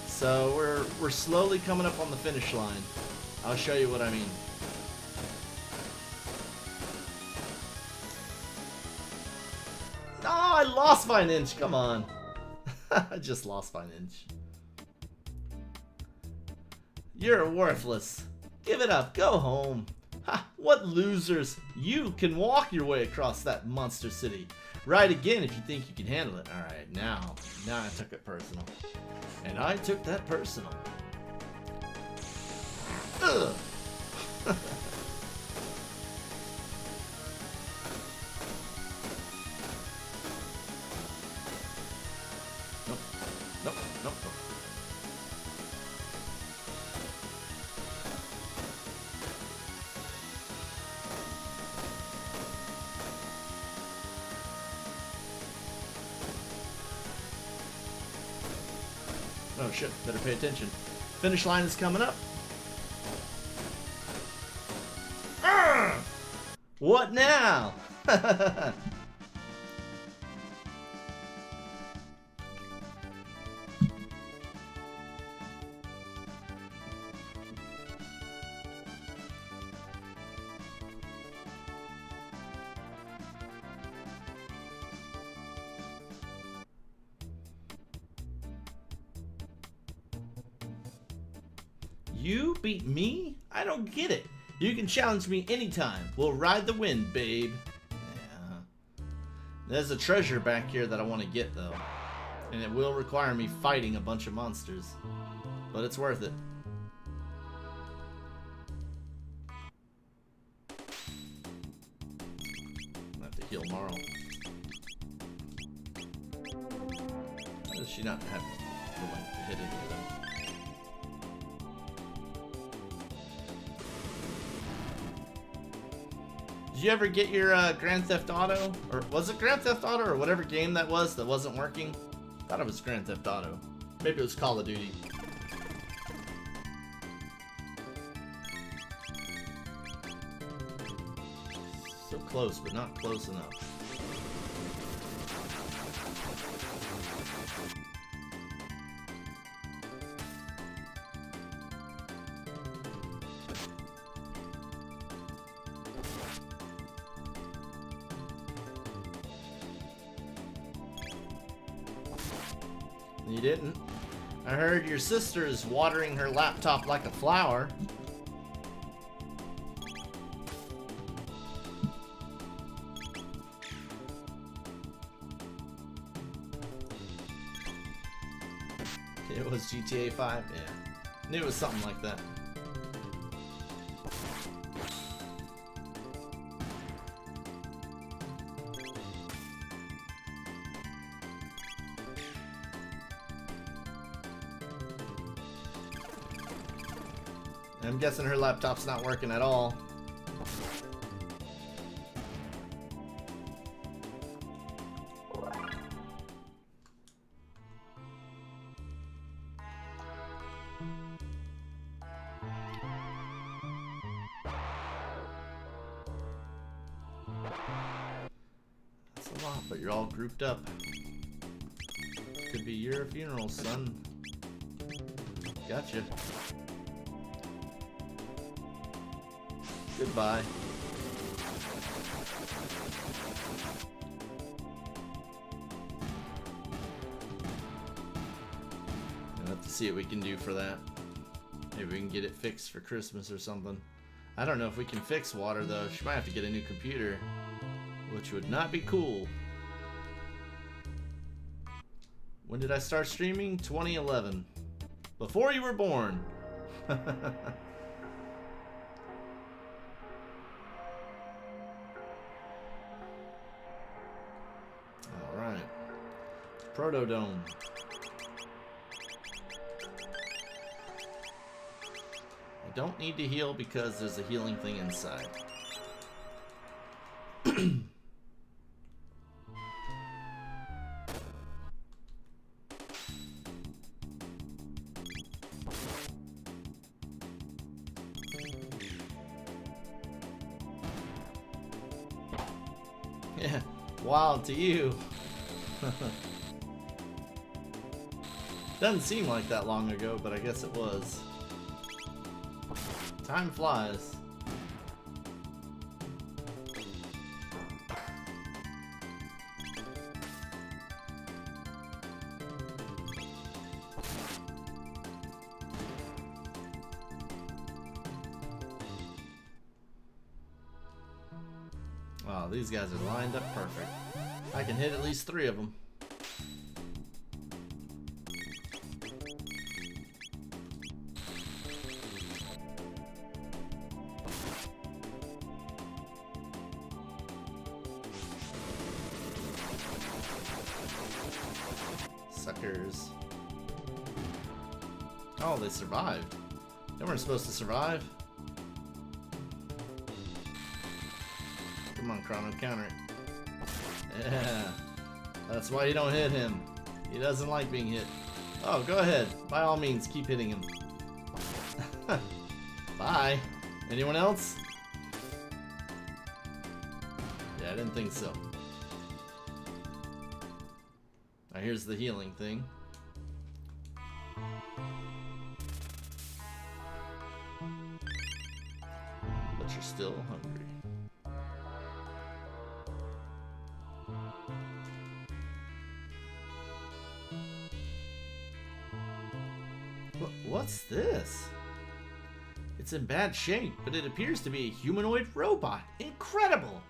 So we're slowly coming up on the finish line. I'll show you what I mean. No, I lost by an inch. Come on. I just lost by an inch. You're worthless. Give it up. Go home. Ha! What losers. You can walk your way across that monster city. Ride again if you think you can handle it. Alright, now I took it personal. And I took that personal. Ugh. Nope. Oh shit, better pay attention. Finish line is coming up. What now? You beat me? I don't get it. You can challenge me anytime. We'll ride the wind, babe. Yeah. There's a treasure back here that I want to get, though. And it will require me fighting a bunch of monsters. But it's worth it. I have to heal Marl. How does she not have the length to hit any of them? Did you ever get your Grand Theft Auto? Or was it Grand Theft Auto or whatever game that was that wasn't working? I thought it was Grand Theft Auto. Maybe it was Call of Duty. So close, but not close enough. You didn't. I heard your sister is watering her laptop like a flower. It was GTA 5? Yeah. Knew it was something like that. I'm guessing her laptop's not working at all. That's a lot, but you're all grouped up. Could be your funeral, son. Gotcha. Goodbye. We'll have to see what we can do for that. Maybe we can get it fixed for Christmas or something. I don't know if we can fix water though. She might have to get a new computer, which would not be cool. When did I start streaming? 2011. Before you were born. Alright. Protodome. I don't need to heal because there's a healing thing inside. Yeah, wild to you. Doesn't seem like that long ago, but I guess it was. Time flies. Wow, these guys are lined up perfect. I can hit at least 3 of them. Suckers. Oh, they survived. They weren't supposed to survive. Come on, Chrono, counter it. Yeah. That's why you don't hit him. He doesn't like being hit. Oh, go ahead. By all means, keep hitting him. Bye. Anyone else? Yeah, I didn't think so. Now here's the healing thing. But you're still hungry. What's this? It's in bad shape, but it appears to be a humanoid robot. Incredible!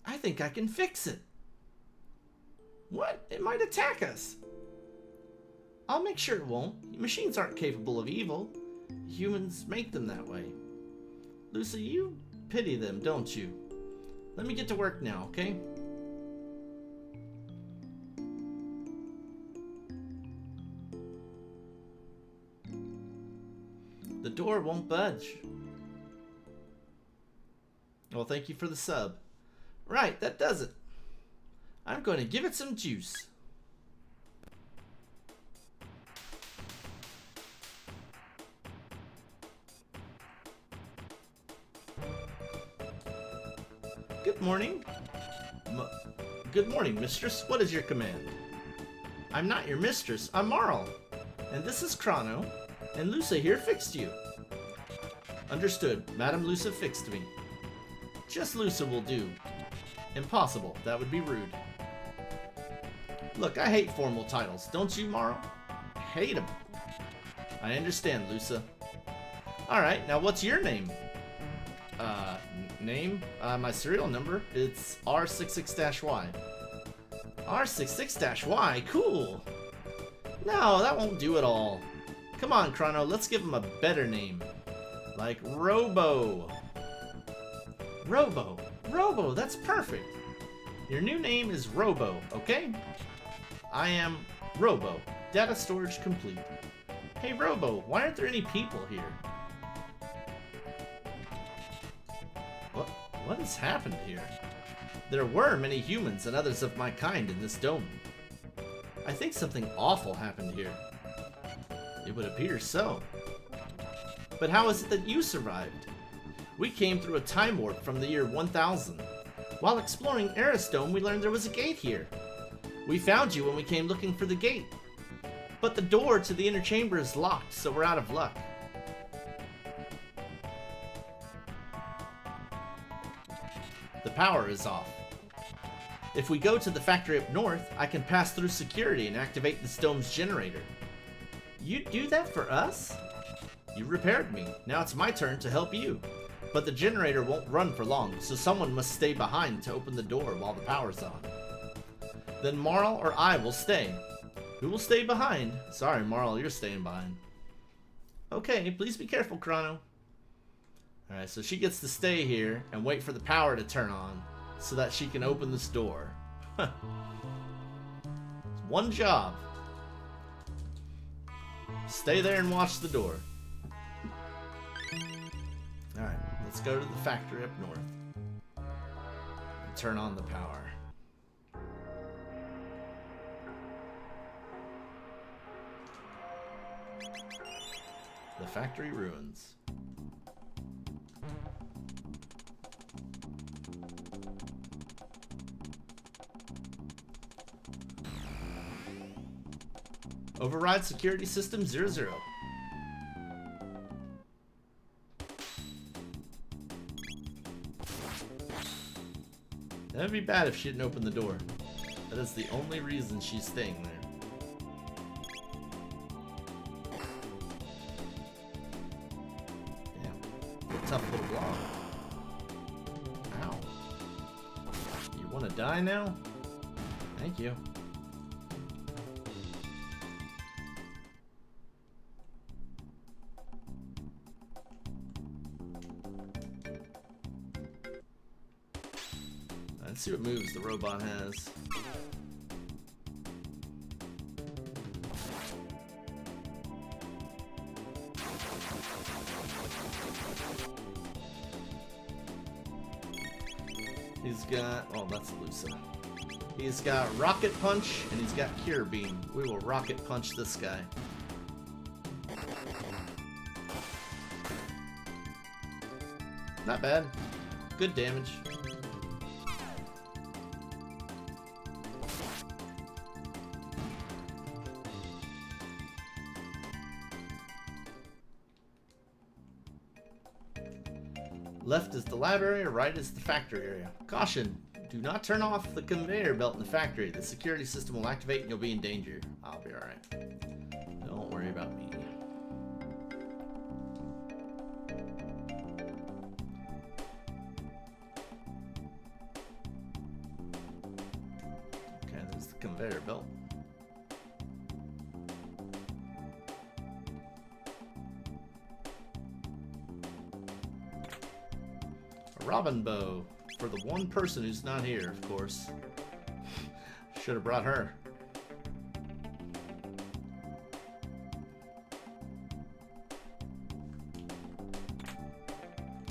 I think I can fix it. What? It might attack us. I'll make sure it won't. Machines aren't capable of evil. Humans make them that way. Lucy, you pity them, don't you? Let me get to work now, okay? The door won't budge. Well, thank you for the sub. Right, that does it. I'm going to give it some juice. Good morning. Good morning, mistress. What is your command? I'm not your mistress. I'm Marl. And this is Chrono. And Lusa here fixed you. Understood. Madam Lusa fixed me. Just Lusa will do. Impossible. That would be rude. Look, I hate formal titles. Don't you, Marl? Hate them. I understand, Lusa. Alright, now what's your name? Name? My serial number? It's R66-Y. R66-Y? Cool. No, that won't do at all. Come on, Chrono, let's give him a better name. Like Robo. Robo. Robo, that's perfect. Your new name is Robo, okay? I am Robo. Data storage complete. Hey, Robo, why aren't there any people here? What has happened here? There were many humans and others of my kind in this dome. I think something awful happened here. It would appear so. But how is it that you survived? We came through a time warp from the year 1000. While exploring Aristome, we learned there was a gate here. We found you when we came looking for the gate. But the door to the inner chamber is locked, so we're out of luck. The power is off. If we go to the factory up north, I can pass through security and activate this dome's generator. You'd do that for us? You repaired me. Now it's my turn to help you. But the generator won't run for long, so someone must stay behind to open the door while the power's on. Then Marl or I will stay. Who will stay behind? Sorry, Marl, you're staying behind. Okay, please be careful, Chrono. Alright, so she gets to stay here and wait for the power to turn on so that she can open this door. One job. Stay there and watch the door. Alright, let's go to the factory up north and turn on the power. The factory ruins. Override security system 00. That would be bad if she didn't open the door. That is the only reason she's staying there. Damn. A tough little block. Ow. You want to die now? Thank you. Let's see what moves the robot has. He's got... oh, that's Lusa. He's got Rocket Punch, and he's got Cure Beam. We will Rocket Punch this guy. Not bad. Good damage. Left is the lab area, right is the factory area. Caution! Do not turn off the conveyor belt in the factory. The security system will activate and you'll be in danger. I'll be alright. Don't worry about me. Okay, there's the conveyor belt. A robin bow. For the one person who's not here, of course. Should have brought her.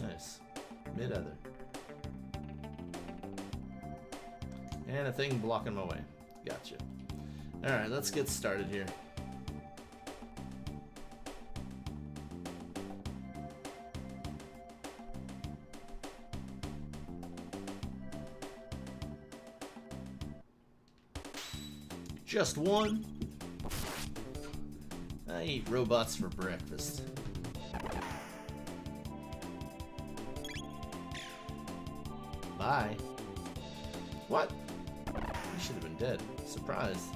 Nice. Mid-ether. And a thing blocking my way. Gotcha. Alright, let's get started here. Just one. I eat robots for breakfast. Bye. What? You should have been dead. Surprise.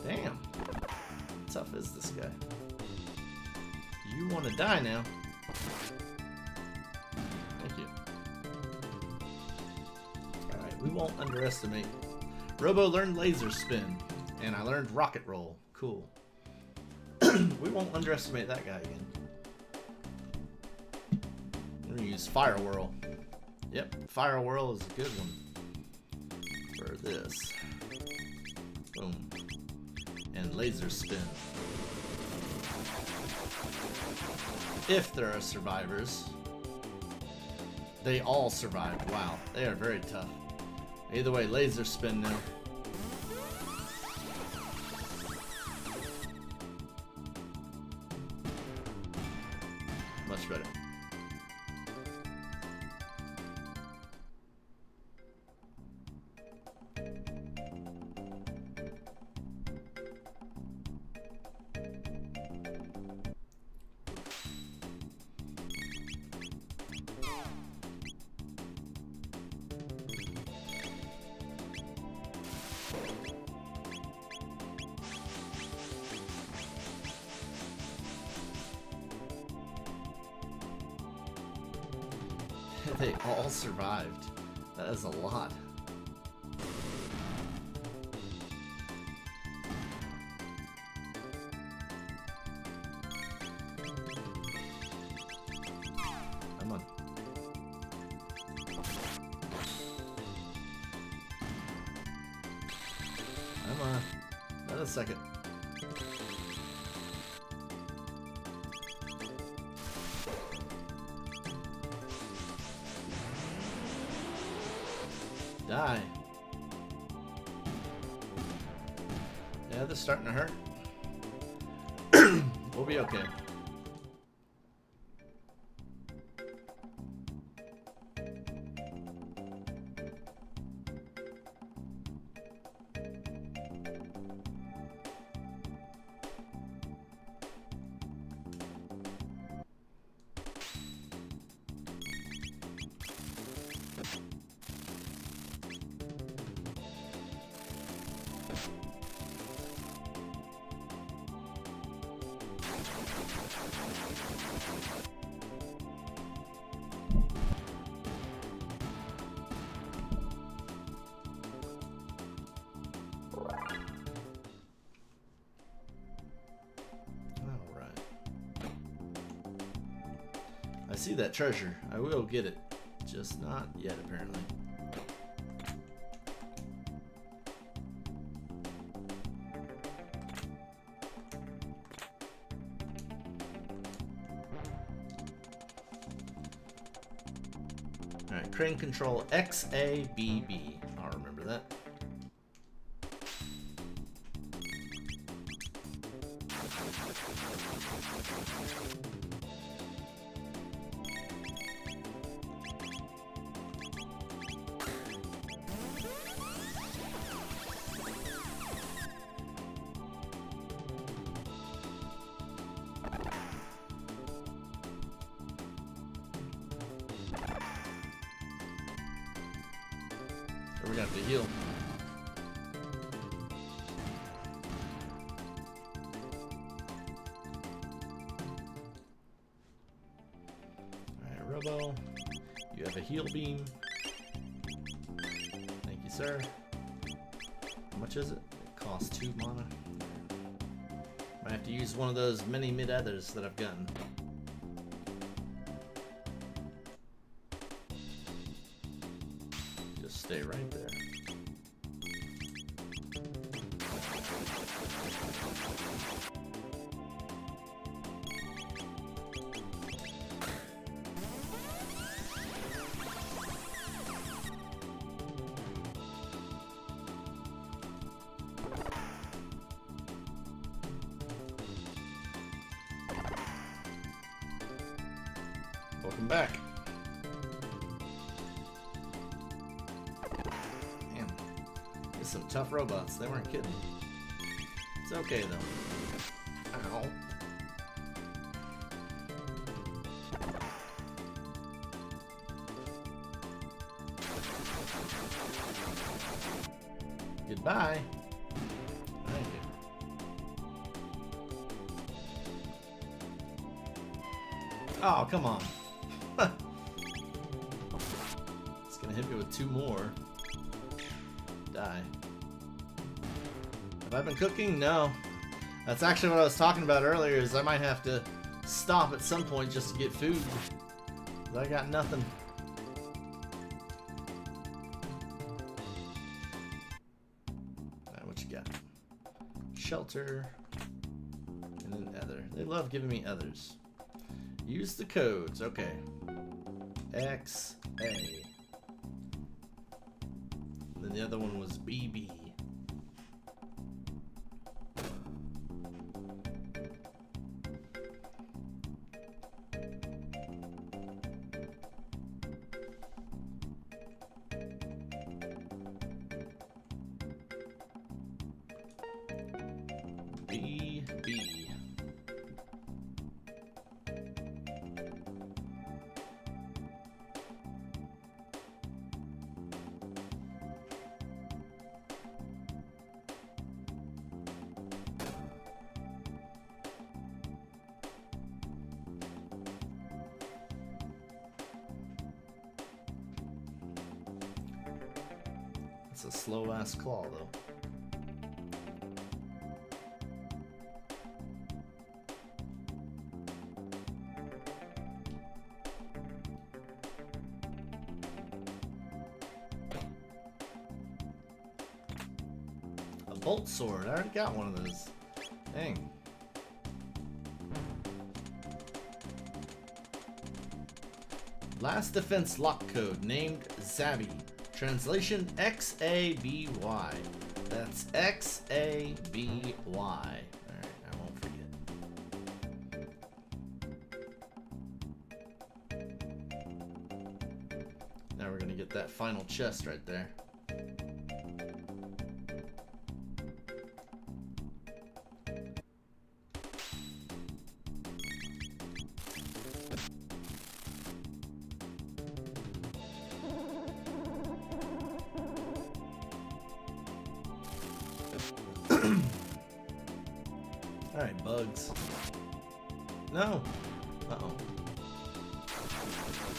Damn. How tough is this guy? You want to die now? Thank you. We won't underestimate. Robo learned laser spin, and I learned rocket roll. Cool. We won't underestimate that guy again. We're gonna use Fire Whirl. Yep, Fire Whirl is a good one for this. Boom. And laser spin. If there are survivors. They all survived. Wow, they are very tough. Either way, laser spin now. Much better. They all survived. That is a lot. Come on. Come on. Another second. Die. Yeah, this is starting to hurt. We'll be okay. I see that treasure. I will get it. Just not yet, apparently. Alright, crane control XABB. I'll remember that. We're gonna have to heal. Alright, Robo. You have a heal beam. Thank you, sir. How much is it? It costs 2 mana. Might have to use one of those many mid-others that I've gotten. Just stay right there. Welcome back. Man, there's some tough robots. They weren't kidding. It's okay though. Ow. Goodbye. Thank you. Oh, come on. It's gonna hit me with 2 more. Die. Have I been cooking? No. That's actually what I was talking about earlier, is I might have to stop at some point just to get food. 'Cause I got nothing. Alright, what you got? Shelter. And then other. They love giving me others. Use the codes. Okay. X, A. Then the other one was BB. BB. It's a slow ass claw though. A bolt sword. I already got one of those. Dang. Last defense lock code named Zabby. Translation XABY. That's XABY. Alright, I won't forget. Now we're gonna get that final chest right there. Alright, bugs. No! Uh-oh.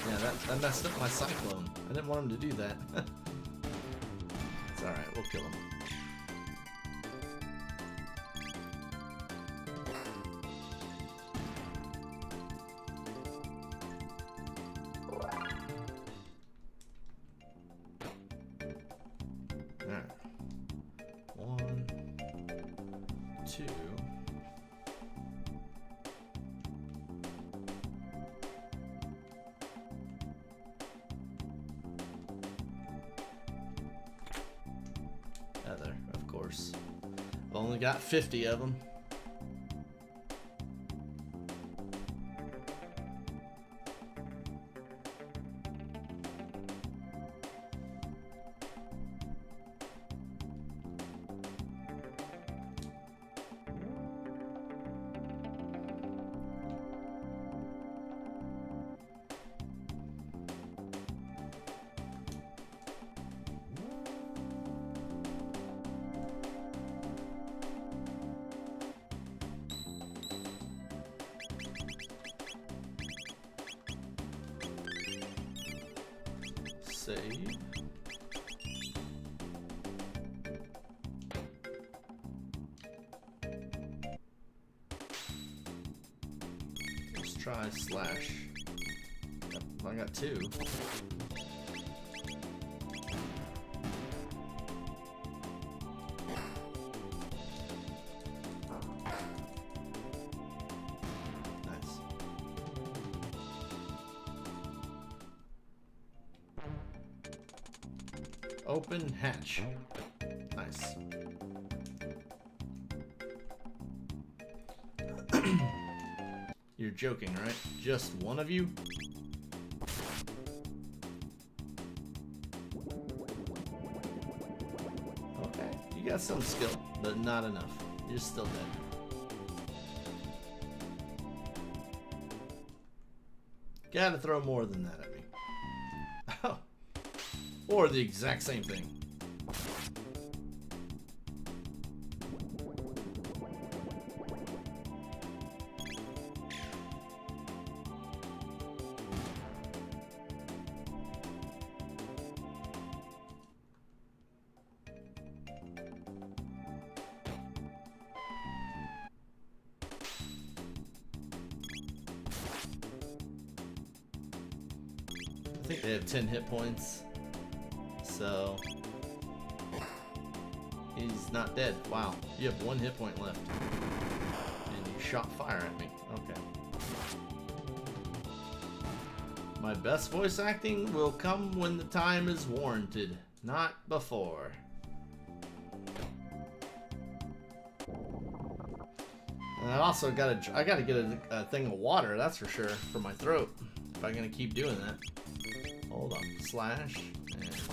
Yeah, that messed up my cyclone. I didn't want him to do that. It's alright, we'll kill him. Alright. 1, 2. course. I've only got 50 of them. Save. Let's try slash. Yep, I got 2. Open hatch. Nice. You're joking, right? Just one of you? Okay, you got some skill, but not enough. You're still dead. Gotta throw more than that at me. Oh. Or the exact same thing. I think they have 10 hit points. So he's not dead. Wow, you have 1 hit point left. And you shot fire at me. Okay. My best voice acting will come when the time is warranted, not before. And I also gotta get a thing of water, that's for sure, for my throat. If I'm gonna keep doing that. Hold on, slash.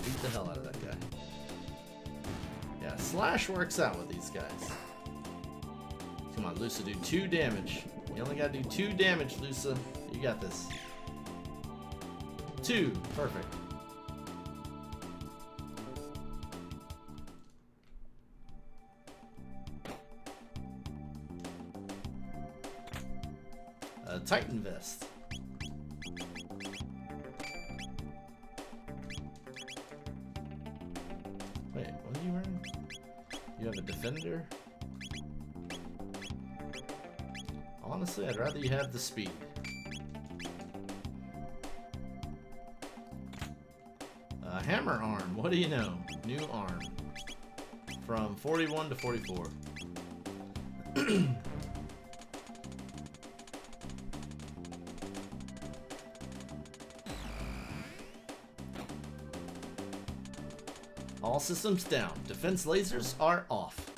Beat the hell out of that guy. Yeah, slash works out with these guys. Come on, Lusa, do 2 damage. You only gotta do 2 damage, Lusa. You got this. 2. Perfect. Titan vest. Wait, what are you wearing? You have a defender? Honestly, I'd rather you have the speed. Hammer arm, what do you know? New arm. From 41 to 44. All systems down. Defense lasers are off.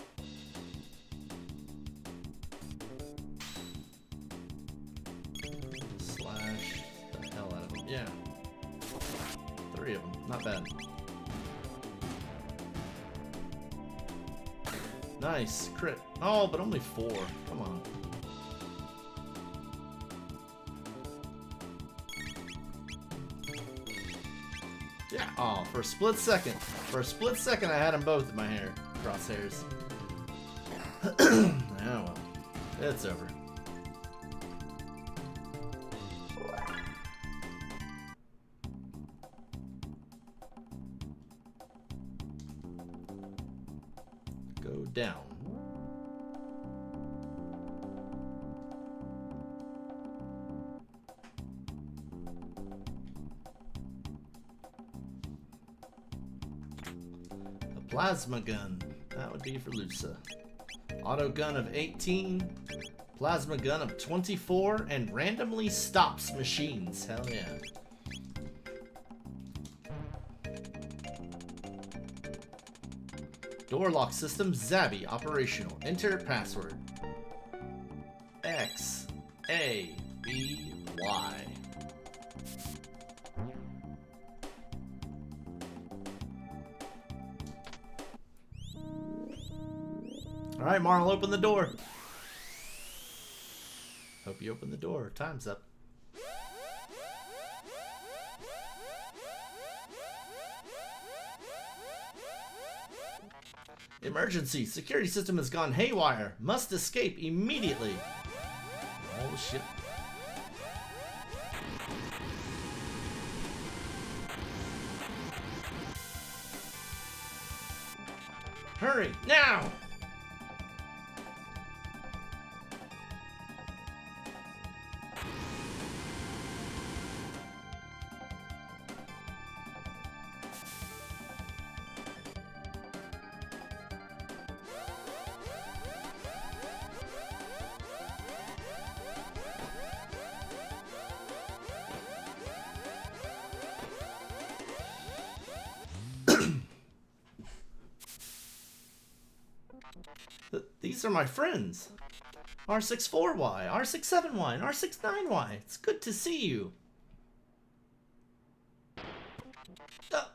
Slash the hell out of them. Yeah. 3 of them. Not bad. Nice. Crit. Oh, but only 4. Come on. Yeah. Oh, for a split second. For a split second, I had them both in my hair. Crosshairs. Oh, well. It's over. Go down. Plasma gun. That would be for Lusa. Auto gun of 18. Plasma gun of 24. And randomly stops machines. Hell yeah. Door lock system Zabby operational. Enter password. X A B Y. All right, Marl, open the door. Hope you open the door. Time's up. Emergency! Security system has gone haywire. Must escape immediately. Oh shit. Hurry, now! These are my friends. R64Y, R67Y, and R69Y. It's good to see you.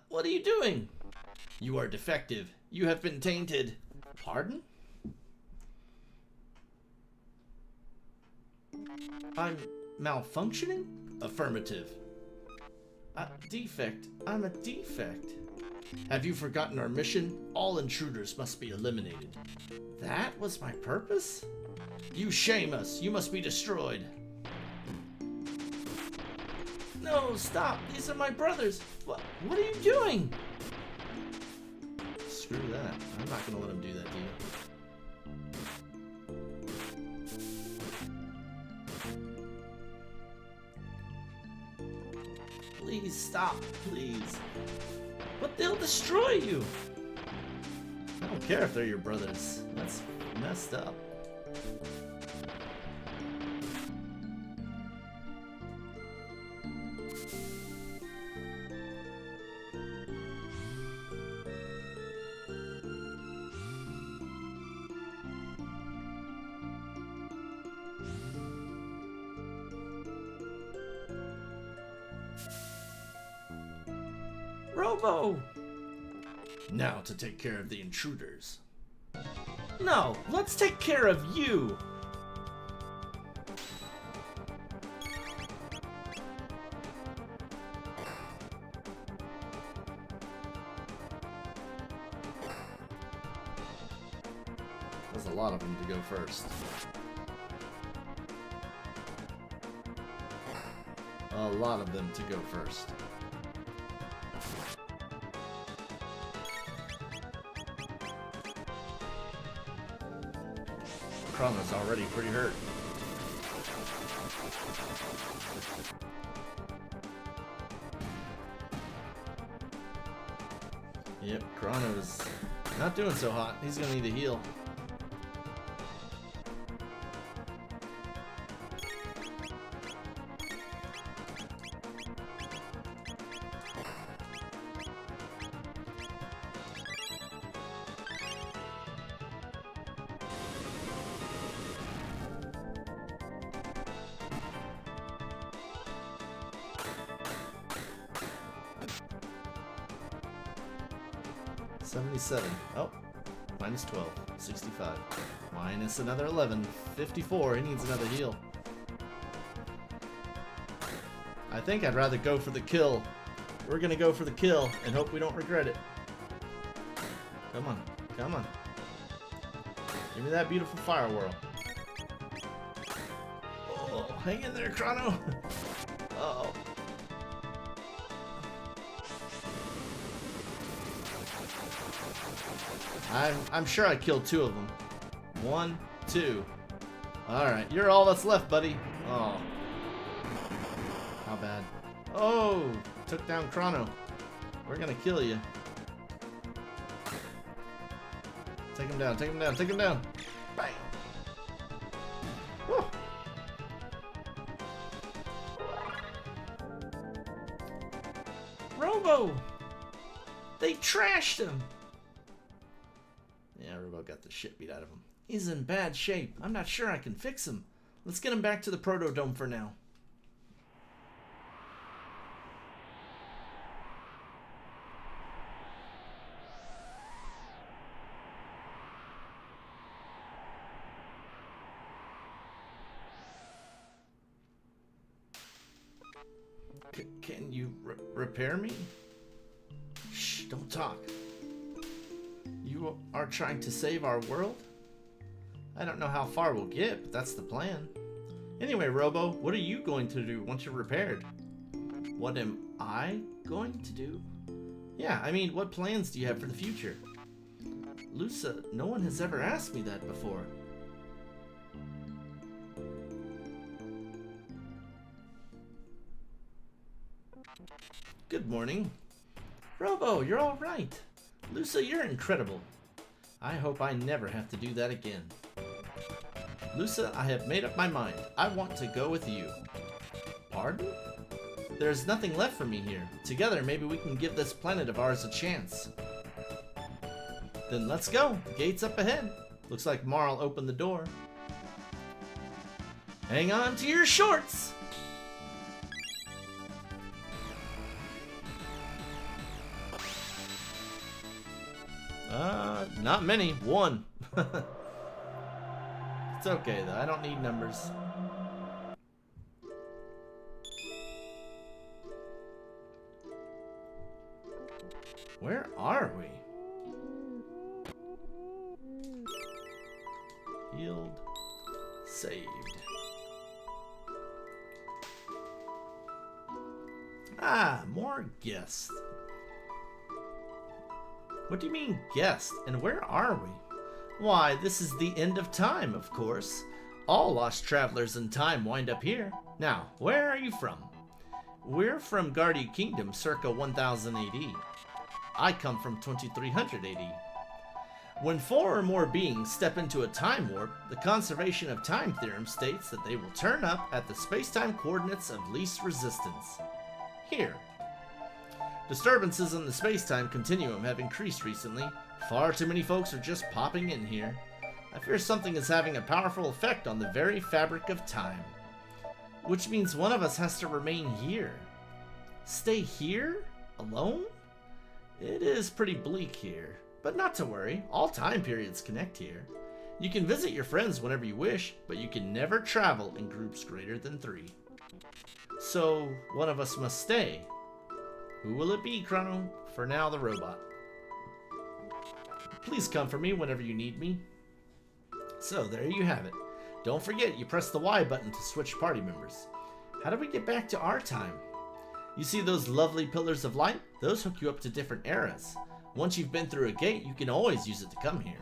What are you doing? You are defective. You have been tainted. Pardon? I'm malfunctioning? Affirmative. Defect. I'm a defect. Have you forgotten our mission? All intruders must be eliminated. That was my purpose? You shame us. You must be destroyed. No, stop. These are my brothers. What are you doing? Screw that. I'm not going to let him do that to you. Please stop. Please. But they'll destroy you. I don't care if they're your brothers. That's messed up. Robo! Now to take care of the intruders. No, let's take care of you! There's a lot of them to go first. A lot of them to go first. Chrono's already pretty hurt. Yep, Chrono's not doing so hot. He's gonna need a heal. $77. Oh, minus 12. 65. Minus another 11. 54. He needs another heal. I think I'd rather go for the kill. We're gonna go for the kill and hope we don't regret it. Come on. Come on. Give me that beautiful fire whirl. Oh, hang in there, Chrono. Uh-oh. I'm sure I killed 2 of them. 1, 2. Alright, you're all that's left, buddy. Oh. How bad? Oh! Took down Chrono. We're gonna kill you. Take him down, take him down, take him down! Bam! Woo! Robo! They trashed him! got the shit beat out of him. He's in bad shape. I'm not sure I can fix him. Let's get him back to the Protodome for now. Can you repair me? Shh, don't talk. You are trying to save our world? I don't know how far we'll get, but that's the plan. Anyway, Robo, what are you going to do once you're repaired? What am I going to do? Yeah, I mean, what plans do you have for the future? Lusa, no one has ever asked me that before. Good morning. Robo, you're all right. Lusa, you're incredible. I hope I never have to do that again. Lusa, I have made up my mind. I want to go with you. Pardon? There's nothing left for me here. Together, maybe we can give this planet of ours a chance. Then let's go. The gate's up ahead. Looks like Marl opened the door. Hang on to your shorts! Not many. One. It's okay, though. I don't need numbers. Where are we? Healed. Saved. Ah, more guests. What do you mean, guest? And where are we? Why, this is the end of time, of course. All lost travelers in time wind up here. Now, where are you from? We're from Guardia Kingdom, circa 1000 AD. I come from 2300 AD. When 4 or more beings step into a time warp, the conservation of time theorem states that they will turn up at the space-time coordinates of least resistance. Here. Disturbances in the space-time continuum have increased recently. Far too many folks are just popping in here. I fear something is having a powerful effect on the very fabric of time. Which means one of us has to remain here. Stay here? Alone? It is pretty bleak here. But not to worry, all time periods connect here. You can visit your friends whenever you wish, but you can never travel in groups greater than 3. So, one of us must stay. Who will it be, Chrono? For now, the robot. Please come for me whenever you need me. So, there you have it. Don't forget, you press the Y button to switch party members. How do we get back to our time? You see those lovely pillars of light? Those hook you up to different eras. Once you've been through a gate, you can always use it to come here.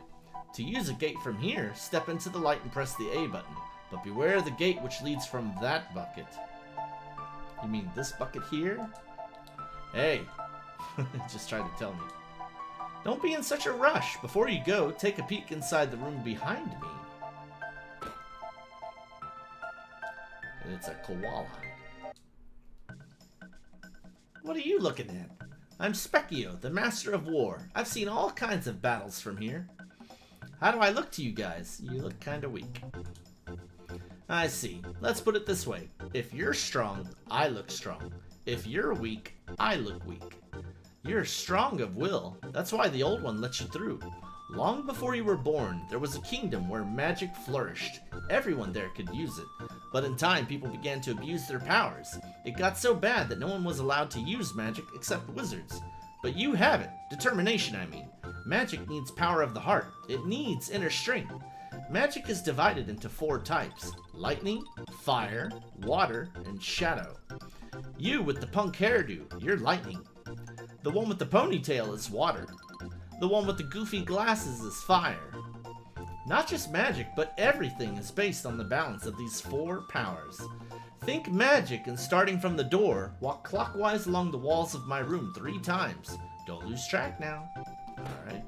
To use a gate from here, step into the light and press the A button. But beware of the gate which leads from that bucket. You mean this bucket here? Hey, just tried to tell me. Don't be in such a rush. Before you go, take a peek inside the room behind me. And it's a koala. What are you looking at? I'm Specchio, the Master of War. I've seen all kinds of battles from here. How do I look to you guys? You look kinda weak. I see. Let's put it this way. If you're strong, I look strong. If you're weak, I look weak. You're strong of will. That's why the old one let you through. Long before you were born, there was a kingdom where magic flourished. Everyone there could use it. But in time, people began to abuse their powers. It got so bad that no one was allowed to use magic except wizards. But you have it. Determination, I mean. Magic needs power of the heart. It needs inner strength. Magic is divided into 4 types: lightning, fire, water, and shadow. You with the punk hairdo, you're lightning. The one with the ponytail is water. The one with the goofy glasses is fire. Not just magic, but everything is based on the balance of these 4 powers. Think magic and starting from the door, walk clockwise along the walls of my room 3 times. Don't lose track now. Alright.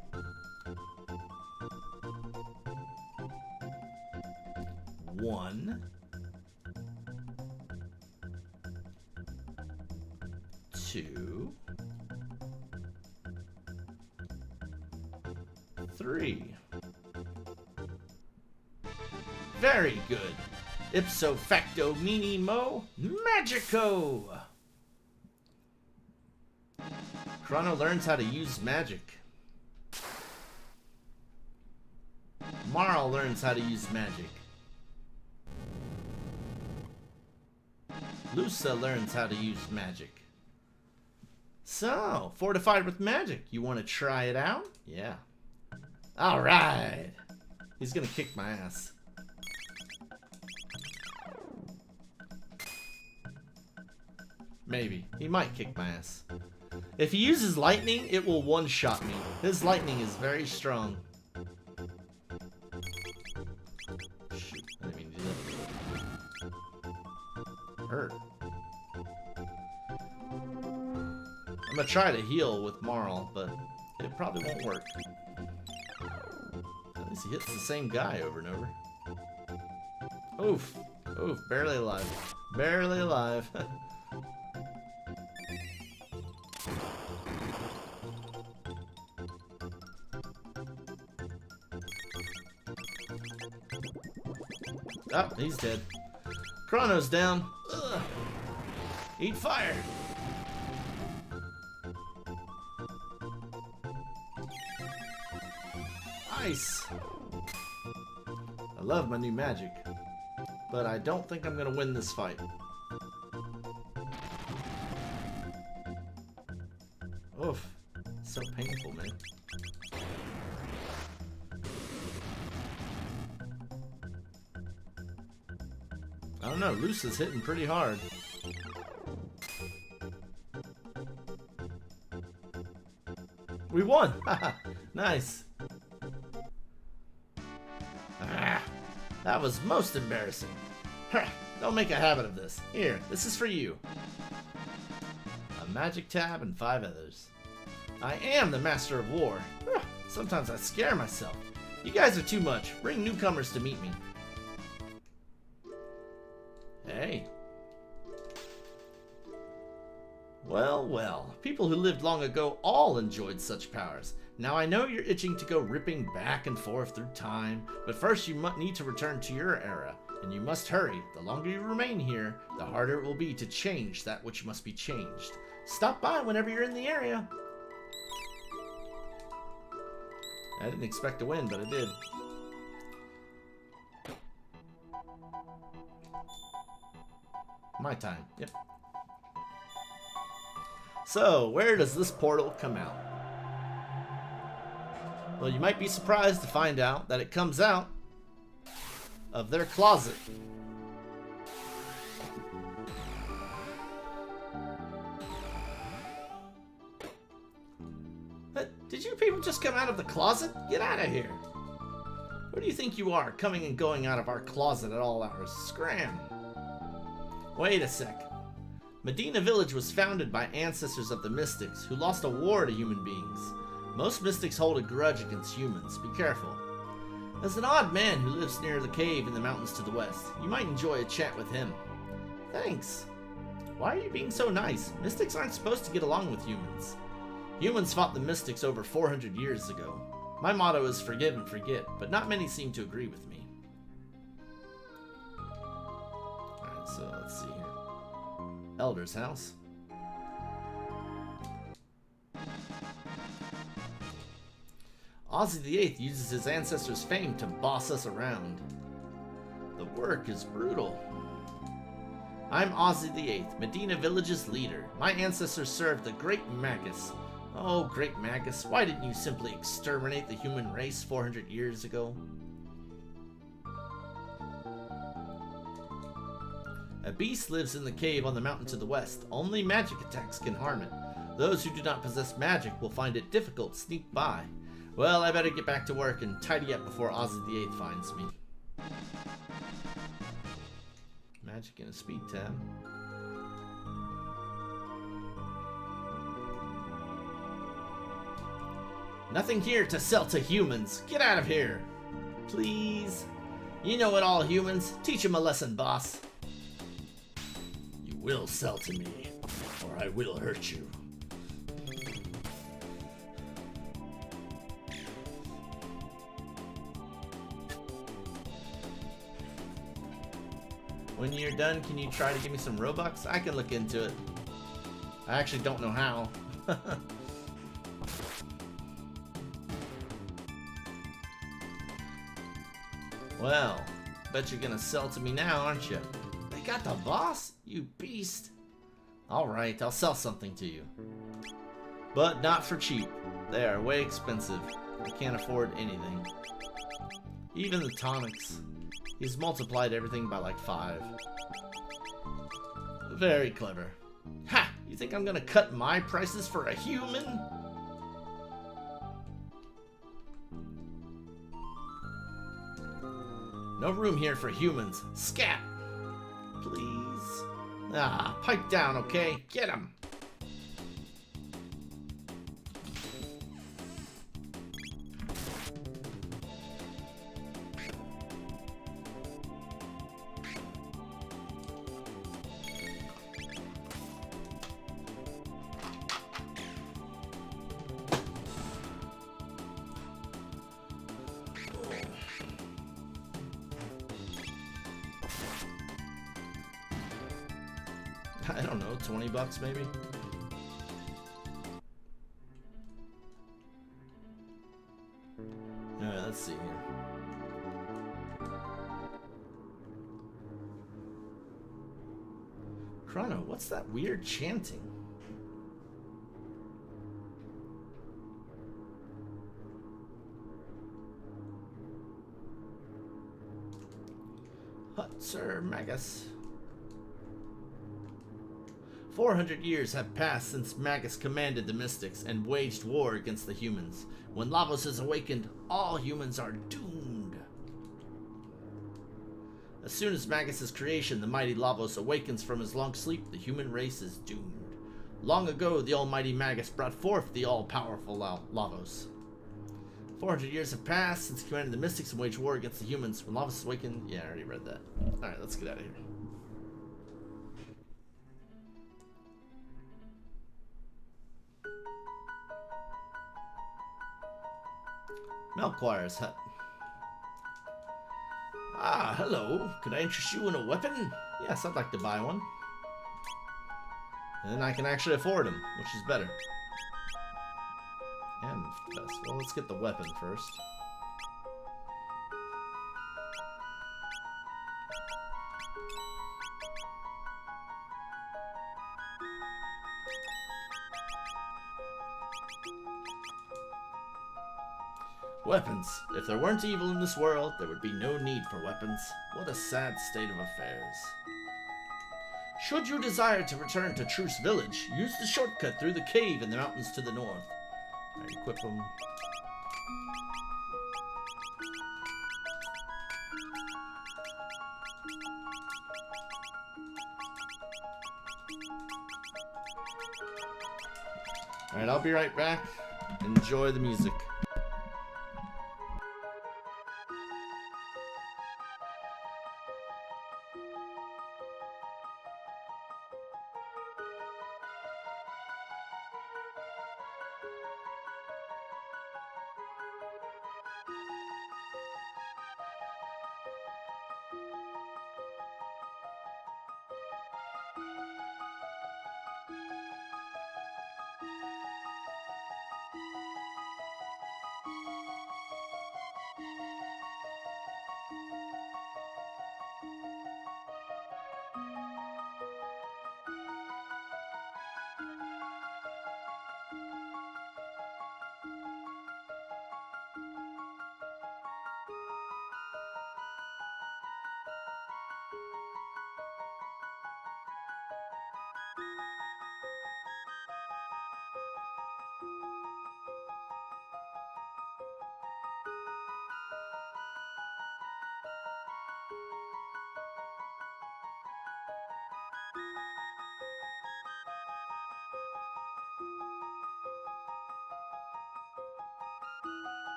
One. 2. 3. Very good. Ipso facto minimo magico. Chrono learns how to use magic. Marl learns how to use magic. Lusa learns how to use magic. So, fortified with magic. You want to try it out? Yeah. Alright. He's gonna kick my ass. Maybe. He might kick my ass. If he uses lightning, it will one-shot me. His lightning is very strong. Shoot, I didn't mean to do that. Hurt. I'm gonna try to heal with Marl, but it probably won't work. At least he hits the same guy over and over. Oof. Oof, barely alive. Barely alive. Oh, he's dead. Chrono's down. Ugh. Eat fire. Ice. I love my new magic, but I don't think I'm gonna win this fight. Oof. So painful, man. I don't know, Lusa's hitting pretty hard. We won! Haha, nice. Ah, that was most embarrassing. Don't make a habit of this. Here, this is for you. A magic tab and 5 others. I am the master of war. Sometimes I scare myself. You guys are too much. Bring newcomers to meet me. Hey. Well, well. People who lived long ago all enjoyed such powers. Now I know you're itching to go ripping back and forth through time, but first you need to return to your era, and you must hurry. The longer you remain here, the harder it will be to change that which must be changed. Stop by whenever you're in the area. I didn't expect to win, but I did. My time. Yep. So, where does this portal come out? Well, you might be surprised to find out that it comes out of their closet. Did you people just come out of the closet? Get out of here. Who do you think you are, coming and going out of our closet at all hours? Scram. Wait a sec. Medina Village was founded by ancestors of the Mystics who lost a war to human beings. Most Mystics hold a grudge against humans. Be careful. There's an odd man who lives near the cave in the mountains to the west. You might enjoy a chat with him. Thanks. Why are you being so nice? Mystics aren't supposed to get along with humans. Humans fought the Mystics over 400 years ago. My motto is forgive and forget, but not many seem to agree with me. Alright, so let's see here. Elder's house. Ozzy the Eighth uses his ancestors' fame to boss us around. The work is brutal. I'm Ozzy the Eighth, Medina Village's leader. My ancestors served the Great Magus. Oh, Great Magus, why didn't you simply exterminate the human race 400 years ago? A beast lives in the cave on the mountain to the west. Only magic attacks can harm it. Those who do not possess magic will find it difficult to sneak by. Well, I better get back to work and tidy up before Ozzy the Eighth finds me. Magic in a speed tab. Nothing here to sell to humans. Get out of here. Please. You know it all, humans. Teach them a lesson, boss. You will sell to me, or I will hurt you. When you're done, can you try to give me some Robux? I can look into it. I actually don't know how. Well, bet you're gonna sell to me now, aren't you? They got the boss? You beast. Alright, I'll sell something to you. But not for cheap. They are way expensive. I can't afford anything. Even the tonics. He's multiplied everything by like 5. Very clever. Ha! You think I'm gonna cut my prices for a human? No room here for humans. Scat! Please. Ah, pipe down, okay? Get him! I don't know, 20 bucks maybe? Alright, let's see here. Chrono, what's that weird chanting? Hut, Sir Magus. 400 years have passed since Magus commanded the Mystics and waged war against the humans. When Lavos is awakened, all humans are doomed. As soon as Magus' creation, the mighty Lavos, awakens from his long sleep, the human race is doomed. Long ago, the almighty Magus brought forth the all-powerful Lavos. 400 years have passed since he commanded the Mystics and waged war against the humans. When Lavos is awakened... Yeah, I already read that. Alright, let's get out of here. Melchior's hut. Ah, hello. Could I interest you in a weapon? Yes, I'd like to buy one. And then I can actually afford them, which is better. And best. Well, let's get the weapon first. Weapons. If there weren't evil in this world, there would be no need for weapons. What a sad state of affairs. Should you desire to return to Truce Village, use the shortcut through the cave in the mountains to the north. Alright, equip them. Alright, I'll be right back. Enjoy the music.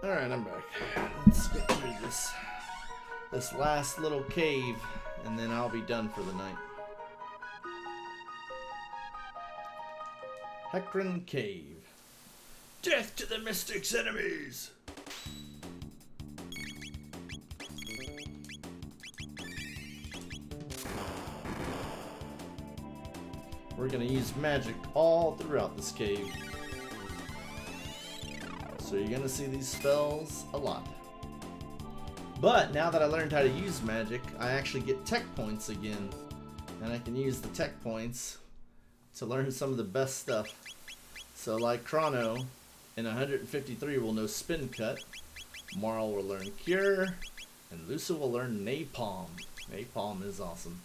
Alright, I'm back. Let's get through this last little cave, and then I'll be done for the night. Hecarim Cave. Death to the Mystic's enemies! We're gonna use magic all throughout this cave. So you're gonna see these spells a lot. But now that I learned how to use magic, I actually get tech points again. And I can use the tech points to learn some of the best stuff. So like Chrono, in 153 will know Spin Cut, Marl will learn Cure, and Lusa will learn Napalm. Napalm is awesome.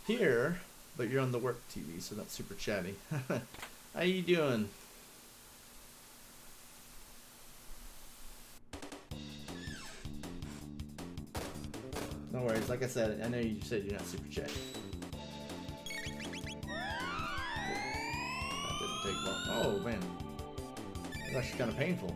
Here, but you're on the work TV, so not super chatty. How you doing? No worries, like I said, I know you said you're not super chatty. That didn't take long. Oh man, that's actually kind of painful.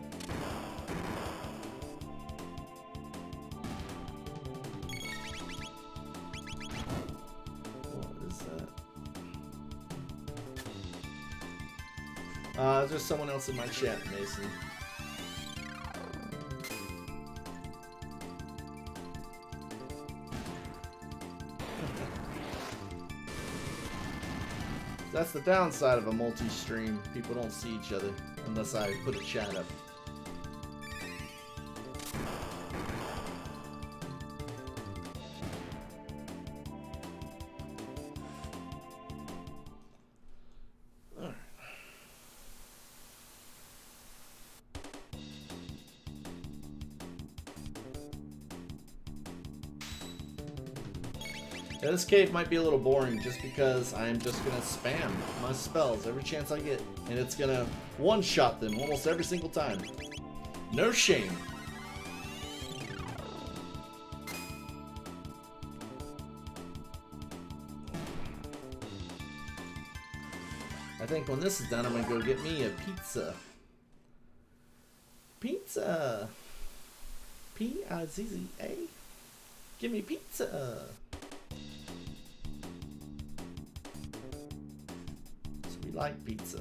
There's someone else in my chat, Mason. That's the downside of a multi-stream. People don't see each other unless I put a chat up. Yeah, this cave might be a little boring just because I'm just going to spam my spells every chance I get. And it's going to one-shot them almost every single time. No shame. I think when this is done, I'm going to go get me a pizza. Pizza. P-I-Z-Z-A. Give me pizza. Like pizza.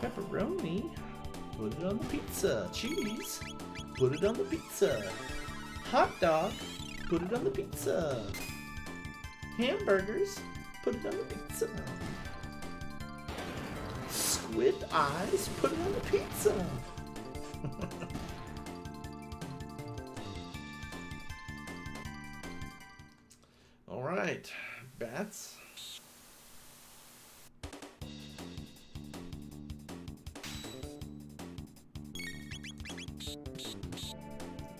Pepperoni, put it on the pizza. Cheese, put it on the pizza. Hot dog, put it on the pizza. Hamburgers, put it on the pizza. Squid eyes, put it on the pizza. Alright, bats.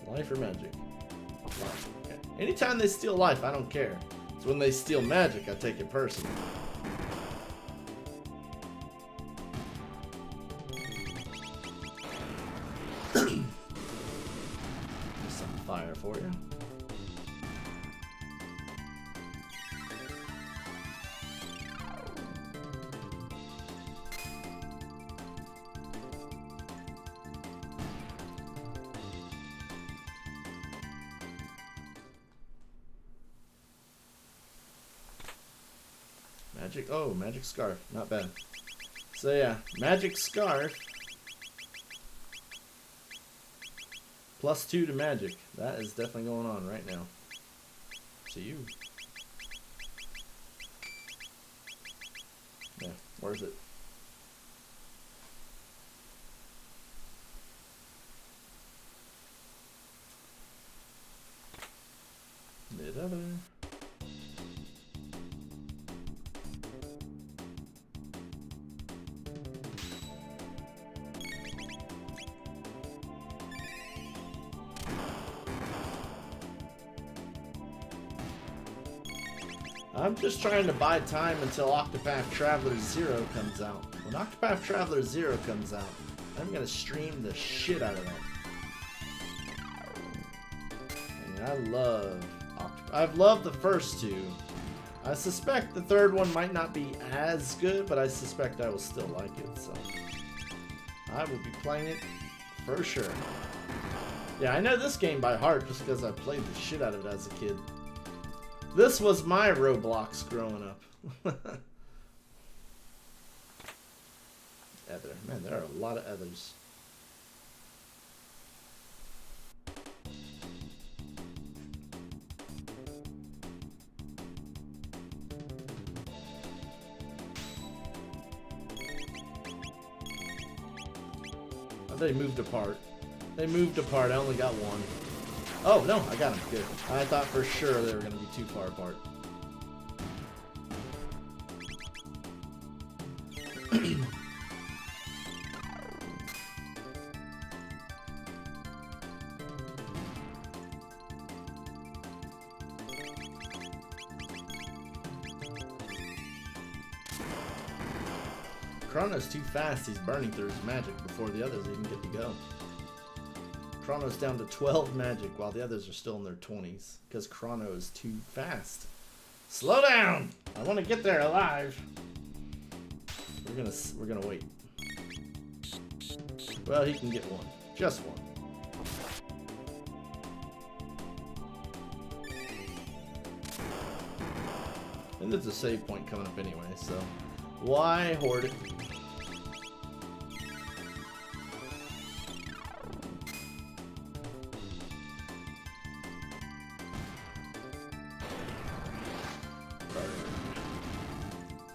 Life or magic? Life. Okay. Anytime they steal life, I don't care. It's when they steal magic, I take it personally. Just some fire for you. Magic, oh, magic scarf, not bad. So yeah, magic scarf. +2 to magic. That is definitely going on right now. To you. Yeah, worth it. Mid-other. I'm just trying to buy time until Octopath Traveler 0 comes out. When Octopath Traveler 0 comes out, I'm gonna stream the shit out of that. I mean, I've loved the first two. I suspect the third one might not be as good, but I suspect I will still like it, so I will be playing it for sure. Yeah, I know this game by heart just because I played the shit out of it as a kid. This was my Roblox growing up. Ether. Man, there are a lot of others. Oh, they moved apart. They moved apart. I only got one. Oh, no, I got them. Good. I thought for sure they were going to be too far apart. Chrono's too fast. He's burning through his magic before the others even get to go. Chrono's down to 12 magic while the others are still in their 20s because Chrono is too fast. Slow down! I want to get there alive. We're gonna wait. Well, he can get one. Just one. And there's a save point coming up anyway, so why hoard it?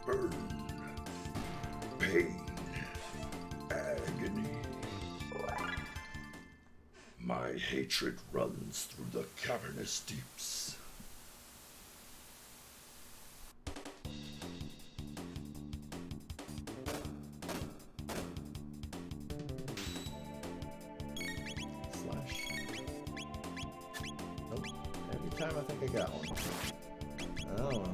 Burn, pain, agony. My hatred runs through the cavernous deeps. Slash. Nope. Every time I think I got one. Oh.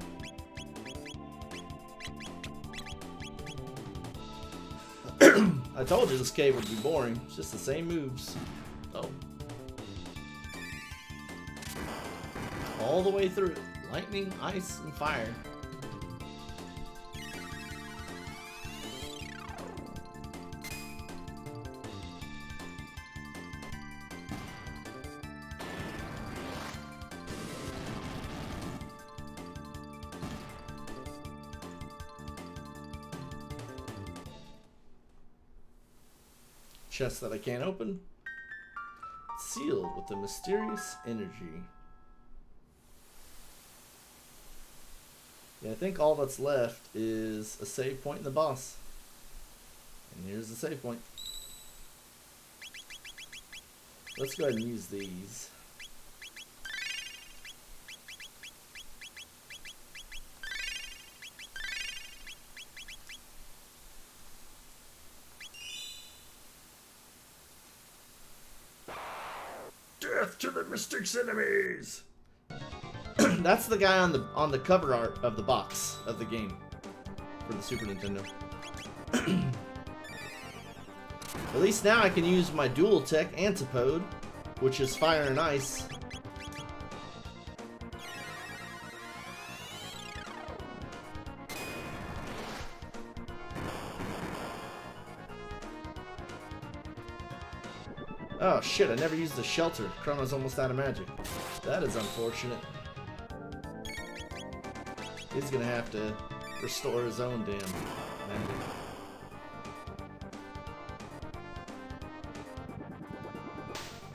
I told you this cave would be boring. It's just the same moves. Oh. All the way through it. Lightning, ice, and fire. Chest that I can't open. Sealed with a mysterious energy. Yeah, I think all that's left is a save point in the boss. And here's the save point. Let's go ahead and use these. Death to the Mystic's enemies! That's the guy on the cover art of the box of the game for the Super Nintendo. At least now I can use my dual tech Antipode, which is fire and ice. Oh shit, I never used the shelter. Chrono's almost out of magic. That is unfortunate. He's gonna have to restore his own damn magic.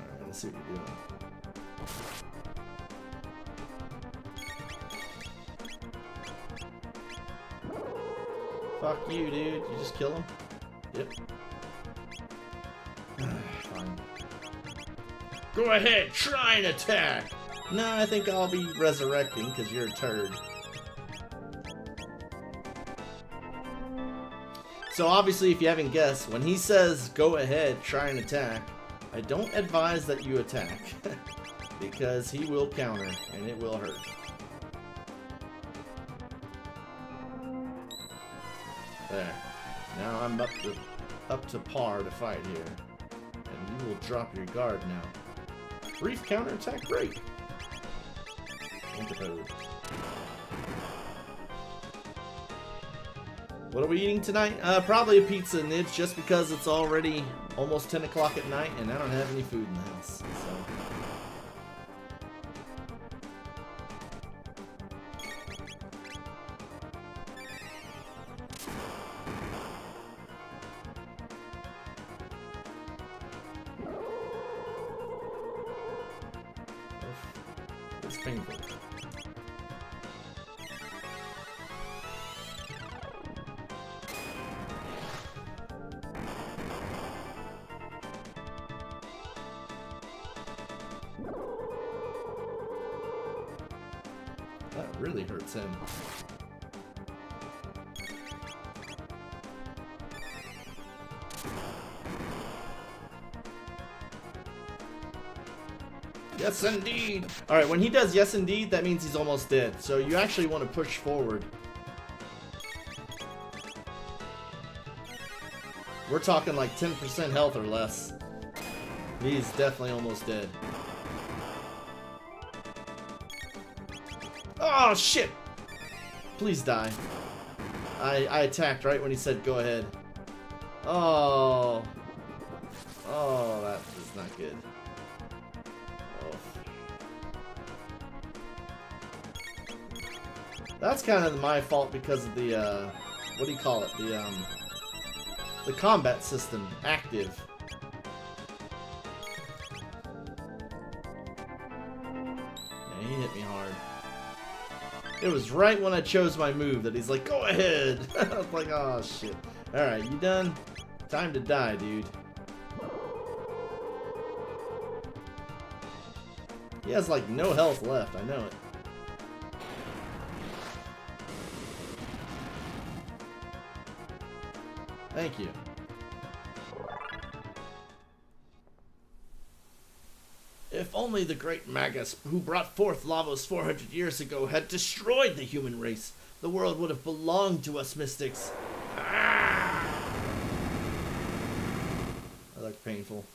Alright, let's see what you're doing. Fuck you, dude. You just kill him? Yep. Fine. Go ahead, try and attack! No, I think I'll be resurrecting because you're a turd. So obviously, if you haven't guessed, when he says go ahead, try and attack, I don't advise that you attack. Because he will counter, and it will hurt. There. Now I'm up to par to fight here. And you will drop your guard now. Brief counterattack break. Interpose. What are we eating tonight? Probably a pizza and nibs, just because it's already almost 10 o'clock at night and I don't have any food in the house. So. It's painful. That really hurts him. Yes, indeed. All right, when he does yes, indeed, that means he's almost dead. So you actually want to push forward. We're talking like 10% health or less. He's definitely almost dead. Oh, shit! Please die. I attacked right when he said go ahead. Oh. Oh, that is not good. That's kind of my fault because of the, what do you call it? The combat system, active. Yeah, he hit me hard. It was right when I chose my move that he's like, go ahead! I was like, oh shit. Alright, you done? Time to die, dude. He has like no health left, I know it. Thank you. If only the great Magus, who brought forth Lavos 400 years ago, had destroyed the human race, the world would have belonged to us mystics. Ah! That looked painful.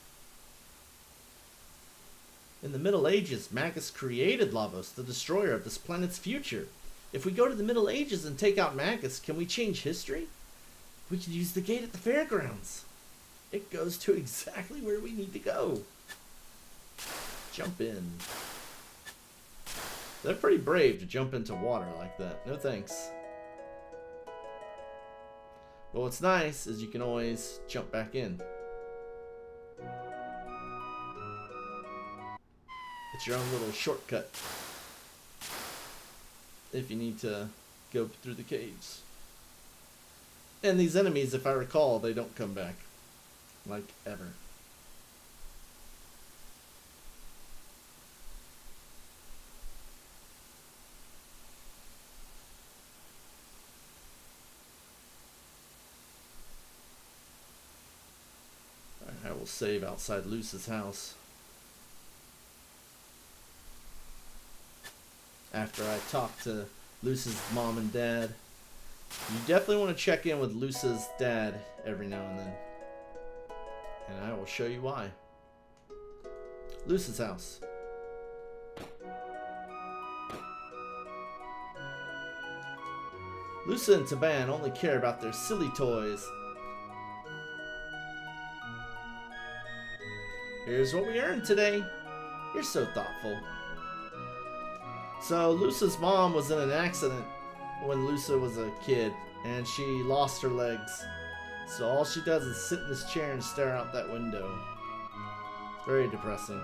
In the Middle Ages, Magus created Lavos, the destroyer of this planet's future. If we go to the Middle Ages and take out Magus, can we change history? We could use the gate at the fairgrounds. It goes to exactly where we need to go. Jump in. They're pretty brave to jump into water like that. No thanks. But what's nice is you can always jump back in. It's your own little shortcut if you need to go through the caves. And these enemies, if I recall, they don't come back. Like, ever. Alright, I will save outside Luce's house. After I talk to Luce's mom and dad. You definitely want to check in with Luce's dad every now and then. And I will show you why. Luce's house. Luce and Taban only care about their silly toys. Here's what we earned today. You're so thoughtful. So Luce's mom was in an accident when Luce was a kid, and she lost her legs. So all she does is sit in this chair and stare out that window. Very depressing.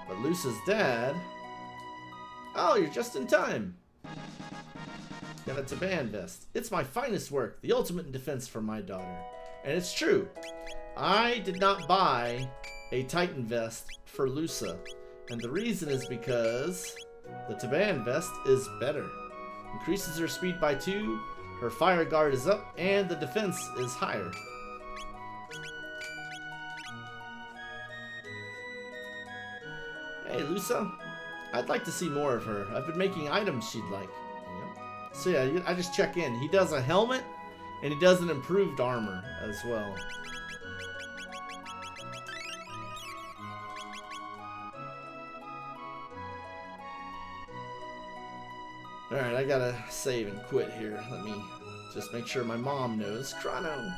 But Luce's dad... Oh, you're just in time. Got a Taban vest. It's my finest work, the ultimate in defense for my daughter. And it's true. I did not buy a Titan vest for Luce. And the reason is because the Taban vest is better. Increases her speed by 2, her fire guard is up, and the defense is higher. Hey, Luce. I'd like to see more of her. I've been making items she'd like. So yeah, I just check in. He does a helmet And he does an improved armor as well. Alright, I gotta save and quit here. Let me just make sure my mom knows. Chrono!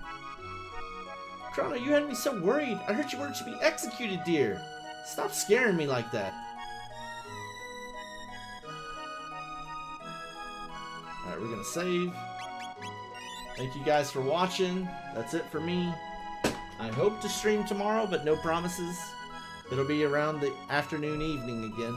Chrono, you had me so worried. I heard you were to be executed, dear. Stop scaring me like that. Alright, we're gonna save. Thank you guys for watching. That's it for me. I hope to stream tomorrow, but no promises. It'll be around the afternoon, evening again.